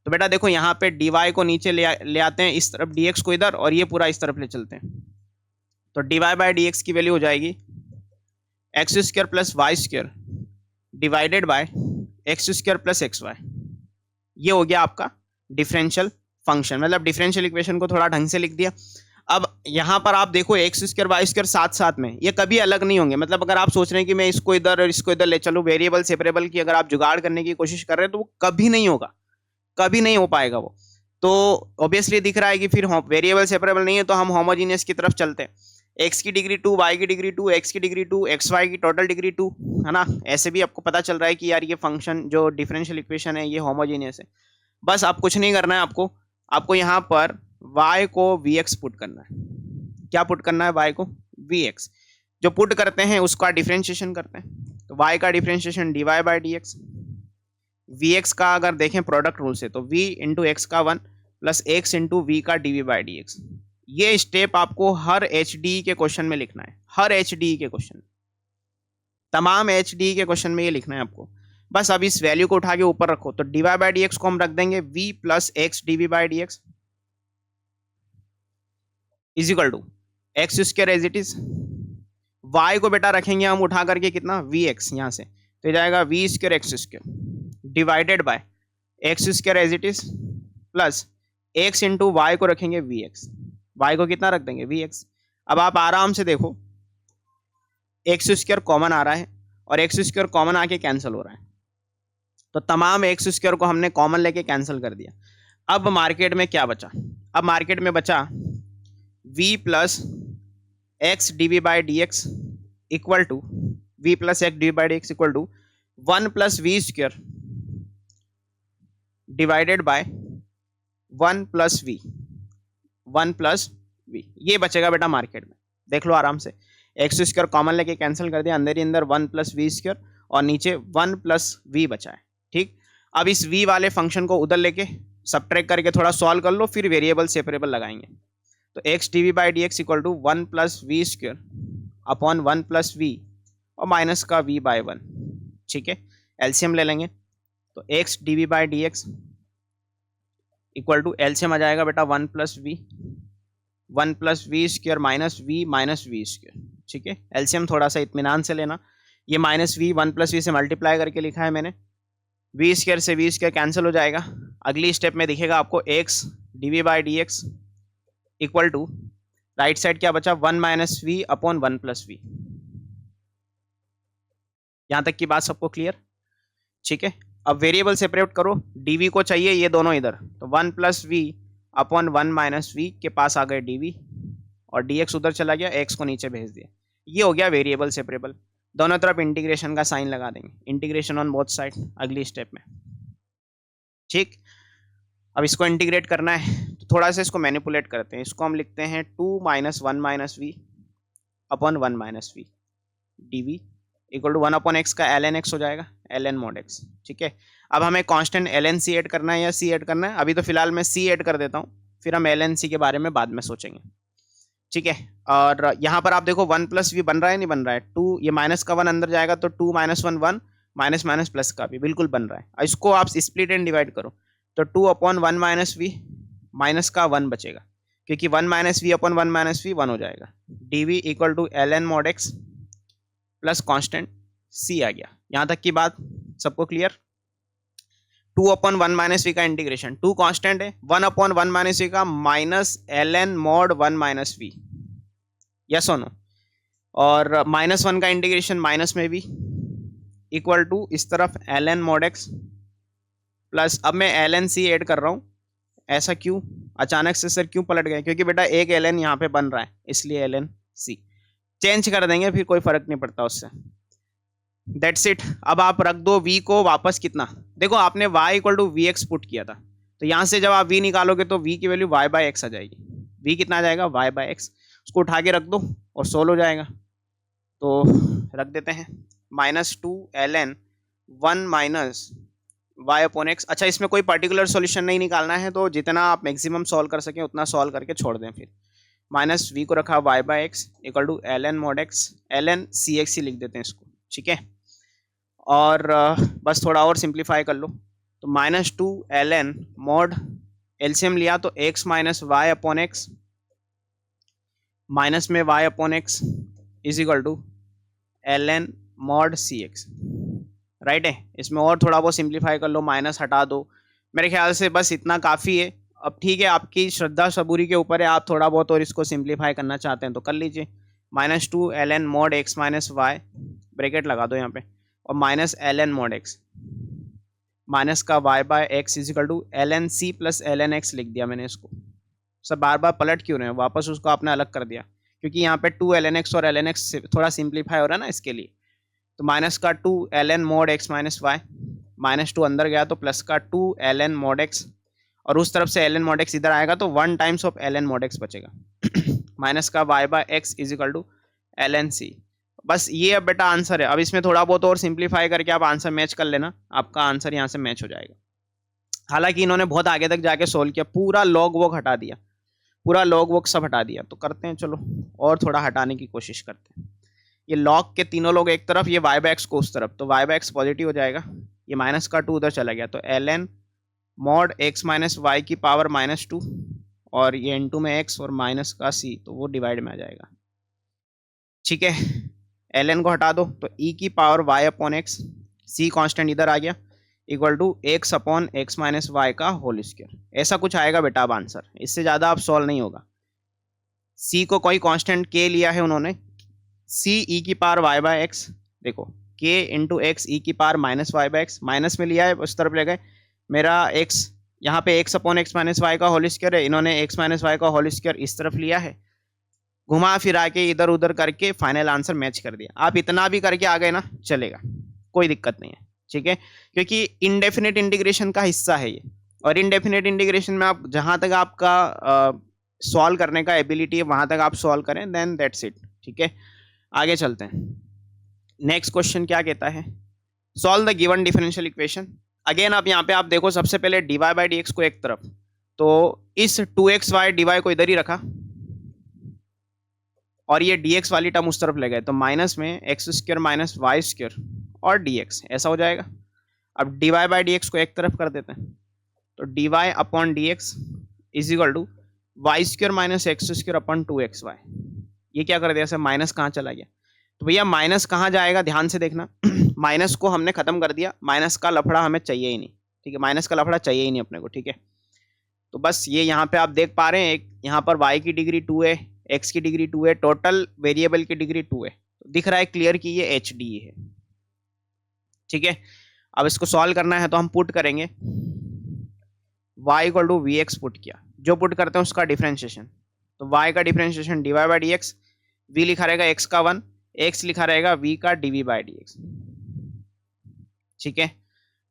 तो बेटा देखो यहाँ पे dy को नीचे ले आते हैं इस तरफ, dx को इधर, और ये पूरा इस तरफ ले चलते हैं। तो dy बाई dx की वैल्यू हो जाएगी x square plus y square divided by x square plus x y. ये हो गया आपका डिफरेंशियल फंक्शन, मतलब डिफरेंशियल इक्वेशन को थोड़ा ढंग से लिख दिया। अब यहाँ पर आप देखो एक्स स्क्वायर वाई स्क्वायर साथ साथ में, ये कभी अलग नहीं होंगे। मतलब अगर आप सोच रहे हैं कि मैं इसको इधर और इसको इधर ले चलूँ, वेरिएबल सेपरेबल की अगर आप जुगाड़ करने की कोशिश कर रहे हैं तो वो कभी नहीं होगा, कभी नहीं हो पाएगा वो। तो ऑब्वियसली दिख रहा है कि फिर वेरिएबल सेपरेबल नहीं है, तो हम होमोजीनियस की तरफ चलते हैं। एक्स की डिग्री 2, वाई की डिग्री 2, एक्स की डिग्री 2, एक्स वाई की टोटल डिग्री 2, है ना। ऐसे भी आपको पता चल रहा है कि यार ये फंक्शन जो डिफरेंशियल इक्वेशन है ये होमोजीनियस है। बस आप कुछ नहीं करना है, आपको यहाँ पर y को vx पुट करना है। क्या पुट करना है? y को vx। जो पुट करते हैं उसका डिफरेंशिएशन करते हैं। तो y का differentiation dy by dx, vx का अगर देखें प्रोडक्ट रूल से तो v इंटू एक्स का 1 प्लस x इंटू वी का dv बाई dx। ये स्टेप आपको हर HDE के क्वेश्चन में लिखना है, हर HDE के क्वेश्चन, तमाम HDE के क्वेश्चन में ये लिखना है आपको। बस अब इस वैल्यू को उठा के ऊपर रखो, तो dy बाई dx को हम रख देंगे v plus x dv by dx is equal to x square as it is. y को बेटा रखेंगे हम उठा करके कितना, vx यहाँ से, तो जाएगा v square x square divided by x square as it is plus x into y को रखेंगे vx, y को कितना रख देंगे vx। अब आप आराम से देखो एक्स स्क्वायर कॉमन आ रहा है और एक्स स्क्वायर कॉमन आके कैंसिल हो रहा है, तो तमाम एक्स स्क्वायर को हमने कॉमन लेके कैंसिल कर दिया। अब मार्केट में क्या बचा? अब मार्केट में बचा v plus x d by d x equal to v plus x d by d x equal to 1 plus v square divided by 1 plus v, 1 plus v. ये बचेगा बेटा मार्केट में, देख लो आराम से। एक्स स्क्वायर कॉमन लेके कैंसिल कर दिया, अंदर ही अंदर 1 प्लस वी स्क्वायर और नीचे 1 प्लस वी बचा है। ठीक, अब इस v वाले फंक्शन को उधर लेके सबट्रैक्ट करके थोड़ा सॉल्व कर लो, फिर वेरिएबल सेपरेबल लगाएंगे। तो x d v by d x equal to 1 plus v square upon 1 plus v और माइनस का v बाई 1। ठीक है, एलसीएम ले लेंगे, तो x d v by d x equal to LCM आ जाएगा बेटा 1 plus v, 1 plus v square minus v square. ठीक है, एलसीएम थोड़ा सा इत्मीनान से लेना। ये माइनस वी 1 प्लस वी से मल्टीप्लाई करके लिखा है मैंने, वी स्क्वायर से वी स्क्वायर कैंसिल हो जाएगा। अगली स्टेप में दिखेगा आपको x d v by d x equal to right side क्या बचा, 1 minus v upon 1 plus v. यहां तक की बात सबको क्लियर? ठीक है, अब वेरिएबल सेपरेट करो, डीवी को चाहिए ये दोनों इधर, तो 1 plus v upon 1 minus v के पास आ गए डीवी और डीएक्स उधर चला गया, एक्स को नीचे भेज दिया। ये हो गया वेरिएबल सेपरेबल। दोनों तरफ इंटीग्रेशन का साइन लगा देंगे, इंटीग्रेशन ऑन बोथ साइड अगली स्टेप में। ठीक, अब इसको इंटीग्रेट करना है तो थोड़ा सा इसको मैनिपुलेट करते हैं। इसको हम लिखते हैं 2 minus 1 minus v upon 1 minus v d v equal to 1 upon x का ln x हो जाएगा, ln mod x। ठीक है, अब हमें कांस्टेंट ln c ऐड करना है या c ऐड करना है? अभी तो फिलहाल मैं c ऐड कर देता हूँ, फिर हम ln c के बारे में बाद में सोचेंगे। ठीक है, और यहाँ पर आप देखो 1 प्लस वी बन रहा है नहीं बन रहा है? 2, ये माइनस का 1 अंदर जाएगा तो 2 माइनस 1 1 माइनस माइनस प्लस का भी बिल्कुल बन रहा है। इसको आप स्प्लिट एंड डिवाइड करो तो 2 अपॉन 1 माइनस वी माइनस का 1 बचेगा, क्योंकि 1 minus v upon 1 minus v 1 हो जाएगा। D v equal to ln mod x plus constant c आ गया। यहाँ तक की बात सबको क्लियर? 2 अपॉन 1 माइनस वी का इंटीग्रेशन, 2 कांस्टेंट है, 1 अपॉन 1 माइनस वी का minus ln mod 1 minus v, yes और नो। और माइनस 1 का इंटीग्रेशन माइनस में भी इक्वल टू इस तरफ ln mod x प्लस, अब मैं ln c ऐड कर रहा हूँ। ऐसा क्यों अचानक से सर, क्यों पलट गए? क्योंकि बेटा एक ln यहाँ पे बन रहा है, इसलिए ln c चेंज कर देंगे, फिर कोई फर्क नहीं पड़ता उससे। That's it. अब आप रख दो v को वापस कितना, देखो आपने y equal to v x put किया था, तो यहाँ से जब आप v निकालोगे तो v की वैल्यू y बाई एक्स आ जाएगी। v कितना आ जाएगा? y by x. उसको उठा के रख दो और सोल्व हो जाएगा। तो रख देते हैं -2 ln 1 minus y upon x. अच्छा, इसमें कोई पर्टिकुलर सॉल्यूशन नहीं निकालना है, तो जितना आप मैक्सिमम सॉल्व कर सकें उतना सॉल्व करके छोड़ दें। फिर माइनस v को रखा y by x equal to ln mod x, ln cx ही लिख देते हैं इसको। ठीक है, और बस थोड़ा और सिंप्लीफाई कर लो, तो -2 ln मॉड एलसीएम लिया तो x minus y upon x, minus में y upon x is equal to ln mod c x, right है। इसमें और थोड़ा बहुत सिंप्लीफाई कर लो, माइनस हटा दो, मेरे ख्याल से बस इतना काफ़ी है। अब ठीक है, आपकी श्रद्धा सबूरी के ऊपर है, आप थोड़ा बहुत और इसको सिंप्लीफाई करना चाहते हैं तो कर लीजिए। -2 ln mod x minus y, bracket लगा दो यहाँ पे, और minus ln mod x, minus का y by x is equal to ln c plus ln x लिख दिया मैंने इसको। सब बार बार पलट क्यों रहे हैं, वापस उसको आपने अलग कर दिया, क्योंकि यहाँ पे 2 ln x और ln x थोड़ा सिंप्लीफाई हो रहा है ना इसके लिए। तो माइनस का 2 ln mod x minus y, -2 अंदर गया तो प्लस का 2 ln मॉड x, और उस तरफ से ln मॉड x इधर आएगा तो 1 times of ln mod x बचेगा माइनस का y by x is equal to ln c। बस ये अब बेटा आंसर है। अब इसमें थोड़ा बहुत और सिंप्लीफाई करके आप आंसर मैच कर लेना, आपका आंसर यहाँ से मैच हो जाएगा। हालांकि इन्होंने बहुत आगे तक जाके सोल्व किया, पूरा लॉग वॉग हटा दिया, पूरा लॉग वॉग सब हटा दिया। तो करते हैं, चलो और थोड़ा हटाने की कोशिश करते हैं। ये लॉग के तीनों लोग एक तरफ, ये वाई बाय एक्स को उस तरफ, तो वाई बाय एक्स पॉजिटिव हो जाएगा, ये माइनस का 2 उधर चला गया, तो ln mod x minus y की पावर -2, और ये इनटू में x और माइनस का c, तो वो डिवाइड में आ जाएगा। ठीक है, ln को हटा दो तो e की power y upon x, c constant इधर आ गया, equal to x upon x minus y का होल स्क्वायर। ऐसा कुछ आएगा बेटा अब आंसर, इससे ज़्यादा आप सॉल्व नहीं होगा। c को कोई कांस्टेंट k लिया है उन्होंने, c e की पावर y बाय एक्स, देखो k इंटू एक्स ई की power minus y by x, minus में लिया है उस तरफ ले गए, मेरा x यहाँ पे x upon x minus y का होल स्क्वायर है, इन्होंने x माइनस वाई का होल स्क्वायर इस तरफ लिया है, घुमा फिरा के इधर उधर करके फाइनल आंसर मैच कर दिया। आप इतना भी करके आ गए ना चलेगा, कोई दिक्कत नहीं है, ठीक है, क्योंकि इनडेफिनेट इंटीग्रेशन का हिस्सा है ये, और इनडेफिनेट इंटीग्रेशन में आप जहाँ तक आपका सॉल्व करने का एबिलिटी है वहाँ तक आप सॉल्व करें, देन दैट्स इट। ठीक है, आगे चलते हैं। नेक्स्ट क्वेश्चन क्या कहता है, solve the given differential equation. Again आप यहाँ पे आप देखो, सबसे पहले dy बाई डी एक्स को एक तरफ, तो इस 2xy dy को इधर ही रखा, और ये dx वाली टर्म उस तरफ ले गए, तो माइनस में x square minus y square और dx, ऐसा हो जाएगा। अब dy बाई डी एक्स को एक तरफ कर देते हैं, तो dy upon d x is equal to y square minus x square upon 2xy। ये क्या कर दिया सर, माइनस कहाँ चला गया, तो भैया माइनस कहाँ जाएगा ध्यान से देखना माइनस को हमने खत्म कर दिया, माइनस का लफड़ा हमें चाहिए ही नहीं, ठीक है, माइनस का लफड़ा चाहिए ही नहीं अपने को, ठीक है। तो बस ये यहाँ पे आप देख पा रहे हैं, एक यहाँ पर y की डिग्री 2 है, x की डिग्री 2 है, टोटल वेरिएबल की डिग्री 2 है, तो दिख रहा है क्लियर कि ये एच डी है। ठीक है, अब इसको सॉल्व करना है तो हम पुट करेंगे, y equal to v x put किया, जो पुट करते हैं उसका डिफरेंशिएशन, तो y का differentiation dy by d x, v लिखा रहेगा x का 1, x लिखा रहेगा v का dv बाई डी एक्स। ठीक है,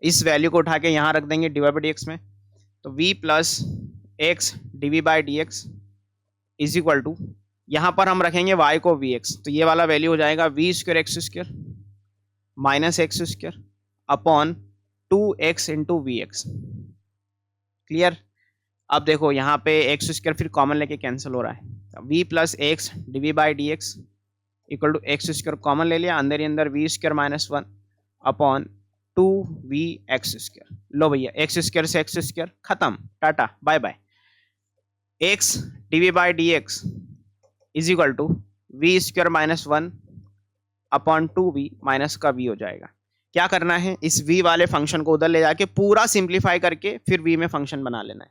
इस वैल्यू को उठा के यहाँ रख देंगे dy बाई डी एक्स में, तो v plus x dv by d x is equal to, यहाँ पर हम रखेंगे y को vx, तो ये वाला वैल्यू हो जाएगा v square x square minus x square upon 2x into v x. Clear, अब देखो यहाँ पे एक्स स्क्वायर फिर कॉमन लेके कैंसिल हो रहा है, v plus x dv by d x equal to x square common ले लिया, अंदर ही अंदर v square minus 1 upon 2v x square. लो भैया, एक्स स्क्वायर से एक्स स्क्वायर खत्म, टाटा bye bye. X dv by d x is equal to v square minus 1 upon 2v minus का v हो जाएगा। क्या करना है, इस v वाले फंक्शन को उधर ले जाके पूरा सिंप्लीफाई करके फिर v में फंक्शन बना लेना है।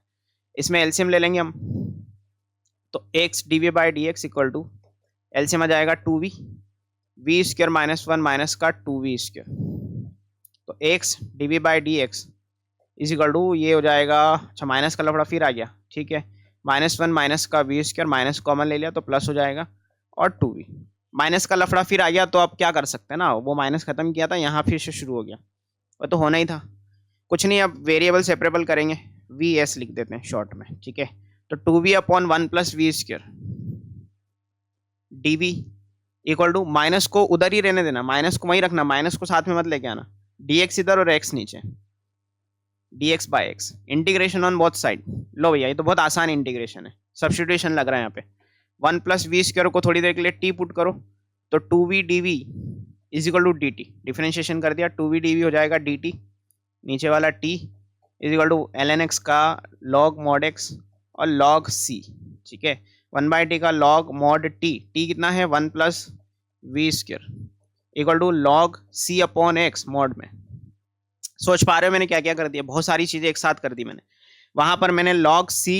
इसमें एलसीएम ले लेंगे हम, तो x dv by d x equal to LCM आ जाएगा 2v, v square minus 1 minus का 2v स्क्वायर, तो x dv by d x is equal to ये हो जाएगा, अच्छा माइनस का लफड़ा फिर आ गया, ठीक है, -1 माइनस का वी स्क्वायर माइनस कॉमन ले लिया तो प्लस हो जाएगा, और 2v माइनस का लफड़ा फिर आ गया, तो आप क्या कर सकते हैं ना, वो माइनस खत्म किया था, यहाँ फिर से शुरू हो गया, वो तो होना ही था, कुछ नहीं, अब वेरिएबल सेपरेबल करेंगे, वी एस लिख देते हैं शॉर्ट में। ठीक है, तो 2v upon 1 plus v square dv equal to, minus को उधर ही रहने देना, माइनस को वहीं रखना, माइनस को साथ में मत लेके आना, dx इधर और x नीचे, dx by x, integration on both side. लो भैया, ये तो बहुत आसान इंटीग्रेशन है, सब्स्टिट्यूशन लग रहा है यहाँ पे, 1 प्लस वी स्क्वायर को थोड़ी देर के लिए t पुट करो, तो 2v dv is equal to dt, differentiation कर दिया, 2v dv हो जाएगा dt, नीचे वाला t is equal to ln x का log mod x और log c, ठीक है, 1/t का log mod t, t कितना है 1 plus v square equal to log c upon x mod में। सोच पा रहे हो मैंने क्या क्या कर दिया, बहुत सारी चीजें एक साथ कर दी मैंने। वहां पर मैंने log c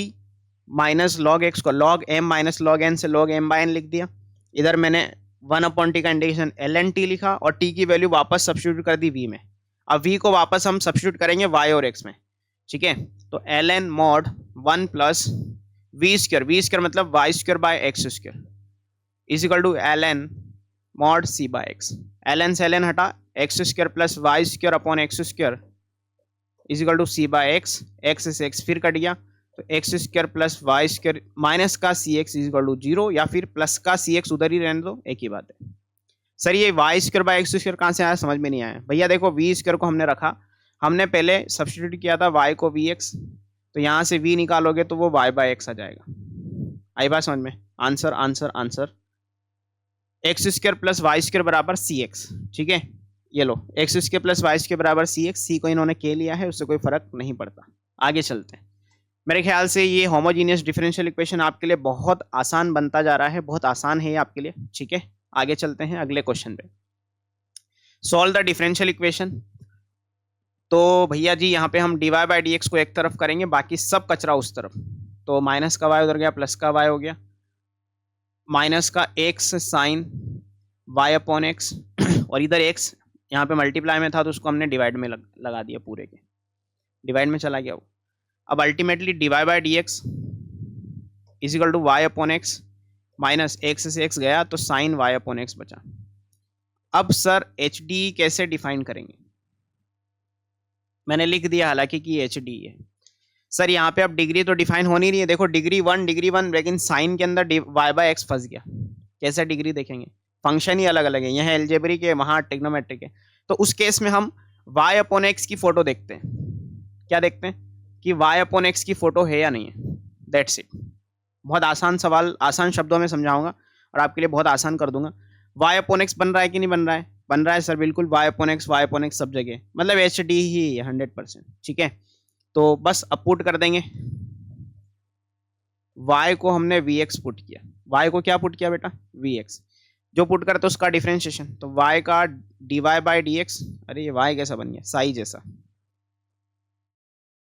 minus log x को log m minus log n से log m बाय n लिख दिया। इधर मैंने 1 अपॉन टी का इंटीग्रेशन ln t लिखा और t की वैल्यू वापस सब्स्टिट्यूट कर दी v में। अब v को वापस हम सब्स्टिट्यूट करेंगे y और x में, ठीक है। तो ln mod 1 plus v square मतलब y square by x square is equal to ln mod c by x। ln से ln हटा, x square plus y square upon x square is equal to c by x, x से x फिर कट गया तो x square plus y square minus का c x is equal to 0, या फिर प्लस का सी एक्स उधर ही रहने दो, एक ही बात है। सर ये y square by x square कहाँ से आया, समझ में नहीं आया भैया। देखो वी स्क्र को हमने रखा, हमने पहले सब्स्टिट्यूट किया था y को वी एक्स, तो यहाँ से v निकालोगे तो वो y बाय एक्स आ जाएगा। आई बात समझ में, answer answer answer x square plus y square बराबर सी एक्स, ठीक है। ये लो x square plus y square बराबर सी एक्स, सी को इन्होंने के लिया है, उससे कोई फर्क नहीं पड़ता। आगे चलते हैं। मेरे ख्याल से ये होमोजीनियस डिफरेंशियल इक्वेशन आपके लिए बहुत आसान बनता जा रहा है, बहुत आसान है ये आपके लिए, ठीक है। आगे चलते हैं अगले क्वेश्चन पे। Solve the differential equation. तो भैया जी यहाँ पे हम dy बाई डी एक्स को एक तरफ करेंगे, बाकी सब कचरा उस तरफ। तो माइनस का y उधर गया, प्लस का y हो गया, माइनस का x sine y upon x और इधर x यहाँ पे मल्टीप्लाई में था तो उसको हमने डिवाइड में लगा दिया, पूरे के डिवाइड में चला गया वो। अब ultimately dy by d x is equal to y upon x minus x से x गया तो साइन y अपॉन एक्स बचा। अब सर एच डी कैसे डिफाइन करेंगे, मैंने लिख दिया हालांकि कि एच डी है। सर यहाँ पे अब डिग्री तो डिफाइन हो नहीं रही है, देखो डिग्री वन, लेकिन साइन के अंदर y बाय एक्स फंस गया, कैसे डिग्री देखेंगे, फंक्शन ही अलग अलग है, यहाँ एल्जेब्रिक है वहाँ ट्रिग्नोमेट्रिक है। तो उस केस में हम y अपॉन एक्स की फोटो देखते हैं, क्या देखते हैं कि y अपॉन एक्स की फोटो है या नहीं है, दैट्स इट। बहुत आसान सवाल, आसान शब्दों में समझाऊंगा और आपके लिए बहुत आसान कर दूंगा। y अपॉन एक्स बन रहा है कि नहीं बन रहा है, बन रहा है सर बिल्कुल, y अपॉन एक्स सब जगह, मतलब एच डी ही है 100%, ठीक है। तो बस अब पुट कर देंगे, y को हमने vx पुट किया, y को क्या पुट किया बेटा, vx, जो पुट करते उसका डिफरेंशिएशन, तो y का dy बाई डी एक्स, अरे ये y कैसा बन गया, साई जैसा,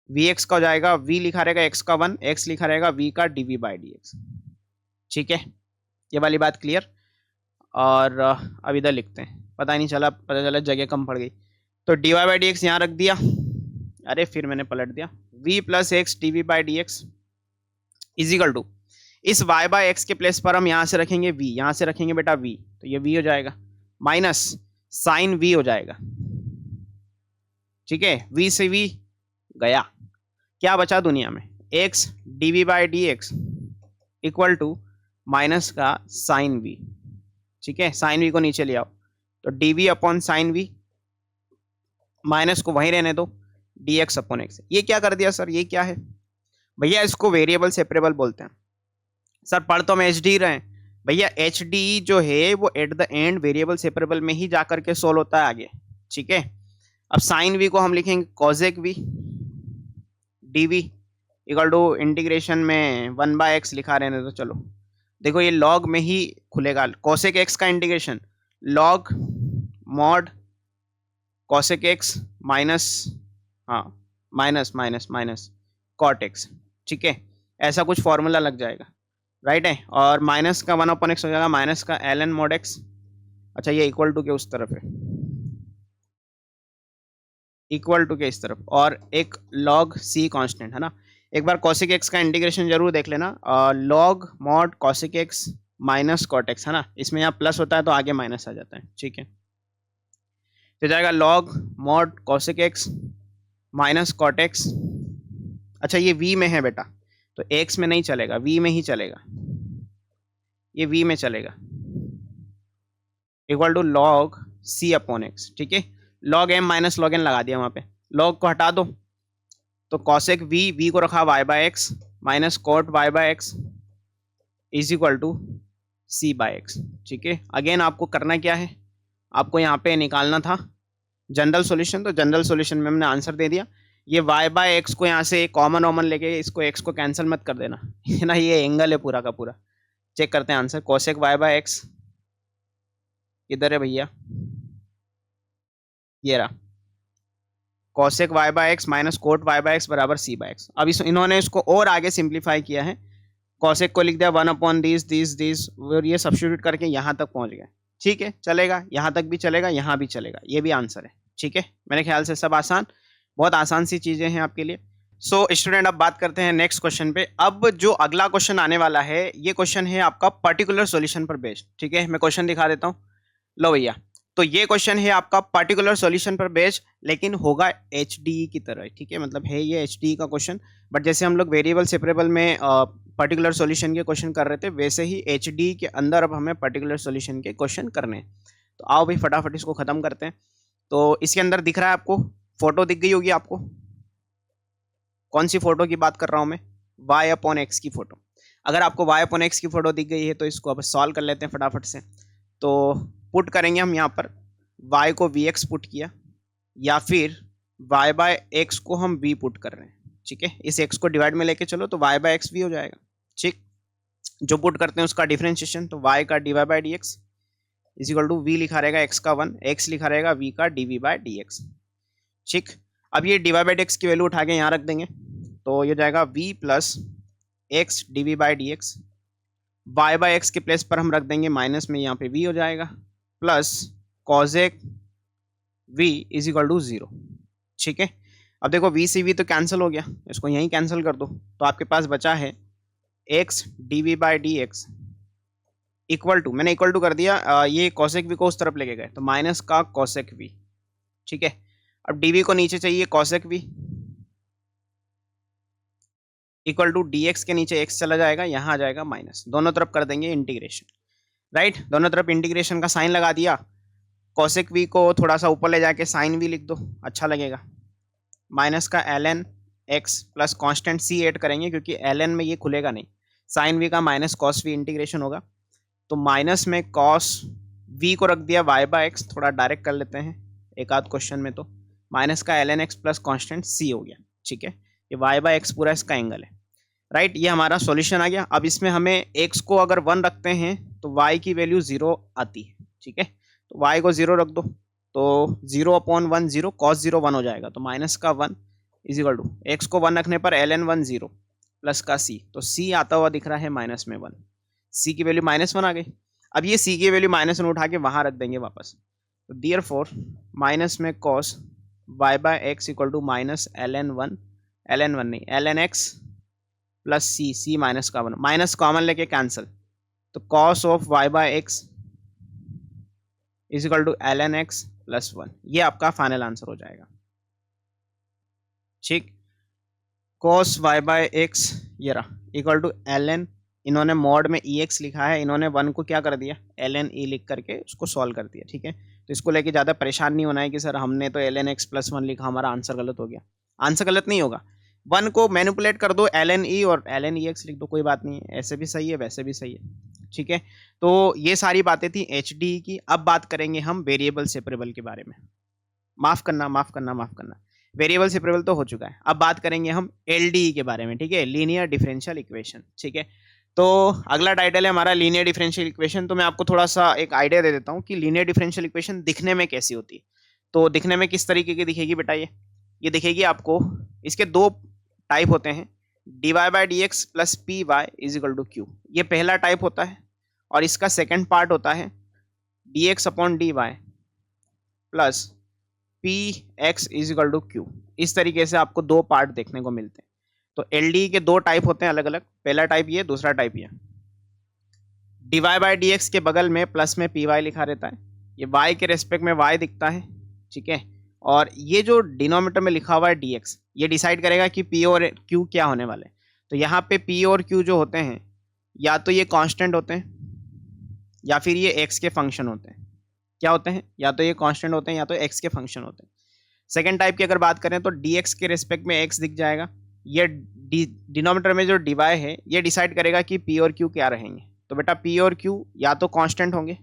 vx का हो जाएगा, v लिखा रहेगा x का 1, x लिखा रहेगा v का dv बाई डी एक्स, ठीक है। ये वाली बात क्लियर। और अब इधर लिखते हैं, पता नहीं चला, पता चला जगह कम पड़ गई, तो dy बाई डी एक्स यहाँ रख दिया, अरे फिर मैंने पलट दिया, v plus x dv by d x is equal to, इस y बाय एक्स के प्लेस पर हम यहाँ से रखेंगे v, यहाँ से रखेंगे बेटा v, तो ये v हो जाएगा माइनस साइन v हो जाएगा, ठीक है। v से v गया, क्या बचा दुनिया में, x dv by d x equal to minus का साइन v, ठीक है। साइन v को नीचे ले आओ तो dv upon sine v, minus को वहीं रहने दो, dx अपॉन एक्स। ये क्या कर दिया सर, ये क्या है भैया, इसको वेरिएबल सेपरेबल बोलते हैं। सर पढ़ तो हम एच डी रहे हैं भैया, एच डी जो है वो at the end variable separable में ही जाकर के सोल्व होता है आगे, ठीक है। अब साइन वी को हम लिखेंगे cosec v, d v equal to integration में 1 बाय एक्स लिखा रहने तो, चलो देखो ये लॉग में ही खुलेगा, कॉसेक एक्स का integration log mod cosec x minus, हाँ minus minus minus cot x, ठीक है, ऐसा कुछ फॉर्मूला लग जाएगा, राइट है। और माइनस का 1 अपॉन एक्स हो जाएगा माइनस का ln mod x, अच्छा ये इक्वल टू के उस तरफ है, इक्वल टू के इस तरफ, और एक log c कांस्टेंट है ना। एक बार cosec x का इंटीग्रेशन जरूर देख लेना, log mod cosec x minus cot x है ना, इसमें यहाँ प्लस होता है तो आगे माइनस आ जाता है, ठीक है। तो जाएगा log mod cosec x minus cot x, अच्छा ये v में है बेटा तो x में नहीं चलेगा, v में ही चलेगा, ये v में चलेगा, equal to log c upon x, ठीक है। log m minus log n लगा दिया वहां पे, log को हटा दो तो cosec v को रखा y by x minus cot y by x is equal to c by x, ठीक है। अगेन आपको करना क्या है, आपको यहाँ पे निकालना था जनरल सॉल्यूशन, तो जनरल सॉल्यूशन में हमने आंसर दे दिया, ये वाई बाय एक्स को यहाँ से कॉमन वॉमन लेके इसको एक्स को कैंसिल मत कर देना है ना, ये एंगल है पूरा का पूरा। चेक करते हैं answer, cosec y by x इधर है भैया, ये रहा cosec y by x minus cot y by x बराबर सी बाय एक्स। अब इन्होंने इसको और आगे सिंप्लीफाई किया है, कोसेक को लिख दिया 1/दिस और ये सब्स्टिट्यूट करके यहाँ तक पहुंच गए। ठीक है, चलेगा, यहाँ तक भी चलेगा, यहाँ भी चलेगा, ये भी आंसर है। ठीक है, मेरे ख्याल से सब आसान, बहुत आसान सी चीजें हैं आपके लिए। सो स्टूडेंट, अब बात करते हैं नेक्स्ट क्वेश्चन पे। अब जो अगला क्वेश्चन आने वाला है, ये क्वेश्चन है आपका पर्टिकुलर सॉल्यूशन पर बेस्ड। ठीक है, मैं क्वेश्चन दिखा देता हूँ, लो भैया। तो ये क्वेश्चन है आपका पर्टिकुलर सॉल्यूशन पर बेस्ड, लेकिन होगा एचडीई की तरह। ठीक है, मतलब है ये एचडीई का क्वेश्चन, बट जैसे हम लोग वेरिएबल सेपरेबल में पर्टिकुलर सॉल्यूशन के क्वेश्चन कर रहे थे, वैसे ही एचडीई के अंदर अब हमें पर्टिकुलर सॉल्यूशन के क्वेश्चन करने हैं। तो आओ भाई फटाफट इसको खत्म करते हैं। तो इसके अंदर दिख रहा है आपको, फोटो दिख गई होगी आपको, कौन सी फोटो की बात कर रहा हूं मैं, y/x की फोटो। अगर आपको y/x की फोटो दिख गई है तो इसको अब सॉल्व कर लेते हैं फटाफट से। तो पुट करेंगे हम यहाँ पर, y को vx पुट किया, या फिर y/x को हम v पुट कर रहे हैं। ठीक है, इस x को डिवाइड में लेके चलो तो y/x v हो जाएगा। ठीक, जो पुट करते हैं उसका डिफरेंशिएशन, तो y का dy/dx is equal to v लिखा रहेगा x का 1, x लिखा रहेगा v का dv/dx। ठीक, अब ये dy/dx की वैल्यू उठा के यहाँ रख देंगे, तो ये जाएगा v plus x dv/dx। y/x के प्लेस पर हम रख देंगे माइनस में, यहाँ पे v हो जाएगा, plus cosec v is equal to 0। ठीक है, अब देखो v से v तो कैंसिल हो गया, इसको यहीं कैंसिल कर दो, तो आपके पास बचा है x dv/dx इक्वल टू, मैंने इक्वल टू कर दिया, ये कॉसेक v को उस तरफ लेके गए तो माइनस का कॉसेक v। ठीक है, अब dv को नीचे चाहिए cosec v equal to dx के नीचे x चला जाएगा, यहाँ आ जाएगा माइनस, दोनों तरफ कर देंगे इंटीग्रेशन। राइट, दोनों तरफ इंटीग्रेशन का साइन लगा दिया, कॉसेक v को थोड़ा सा ऊपर ले जाके साइन v लिख दो, अच्छा लगेगा। माइनस का ln x plus constant c add करेंगे, क्योंकि ln में ये खुलेगा नहीं, साइन v का माइनस कॉस v इंटीग्रेशन होगा, तो माइनस में कॉस v को रख दिया y/x, थोड़ा डायरेक्ट कर लेते हैं एक आध क्वेश्चन में, तो माइनस का ln x plus constant c हो गया। ठीक है, ये y/x पूरा इसका एंगल है। राइट, ये हमारा सॉल्यूशन आ गया। अब इसमें हमें x को अगर 1 रखते हैं तो y की वैल्यू 0 आती है। ठीक है, तो y को 0 रख दो, तो 0/1 0, cos 0 1 हो जाएगा, तो माइनस का 1 इज इक्वल टू x को 1 रखने पर ln 1 0 प्लस का c, तो c आता हुआ दिख रहा है माइनस में 1, c की वैल्यू -1 आ गई। अब ये c की वैल्यू -1 उठा के वहां रख देंगे वापस, तो देयरफॉर माइनस में cos y/x equal to minus ln 1 नहीं ln x plus c minus का 1, माइनस कॉमन लेके कैंसिल, तो cos of y/x is equal to ln x plus 1, ये आपका फाइनल आंसर हो जाएगा। ठीक, cos y/x ये रहा इक्वल टू ln, इन्होंने मॉड में ex लिखा है, इन्होंने 1 को क्या कर दिया ln e लिख करके उसको सॉल्व कर दिया। ठीक है, तो इसको लेके ज़्यादा परेशान नहीं होना है कि सर हमने तो ln x प्लस 1 लिखा, हमारा आंसर गलत हो गया। आंसर गलत नहीं होगा, 1 को मैनिपुलेट कर दो ln e और ln ex लिख दो, कोई बात नहीं है, ऐसे भी सही है वैसे भी सही है। ठीक है, तो ये सारी बातें थी एचडी की। अब बात करेंगे हम वेरिएबल सेपरेबल के बारे में। माफ करना, वेरिएबल सेपरेबल तो हो चुका है, अब बात करेंगे हम एलडीई के बारे में। ठीक है, लीनियर डिफरेंशियल इक्वेशन। ठीक है, तो अगला टाइटल है हमारा लीनियर डिफरेंशियल इक्वेशन। तो मैं आपको थोड़ा सा एक आइडिया दे देता हूँ कि लीनियर डिफरेंशियल इक्वेशन दिखने में कैसी होती है। तो दिखने में किस तरीके की दिखेगी बेटा, ये दिखेगी आपको, इसके 2 टाइप होते हैं, dy/dx plus p y is equal to q, ये पहला टाइप होता है, और इसका सेकंड पार्ट होता है dx/dy plus p x is equal to q. इस तरीके से आपको 2 पार्ट देखने को मिलते हैं। तो एलडी के 2 टाइप होते हैं अलग अलग, पहला टाइप ये, दूसरा टाइप ये। dy/dx के बगल में प्लस में पी वाई लिखा रहता है, ये y के रेस्पेक्ट में y दिखता है। ठीक है, और ये जो डिनोमिनेटर में लिखा हुआ है dx, ये डिसाइड करेगा कि p और q क्या होने वाले हैं। तो यहाँ पे p और q जो होते हैं, या तो ये कांस्टेंट होते हैं या फिर ये x के फंक्शन होते हैं। क्या होते हैं, या तो ये कांस्टेंट होते हैं या तो x के फंक्शन होते हैं। सेकेंड टाइप की अगर बात करें तो dx के रेस्पेक्ट में x दिख जाएगा, ये डिनोमिनेटर में जो dy है ये डिसाइड करेगा कि p और q क्या रहेंगे। तो बेटा p और q या तो कांस्टेंट होंगे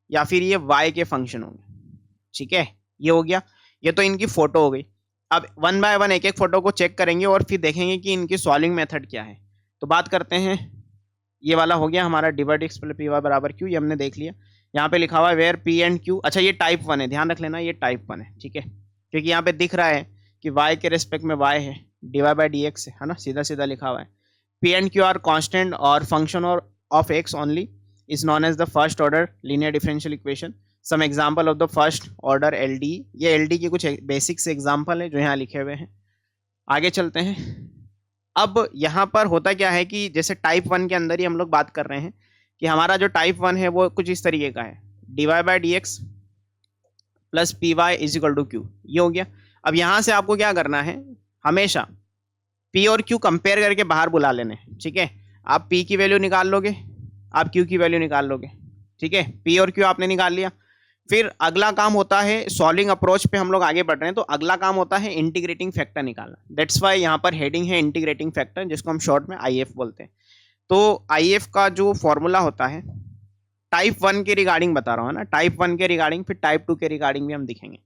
या फिर ये y के फंक्शन होंगे। ठीक है, ये हो गया, ये तो इनकी फोटो हो गई। अब वन बाय वन एक एक फोटो को चेक करेंगे और फिर देखेंगे कि इनकी सॉल्विंग मेथड क्या है। तो बात करते हैं, ये वाला हो गया हमारा divide x plus p y बराबर क्यू, ये हमने देख लिया। यहाँ पे लिखा हुआ है वेयर पी एंड क्यू, अच्छा ये टाइप 1 है, ध्यान रख लेना ये टाइप 1 है, ठीक है, क्योंकि यहाँ पे दिख रहा है कि y के रिस्पेक्ट में y है, dy बाई डी एक्स है ना, सीधा सीधा लिखा हुआ है। P and Q are constant और फंक्शन और of x only is known as the first order linear differential equation. Some example of the first order L D, ये एल डी के कुछ बेसिक से एग्जाम्पल है जो यहाँ लिखे हुए हैं। आगे चलते हैं। अब यहाँ पर होता क्या है कि जैसे टाइप 1 के अंदर ही हम लोग बात कर रहे हैं कि हमारा जो टाइप 1 है वो कुछ इस तरीके का है, d y by d x plus p y is equal to q, ये हो गया। अब यहाँ से आपको क्या करना है, हमेशा पी और क्यू कंपेयर करके बाहर बुला लेने, ठीक है। आप पी की वैल्यू निकाल लोगे, आप क्यू की वैल्यू निकाल लोगे, ठीक है। पी और क्यू आपने निकाल लिया, फिर अगला काम होता है सॉल्विंग अप्रोच पे हम लोग आगे बढ़ रहे हैं, तो अगला काम होता है इंटीग्रेटिंग फैक्टर निकालना। दैट्स वाई यहाँ पर हेडिंग है इंटीग्रेटिंग फैक्टर, जिसको हम शॉर्ट में आईएफ बोलते हैं। तो आईएफ का जो फॉर्मूला होता है टाइप 1 के रिगार्डिंग बता रहा हूँ ना, टाइप 1 के रिगार्डिंग, फिर टाइप 2 के रिगार्डिंग भी हम दिखेंगे।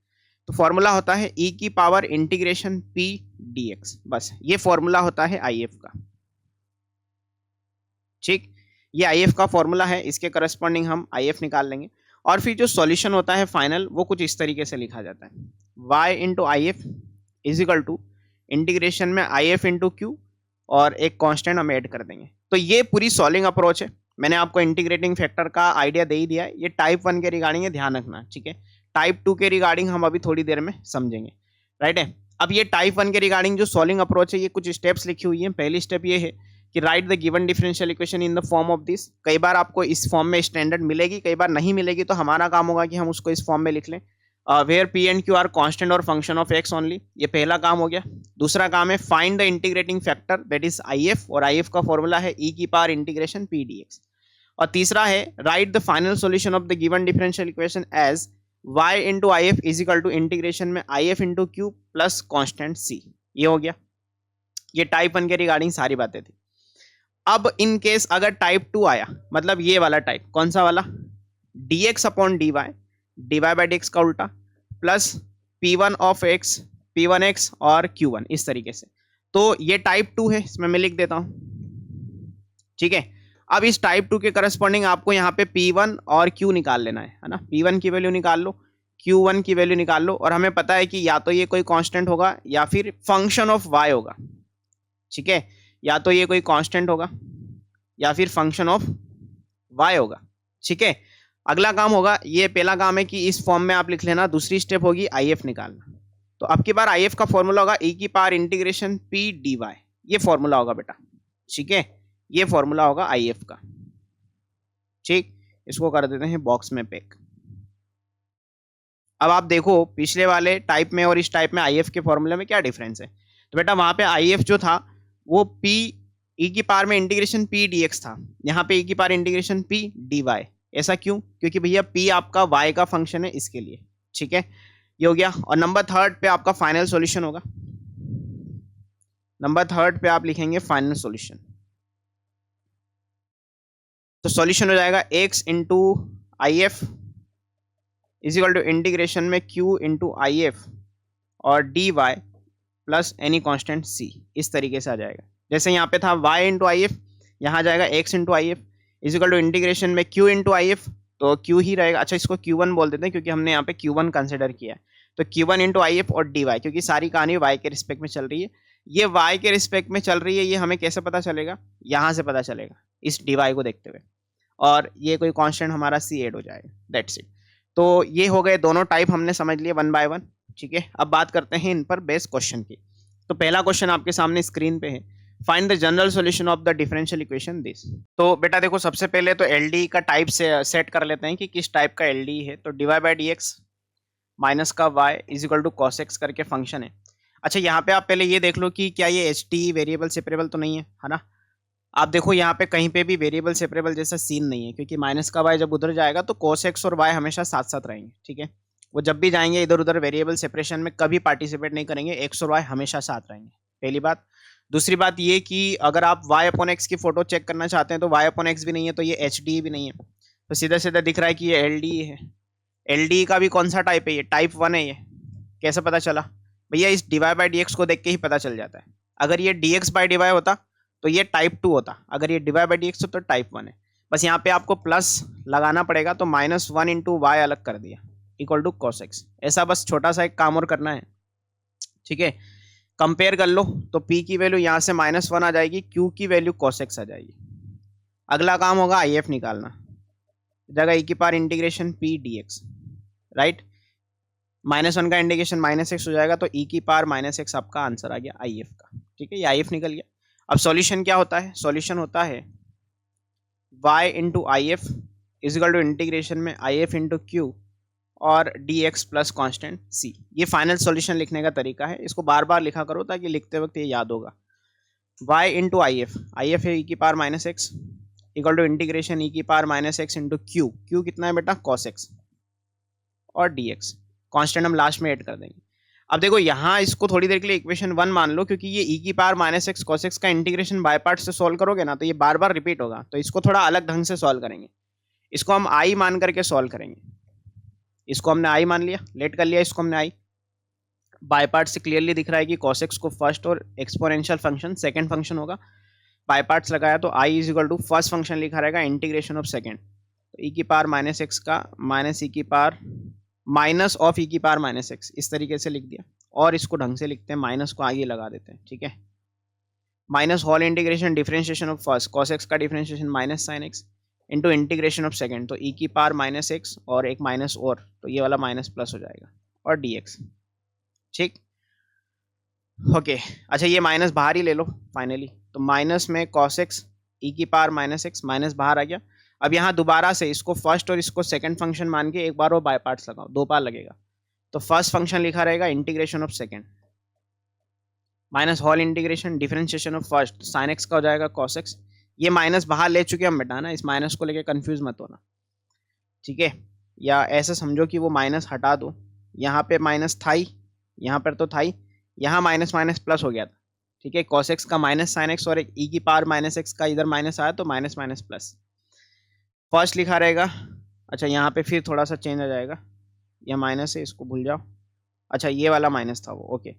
तो फॉर्मूला होता है ई की power integration P d x, बस ये फॉर्मूला होता है आईएफ का, ठीक। ये आईएफ का फॉर्मूला है, इसके करस्पॉन्डिंग हम आईएफ निकाल लेंगे। और फिर जो सॉल्यूशन होता है फाइनल, वो कुछ इस तरीके से लिखा जाता है, y into I F is equal to integration में आई एफ इंटू क्यू और एक कांस्टेंट हम ऐड कर देंगे। तो ये पूरी सॉल्विंग अप्रोच है, मैंने आपको इंटीग्रेटिंग फैक्टर का आइडिया दे ही दिया है। ये टाइप 1 के रिगार्डिंग है, ध्यान रखना, ठीक है। टाइप 2 के रिगार्डिंग हम अभी थोड़ी देर में समझेंगे, राइट है। अब ये टाइप 1 के रिगार्डिंग जो सॉल्विंग अप्रोच है, ये कुछ स्टेप्स लिखी हुई है। पहली स्टेप ये है कि right the given differential equation in the form of this. कई बार आपको इस फॉर्म में स्टैंडर्ड मिलेगी, कई बार नहीं मिलेगी, तो हमारा काम होगा कि हम उसको इस फॉर्म में लिख लें। Where P and Q are constant और फंक्शन ऑफ एक्स ओनली, ये पहला काम हो गया। दूसरा काम है find the integrating factor, that is IF, और आईएफ का फॉर्मूला है ई की power integration P d x. और तीसरा है write the final solution of the given differential equation as y into I F is equal to integration में I F into Q plus constant सी, ये हो गया। ये टाइप 1 के रिगार्डिंग सारी बातें थी। अब इन केस अगर टाइप 2 आया, मतलब ये वाला टाइप, कौन सा वाला, d x upon d y by d x का उल्टा plus p one of x, p one x और क्यू वन, इस तरीके से। तो ये टाइप 2 है, इसमें मैं लिख देता हूँ, ठीक है। अब इस टाइप 2 के करस्पॉन्डिंग आपको यहाँ पे P1 और Q निकाल लेना है ना। P1 की वैल्यू निकाल लो, Q1 की वैल्यू निकाल लो, और हमें पता है कि या तो ये कोई कांस्टेंट होगा या फिर फंक्शन ऑफ y होगा, ठीक है। या तो ये कोई कांस्टेंट होगा या फिर फंक्शन ऑफ y होगा, ठीक है। अगला काम होगा, ये पहला काम है कि इस फॉर्म में आप लिख लेना। दूसरी स्टेप होगी IF निकालना। तो अब की बार IF का फॉर्मूला होगा e की पावर इंटीग्रेशन P dy, ये फॉर्मूला होगा बेटा, ठीक है। ये फॉर्मूला होगा आईएफ का, ठीक। इसको कर देते हैं बॉक्स में पैक। अब आप देखो पिछले वाले टाइप में और इस टाइप में आईएफ के फॉर्मूले में क्या डिफरेंस है। तो बेटा वहां पे आईएफ जो था वो पी ई की पावर में इंटीग्रेशन पी डी एक्स था, यहाँ पे ई की power integration P d y. ऐसा क्यों, क्योंकि भैया पी आपका वाई का फंक्शन है, इसके लिए, ठीक है। ये हो गया। और नंबर 3 पे आपका फाइनल सॉल्यूशन होगा। नंबर 3 पे आप लिखेंगे फाइनल सॉल्यूशन। तो सॉल्यूशन हो जाएगा x into I F is equal to integration में q इंटू आई एफ और d y plus any constant c, इस तरीके से आ जाएगा। जैसे यहाँ पे था y इंटू आई एफ, यहाँ जाएगा x into I F is equal to integration में q इंटू आई एफ, तो q ही रहेगा। अच्छा इसको q1 बोल देते हैं क्योंकि हमने यहाँ पे q1 कंसिडर किया है। तो q1 इंटू आई एफ और dy, क्योंकि सारी कहानी y के रिस्पेक्ट में चल रही है। ये y के रिस्पेक्ट में चल रही है, ये हमें कैसे पता चलेगा, यहाँ से पता चलेगा इस dy को देखते हुए। और ये कोई कांस्टेंट हमारा c ऐड हो जाएगा, दैट्स इट। तो ये हो गए दोनों टाइप हमने समझ लिए 1 बाय 1, ठीक है। अब बात करते हैं इन पर बेस्ड क्वेश्चन की। तो पहला क्वेश्चन आपके सामने स्क्रीन पे है, find the general solution of the differential equation this. तो बेटा देखो सबसे पहले तो एलडी का टाइप से सेट कर लेते हैं कि किस टाइप का एलडी है। तो d y by d x minus का y is equal to cos x करके फंक्शन है। अच्छा यहाँ पे आप पहले ये देख लो कि क्या ये एच टी वेरिएबल सेपरेबल तो नहीं है ना। आप देखो यहाँ पे कहीं पे भी वेरिएबल सेपरेबल जैसा सीन नहीं है, क्योंकि माइनस का वाई जब उधर जाएगा तो cos x और y हमेशा साथ साथ रहेंगे, ठीक है। वो जब भी जाएंगे इधर उधर वेरिएबल सेपरेशन में कभी पार्टिसिपेट नहीं करेंगे, x और y हमेशा साथ रहेंगे, पहली बात। दूसरी बात ये कि अगर आप y अपॉन एक्स की फोटो चेक करना चाहते हैं तो y अपॉन एक्स भी नहीं है, तो ये एच डी भी नहीं है, तो सीधा सीधा दिख रहा है कि ये एल डी है। एल डी का भी कौन सा टाइप है, ये टाइप 1 है। ये कैसे पता चला, भैया इस dy बाई डी को देख के ही पता चल जाता है। अगर ये dx बाई dy होता तो ये टाइप 2 होता, अगर ये dy बाई डी तो टाइप 1 है। बस यहाँ पे आपको प्लस लगाना पड़ेगा, तो -1 इंटू वाई अलग कर दिया इक्वल टू cos x। ऐसा बस छोटा सा एक काम और करना है, ठीक है। कंपेयर कर लो तो p की वैल्यू यहाँ से -1 आ जाएगी, q की वैल्यू cos x आ जाएगी। अगला काम होगा if निकालना, जगह e की power integration p dx, right. -1 का इंटीग्रेशन -x हो जाएगा, तो e की पावर -x आपका आंसर आ गया if का, ठीक है। ये if निकल गया। अब सॉल्यूशन क्या होता है, सॉल्यूशन होता है y into I F is equal to integration में if इंटू क्यू और dx प्लस कॉन्स्टेंट c। ये फाइनल सॉल्यूशन लिखने का तरीका है, इसको बार बार लिखा करो ताकि लिखते वक्त ये याद होगा। y इंटू आई एफ है e की power -x equal to integration e की पावर -x इंटू क्यू कितना है बेटा cos x, और dx कांस्टेंट हम लास्ट में ऐड कर देंगे। अब देखो यहाँ इसको थोड़ी देर के लिए इक्वेशन 1 मान लो, क्योंकि ये e की पावर -x cos x का इंटीग्रेशन बाय पार्ट से सॉल्व करोगे ना तो ये बार बार रिपीट होगा, तो इसको थोड़ा अलग ढंग से सॉल्व करेंगे। इसको हम i मान करके सॉल्व करेंगे। इसको हमने i मान लिया, लेट कर लिया, इसको हमने i। बाय पार्ट से क्लियरली दिख रहा है कि cos x को फर्स्ट और एक्सपोनेंशियल फंक्शन सेकंड फंक्शन होगा। बाय पार्ट्स लगाया तो i is equal to first function लिखा रहेगा इंटीग्रेशन ऑफ सेकंड, तो e की पावर -x का माइनस e की पावर माइनस ऑफ e की पावर -x, इस तरीके से लिख दिया। और इसको ढंग से लिखते हैं, माइनस को आगे लगा देते हैं, ठीक है। Minus whole integration differentiation of first cos x का differentiation minus sine x into integration of second, तो e की पावर -x और एक माइनस और, तो ये वाला माइनस प्लस हो जाएगा, और dx, ठीक। ओके अच्छा, ये माइनस बाहर ही ले लो फाइनली, तो माइनस में cos x e की पावर -x माइनस बाहर आ गया। अब यहाँ दोबारा से इसको फर्स्ट और इसको सेकंड फंक्शन मान के एक बार वो बाय पार्ट्स लगाओ, दो बार लगेगा, तो फर्स्ट फंक्शन लिखा रहेगा integration of second minus whole integration differentiation of first sine x का हो जाएगा cos x। ये माइनस बाहर ले चुके हम बेटा ना, इस माइनस को लेके कंफ्यूज मत होना, ठीक है। या ऐसा समझो कि वो माइनस हटा दो, यहाँ पे माइनस था ही, यहाँ पर तो था ही, यहाँ माइनस माइनस प्लस हो गया था, ठीक है। cos x का माइनस साइन x और एक e की पावर -x का इधर माइनस आया तो माइनस माइनस प्लस फर्स्ट लिखा रहेगा। अच्छा यहाँ पे फिर थोड़ा सा चेंज आ जाएगा, यह माइनस है, इसको भूल जाओ। अच्छा ये वाला माइनस था वो, ओके।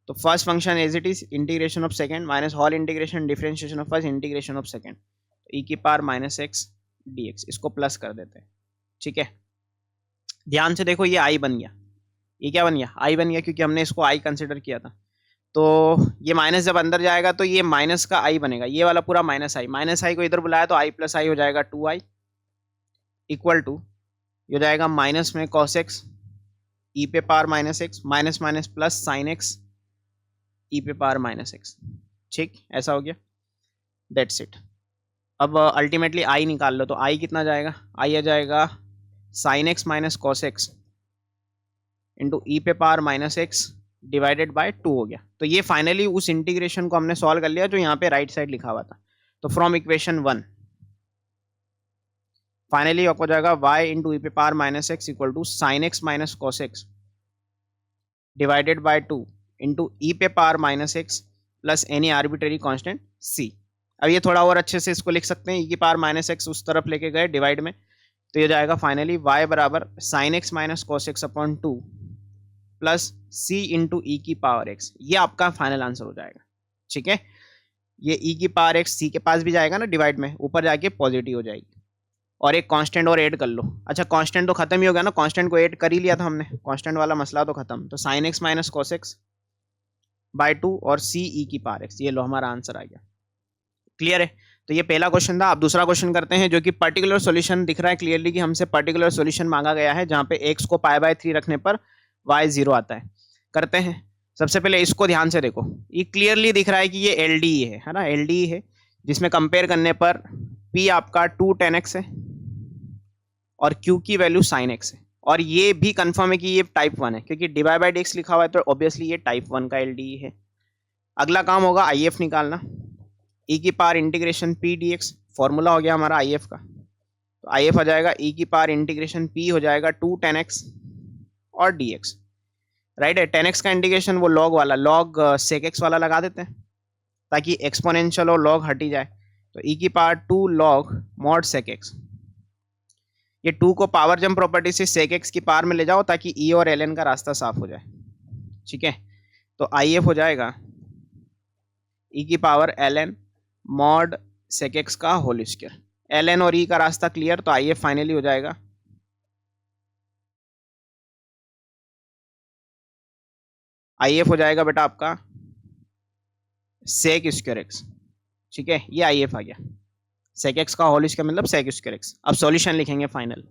तो first function as it is integration of second minus whole integration differentiation of first integration of second, e की पावर -x dx, इसको प्लस कर देते हैं, ठीक है। ध्यान से देखो, ये i बन गया, ये क्या बन गया i बन गया, क्योंकि हमने इसको i कंसिडर किया था। तो ये माइनस जब अंदर जाएगा तो ये माइनस का i बनेगा, ये वाला पूरा माइनस i को इधर बुलाया तो i प्लस i हो जाएगा 2i इक्वल टू ये हो जाएगा माइनस में cos x e पे power -x minus minus plus sign x e पे पावर -x, ठीक। ऐसा हो गया, दैट्स इट। अब अल्टीमेटली i निकाल लो, तो i कितना जाएगा, i आ जाएगा sine x minus cos x into e पे पावर -x डिवाइडेड बाय 2 हो गया। तो ये फाइनली उस इंटीग्रेशन को हमने सॉल्व कर लिया जो यहाँ पे राइट साइड लिखा हुआ था। तो फ्रॉम इक्वेशन 1 फाइनली हो जाएगा y इंटू ई पे power -x equal to sine x minus cos x divided by 2 into e पे power -x plus any arbitrary constant c। अब ये थोड़ा और अच्छे से इसको लिख सकते हैं, ई की पावर -x उस तरफ लेके गए डिवाइड में, तो ये जाएगा फाइनली y बराबर sine x minus cos x upon 2 plus c into e की पावर x। ये आपका फाइनल आंसर हो जाएगा, ठीक है। ये e की पावर x c के पास भी जाएगा ना डिवाइड में, ऊपर जाके पॉजिटिव हो जाएगी। और एक कांस्टेंट और ऐड कर लो। अच्छा कांस्टेंट तो खत्म ही हो गया ना, कांस्टेंट को ऐड कर ही लिया था हमने, कांस्टेंट वाला मसला तो खत्म। तो sine x minus cos x by 2 और c e की पावर x, ये लो हमारा आंसर आ गया। क्लियर है। तो ये पहला क्वेश्चन था। अब दूसरा क्वेश्चन करते हैं जो कि पर्टिकुलर सॉल्यूशन दिख रहा है क्लियरली कि हमसे पर्टिकुलर सॉल्यूशन मांगा गया है जहां पे x को π/3 रखने पर y 0 आता है। करते हैं। सबसे पहले इसको ध्यान से देखो, ये क्लियरली दिख रहा है कि ये LDE है ना, LDE है, जिसमें कंपेयर करने पर p आपका 2 tan x है और q की वैल्यू sin x है। और ये भी कंफर्म है कि ये टाइप 1 है, क्योंकि dy/dx लिखा हुआ है तो ऑब्वियसली ये टाइप 1 का LDE है। अगला काम होगा IF निकालना, e की power integration p dx, formula हो गया हमारा IF का। तो IF आ जाएगा e की पावर इंटीग्रेशन p हो जाएगा 2 tan x और dx, राइट है। tan x का इंटीग्रेशन वो लॉग वाला, लॉग sec x वाला लगा देते हैं ताकि एक्सपोनेंशियल और लॉग हट ही जाए। तो e की power 2 log mod sec x, ये 2 को पावर जम प्रॉपर्टी से sec x की पावर में ले जाओ ताकि e और ln का रास्ता साफ हो जाए, ठीक है। तो आई एफ हो जाएगा ई की power L N mod sec x का होल स्क्वायर। एल एन और ई का रास्ता क्लियर, तो आई एफ फाइनली हो जाएगा आई एफ हो जाएगा बेटा आपका सेक स्क्वायर एक्स। ठीक है, ये आई एफ आ गया। सेक एक्स का होल स्क्वायर मतलब सेक स्क्वायर एक्स। अब सॉल्यूशन लिखेंगे final,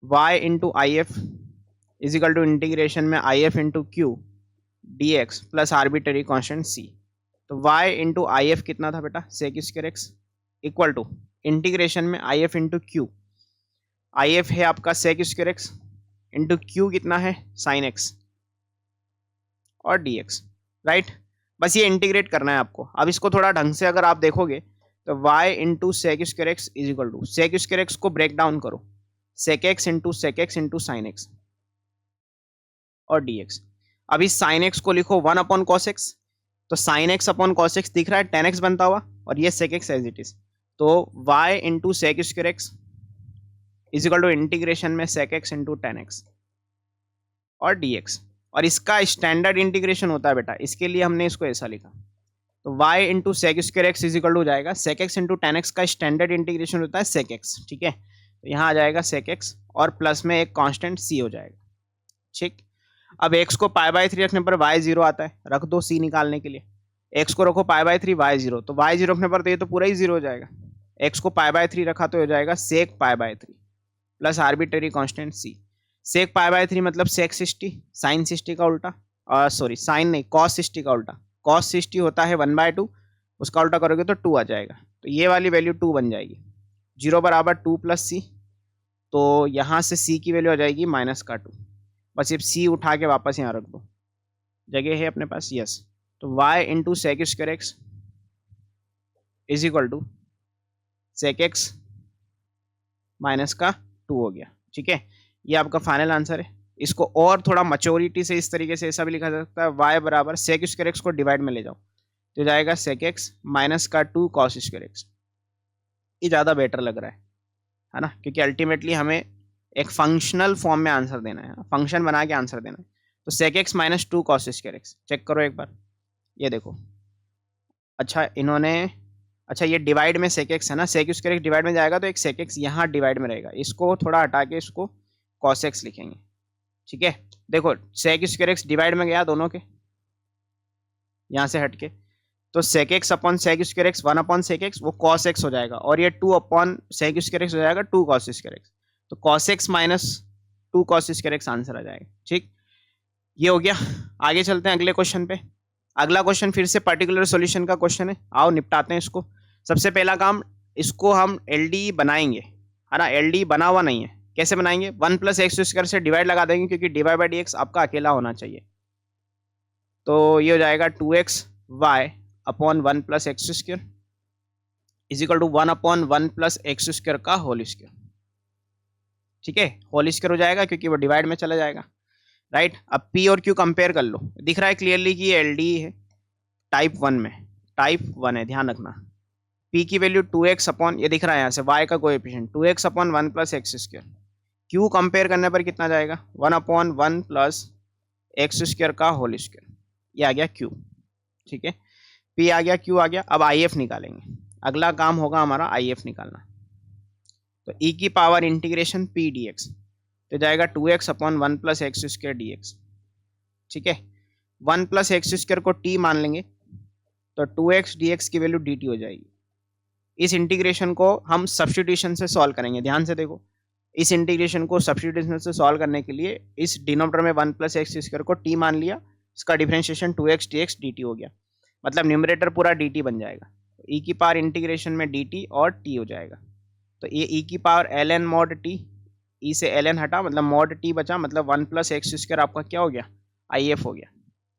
y into I F is equal to integration में I F into Q d x plus arbitrary constant c. तो y इंटू आई एफ कितना था बेटा sec square x equal to integration में I F into Q, I F है आपका sec square x into Q कितना है साइन एक्स और डी एक्स। राइट, बस ये इंटीग्रेट करना है आपको। अब इसको थोड़ा ढंग से अगर आप देखोगे तो y into sec square x is equal to sec square x को ब्रेक डाउन करो sec x into sine x और डी एक्स। अभी साइन एक्स को लिखो 1 अपॉन कॉस एक्स, तो sine x upon cos x दिख रहा है 10x बनता हुआ, और ये sec x as it is. तो y into sec square x is equal to integration में सेक एक्स इंटू 10x और डी एक्स। और इसका स्टैंडर्ड इंटीग्रेशन होता है बेटा, इसके लिए हमने इसको ऐसा लिखा। तो y into sec square x is equal to जाएगा सेक एक्स इंटू 10x का स्टैंडर्ड इंटीग्रेशन होता है सेक एक्स। ठीक है, तो यहाँ आ जाएगा सेक एक्स और प्लस में एक कांस्टेंट c हो जाएगा। ठीक, अब x को π/3 रखने पर y 0 आता है, रख दो c निकालने के लिए। x को रखो π/3 y 0, तो y 0 रखने पर तो ये तो पूरा ही 0 हो जाएगा। x को π/3 रखा तो हो जाएगा सेक π/3 प्लस आर्बिटरी कांस्टेंट c। सेक π/3 मतलब सेक 60 साइन 60 का उल्टा, सॉरी साइन नहीं कॉस 60 का उल्टा। कॉस 60 होता है 1/2, उसका उल्टा करोगे तो 2 आ जाएगा। तो ये वाली वैल्यू 2 बन जाएगी। 0 बराबर 2 प्लस सी, तो यहाँ से c की वैल्यू आ जाएगी -2। बस ये c उठा के वापस यहाँ रख दो, जगह है अपने पास, यस। तो y into sec square x is equal to sec x -2 हो गया। ठीक है, ये आपका फाइनल आंसर है। इसको और थोड़ा मैच्योरिटी से इस तरीके से ऐसा भी लिखा जा सकता है, y बराबर सेक स्क्वायर एक्स को डिवाइड में ले जाओ तो जाएगा sec x -2 cos square x. ये ज़्यादा बेटर लग रहा है ना, क्योंकि अल्टीमेटली हमें एक फंक्शनल फॉर्म में आंसर देना है, फंक्शन बना के आंसर देना है। तो sec x -2 cos square x check करो एक बार, ये देखो। अच्छा इन्होंने, अच्छा ये डिवाइड में सेक एक्स है ना, सेक स्क्वायर एक्स डिवाइड में जाएगा तो एक सेक एक्स यहाँ डिवाइड में रहेगा, इसको थोड़ा हटा के इसको कॉस एक्स लिखेंगे। ठीक है, देखो सेक स्क्वायर एक्स डिवाइड में गया दोनों के, यहाँ से हट के, तो sec x upon sec square x 1 upon sec x वो कॉस एक्स हो जाएगा, और ये 2 अपॉन सेक स्क्वायर एक्स हो जाएगा 2 कॉस स्क्वायर एक्स। तो cos x -2 cos square x answer आ जाएगा। ठीक, ये हो गया। आगे चलते हैं अगले क्वेश्चन पे। अगला क्वेश्चन फिर से पर्टिकुलर सॉल्यूशन का क्वेश्चन है, आओ निपटाते हैं इसको। सबसे पहला काम, इसको हम एलडी बनाएंगे, है ना। एलडी बना हुआ नहीं है, कैसे बनाएंगे? 1 प्लस एक्स स्क्वायर से डिवाइड लगा देंगे, क्योंकि d y by d x आपका अकेला होना चाहिए। तो ये हो जाएगा 2x y upon 1 plus x square is equal to 1 upon 1 plus x square का होल स्क्वायर। ठीक है, होल स्क्वायर हो जाएगा क्योंकि वो डिवाइड में चला जाएगा। राइट, अब p और q कंपेयर कर लो, दिख रहा है क्लियरली कि ये एलडी है टाइप 1 में, टाइप 1 है, ध्यान रखना। p की वैल्यू 2x अपॉन, ये दिख रहा है यहाँ से y का coefficient 2x upon 1 plus x square. q compare करने पर कितना जाएगा? 1 अपॉन 1 प्लस एक्स स्क्वायर का होल स्क्वायर, ये आ गया q। ठीक है, p आ गया, q आ गया। अब if निकालेंगे, अगला काम होगा हमारा if निकालना। तो e की पावर इंटीग्रेशन p dx तो जाएगा 2x upon 1 plus x square D x. ठीक है, 1 प्लस एक्स स्क्वायर को t मान लेंगे तो 2x dx की वैल्यू dt हो जाएगी। इस इंटीग्रेशन को हम सब्स्टिट्यूशन से सॉल्व करेंगे, ध्यान से देखो। इस इंटीग्रेशन को सब्स्टिट्यूशन से सॉल्व करने के लिए इस डिनोमिनेटर में 1 प्लस एक्स स्क्वायर को t मान लिया, इसका डिफरेंशिएशन 2x dx dt हो गया, मतलब न्यूमरेटर पूरा dt बन जाएगा। तो e की पावर इंटीग्रेशन में dt और t हो जाएगा। तो ये e की power ln mod t, e से ln हटा मतलब मॉड t बचा, मतलब 1 प्लस एक्स स्क्वायर आपका क्या हो गया? if हो गया।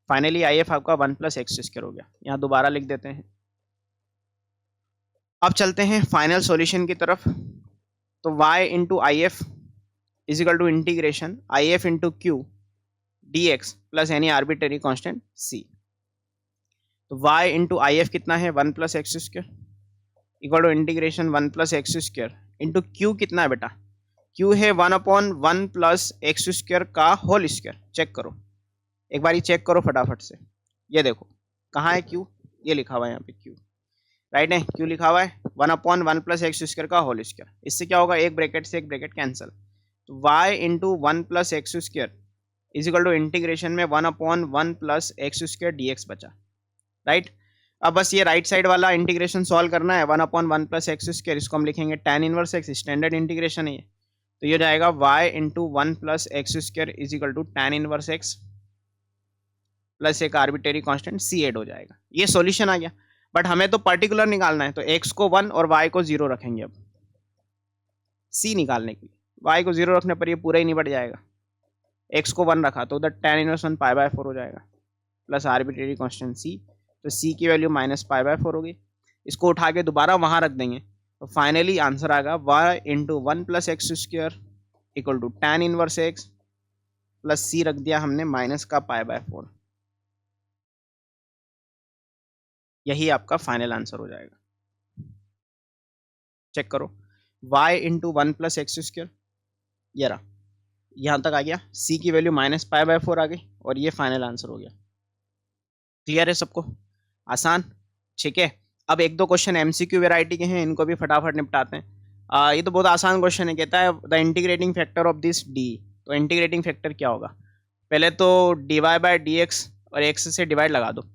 फाइनली if आपका 1 प्लस एक्स स्क्वायर हो गया। यहाँ दोबारा लिख देते हैं। अब चलते हैं फाइनल सॉल्यूशन की तरफ। तो y into I F is equal to integration I F into Q d x plus any arbitrary constant c। तो y इंटू आई एफ कितना है? 1 plus x square equal to integration 1 plus x square into Q कितना है बेटा? q है 1 अपॉन 1 प्लस एक्स स्क्वायर का होल स्क्वायर। चेक करो, एक बार चेक करो फटाफट से। ये देखो कहाँ है क्यू, ये लिखा हुआ है यहाँ पे क्यू, राइट है, क्यू लिखा हुआ है 1/1 + x² का होल स्क्वायर। इससे क्या होगा, एक ब्रैकेट से एक ब्रैकेट कैंसिल, तो y × 1 + x² is equal to integration में 1/1 + x² dx बचा, राइट। अब बस ये राइट साइड वाला इंटीग्रेशन सॉल्व करना है, 1/1 + x², इसको हम लिखेंगे tan inverse x, standard integration है ये, तो ये जाएगा y × 1 + x² is equal to tan inverse x plus एक आर्बिट्रेरी कांस्टेंट c ऐड हो जाएगा। ये सॉल्यूशन आ गया, बट हमें तो पर्टिकुलर निकालना है, तो x को 1 और y को 0 रखेंगे। अब c निकालने के लिए y को 0 रखने पर ये पूरा ही निपट जाएगा, x को 1 रखा तो उधर tan इनवर्स 1 π/4 हो जाएगा प्लस आर्बिट्रेरी कांस्टेंट c, तो c की वैल्यू -π/4 होगी। इसको उठा के दोबारा वहां रख देंगे, तो फाइनली आंसर आएगा y × 1 + x² equal to tan inverse x plus c रख दिया हमने -π/4। यही आपका फाइनल आंसर हो जाएगा। चेक करो, y × 1 + x², ये रहा, यहाँ तक आ गया, c की वैल्यू -π/4 आ गई और ये फाइनल आंसर हो गया। क्लियर है सबको, आसान, ठीक है। अब एक दो क्वेश्चन एमसीक्यू वैरायटी के हैं, इनको भी फटाफट निपटाते हैं। ये तो बहुत आसान क्वेश्चन है, कहता है the integrating factor of this d, तो इंटीग्रेटिंग फैक्टर क्या होगा, पहले तो dy/dx और x से डिवाइड लगा दो,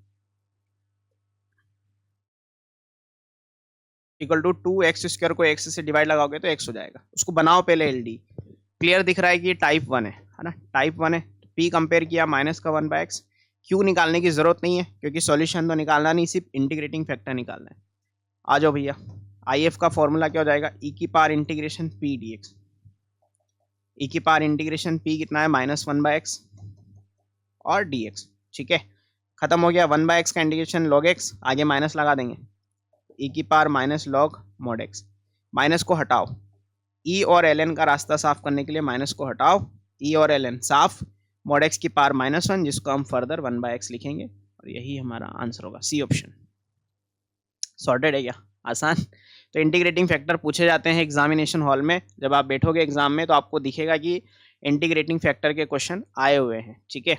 इक्वल टू 2x² को x से डिवाइड लगाओगे तो x हो जाएगा। उसको बनाओ पहले LD, क्लियर दिख रहा है कि ये टाइप 1 है ना, टाइप 1 है। p कंपेयर किया -1/x, q निकालने की जरूरत नहीं है क्योंकि सॉल्यूशन तो निकालना नहीं, सिर्फ इंटीग्रेटिंग फैक्टर निकालना है। आ जाओ भैया, IF का फॉर्मूला क्या हो जाएगा, e⁻∫ p dx, e⁻∫ p कितना है -1/x और dx, ठीक है, खत्म हो गया। 1/x का इंटीग्रेशन log x, आगे माइनस लगा देंगे, e⁻- log mod x, minus को हटाओ, e और ln का रास्ता साफ करने के लिए माइनस को हटाओ, e और ln साफ, mod x की पावर -1, जिसको हम फर्दर 1/x लिखेंगे और यही हमारा आंसर होगा, सी ऑप्शन। सॉर्टेड है क्या, आसान। तो इंटीग्रेटिंग फैक्टर पूछे जाते हैं एग्जामिनेशन हॉल में, जब आप बैठोगे एग्जाम में तो आपको दिखेगा कि इंटीग्रेटिंग फैक्टर के क्वेश्चन आए हुए हैं, ठीक है।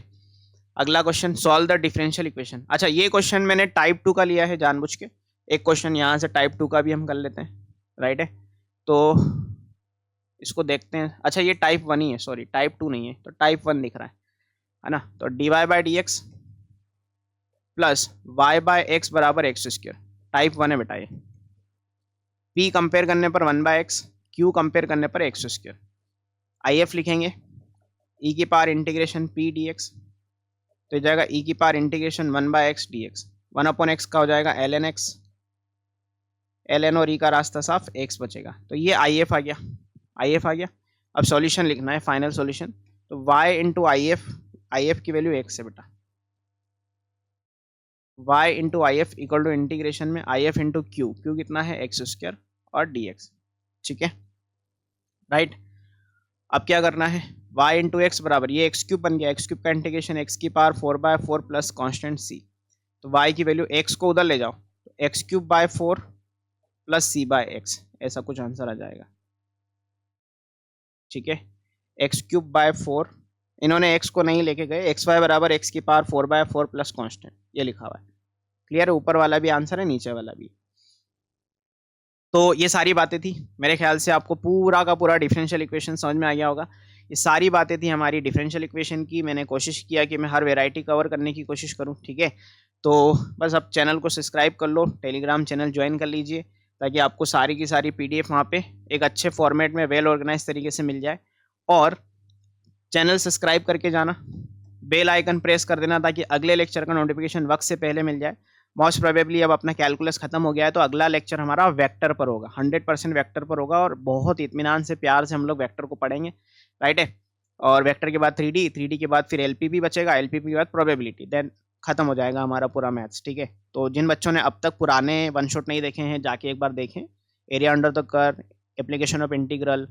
अगला question, solve the differential equation. अच्छा, ये क्वेश्चन मैंने टाइप 2 का लिया है जानबूझ के, एक क्वेश्चन यहाँ से टाइप 2 का भी हम कर लेते हैं, राइट है। तो इसको देखते हैं, अच्छा ये टाइप 1 ही है, सॉरी टाइप 2 नहीं है, तो टाइप 1 दिख रहा है ना। तो dy/dx प्लस y/x बराबर x², टाइप 1 है बेटा ये। p कंपेयर करने पर 1/x, q कंपेयर करने पर x², IF लिखेंगे e⁻∫ p dx, तो जाएगा e⁻∫ 1/x dx, 1/x का हो जाएगा ln x, ln और e का रास्ता साफ, x बचेगा, तो ये IF आ गया, IF आ गया। अब सॉल्यूशन लिखना है, फाइनल सॉल्यूशन, तो y × IF, IF की वैल्यू x है बेटा, y × IF equal to integration में IF × q, q कितना है x² और dx, ठीक है, राइट। अब क्या करना है, y × x बराबर, ये x³ बन गया, x³ का integration x⁴ 4/4 plus constant c, तो y की वैल्यू x को उधर ले जाओ, तो x³/4 प्लस c/x, ऐसा कुछ आंसर आ जाएगा, ठीक है। x³/4, इन्होंने x को नहीं लेके गए, xy बराबर x⁴ 4/4 प्लस कॉन्स्टेंट, ये लिखा हुआ है, क्लियर है। ऊपर वाला भी आंसर है, नीचे वाला भी। तो ये सारी बातें थी, मेरे ख्याल से आपको पूरा का पूरा डिफरेंशियल इक्वेशन समझ में आ गया होगा। ये सारी बातें थी हमारी डिफरेंशियल इक्वेशन की, मैंने कोशिश किया कि मैं हर वेराइटी कवर करने की कोशिश करूं, ठीक है। तो बस अब चैनल को सब्सक्राइब कर लो, टेलीग्राम चैनल ज्वाइन कर लीजिए, ताकि आपको सारी की सारी PDF वहाँ पे एक अच्छे फॉर्मेट में वेल ऑर्गेनाइज तरीके से मिल जाए। और चैनल सब्सक्राइब करके जाना, बेल आइकन प्रेस कर देना, ताकि अगले लेक्चर का नोटिफिकेशन वक्त से पहले मिल जाए। मोस्ट प्रोबेबली अब अपना कैलकुलस खत्म हो गया है, तो अगला लेक्चर हमारा वेक्टर पर होगा, 100% वेक्टर पर होगा, और बहुत इत्मीनान से प्यार से हम लोग वेक्टर को पढ़ेंगे, राइट है। और वेक्टर के बाद 3D, 3D के बाद फिर LPP बचेगा, LPP के बाद प्रोबेबिलिटी, देन खत्म हो जाएगा हमारा पूरा मैथ्स, ठीक है। तो जिन बच्चों ने अब तक पुराने वन शॉट नहीं देखे हैं, जाके एक बार देखें, area under the curve, application of integral,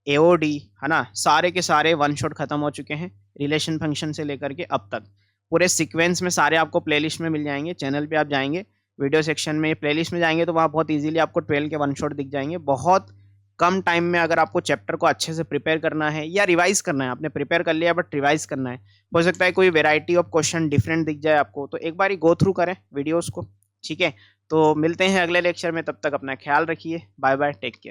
AOD, है ना, सारे के सारे वन शॉट खत्म हो चुके हैं, रिलेशन फंक्शन से लेकर के अब तक पूरे सीक्वेंस में सारे आपको प्लेलिस्ट में मिल जाएंगे। चैनल पे आप जाएंगे, वीडियो सेक्शन में प्लेलिस्ट में जाएंगे, तो वहाँ बहुत इजीली आपको 12 के वन शॉट दिख जाएंगे। बहुत कम टाइम में अगर आपको चैप्टर को अच्छे से प्रिपेयर करना है या रिवाइज करना है, आपने प्रिपेयर कर लिया बट रिवाइज करना है, हो सकता है कोई वेराइटी ऑफ क्वेश्चन डिफरेंट दिख जाए आपको, तो एक बार गो थ्रू करें वीडियोस को, ठीक है। तो मिलते हैं अगले लेक्चर में, तब तक अपना ख्याल रखिए, बाय बाय, टेक केयर।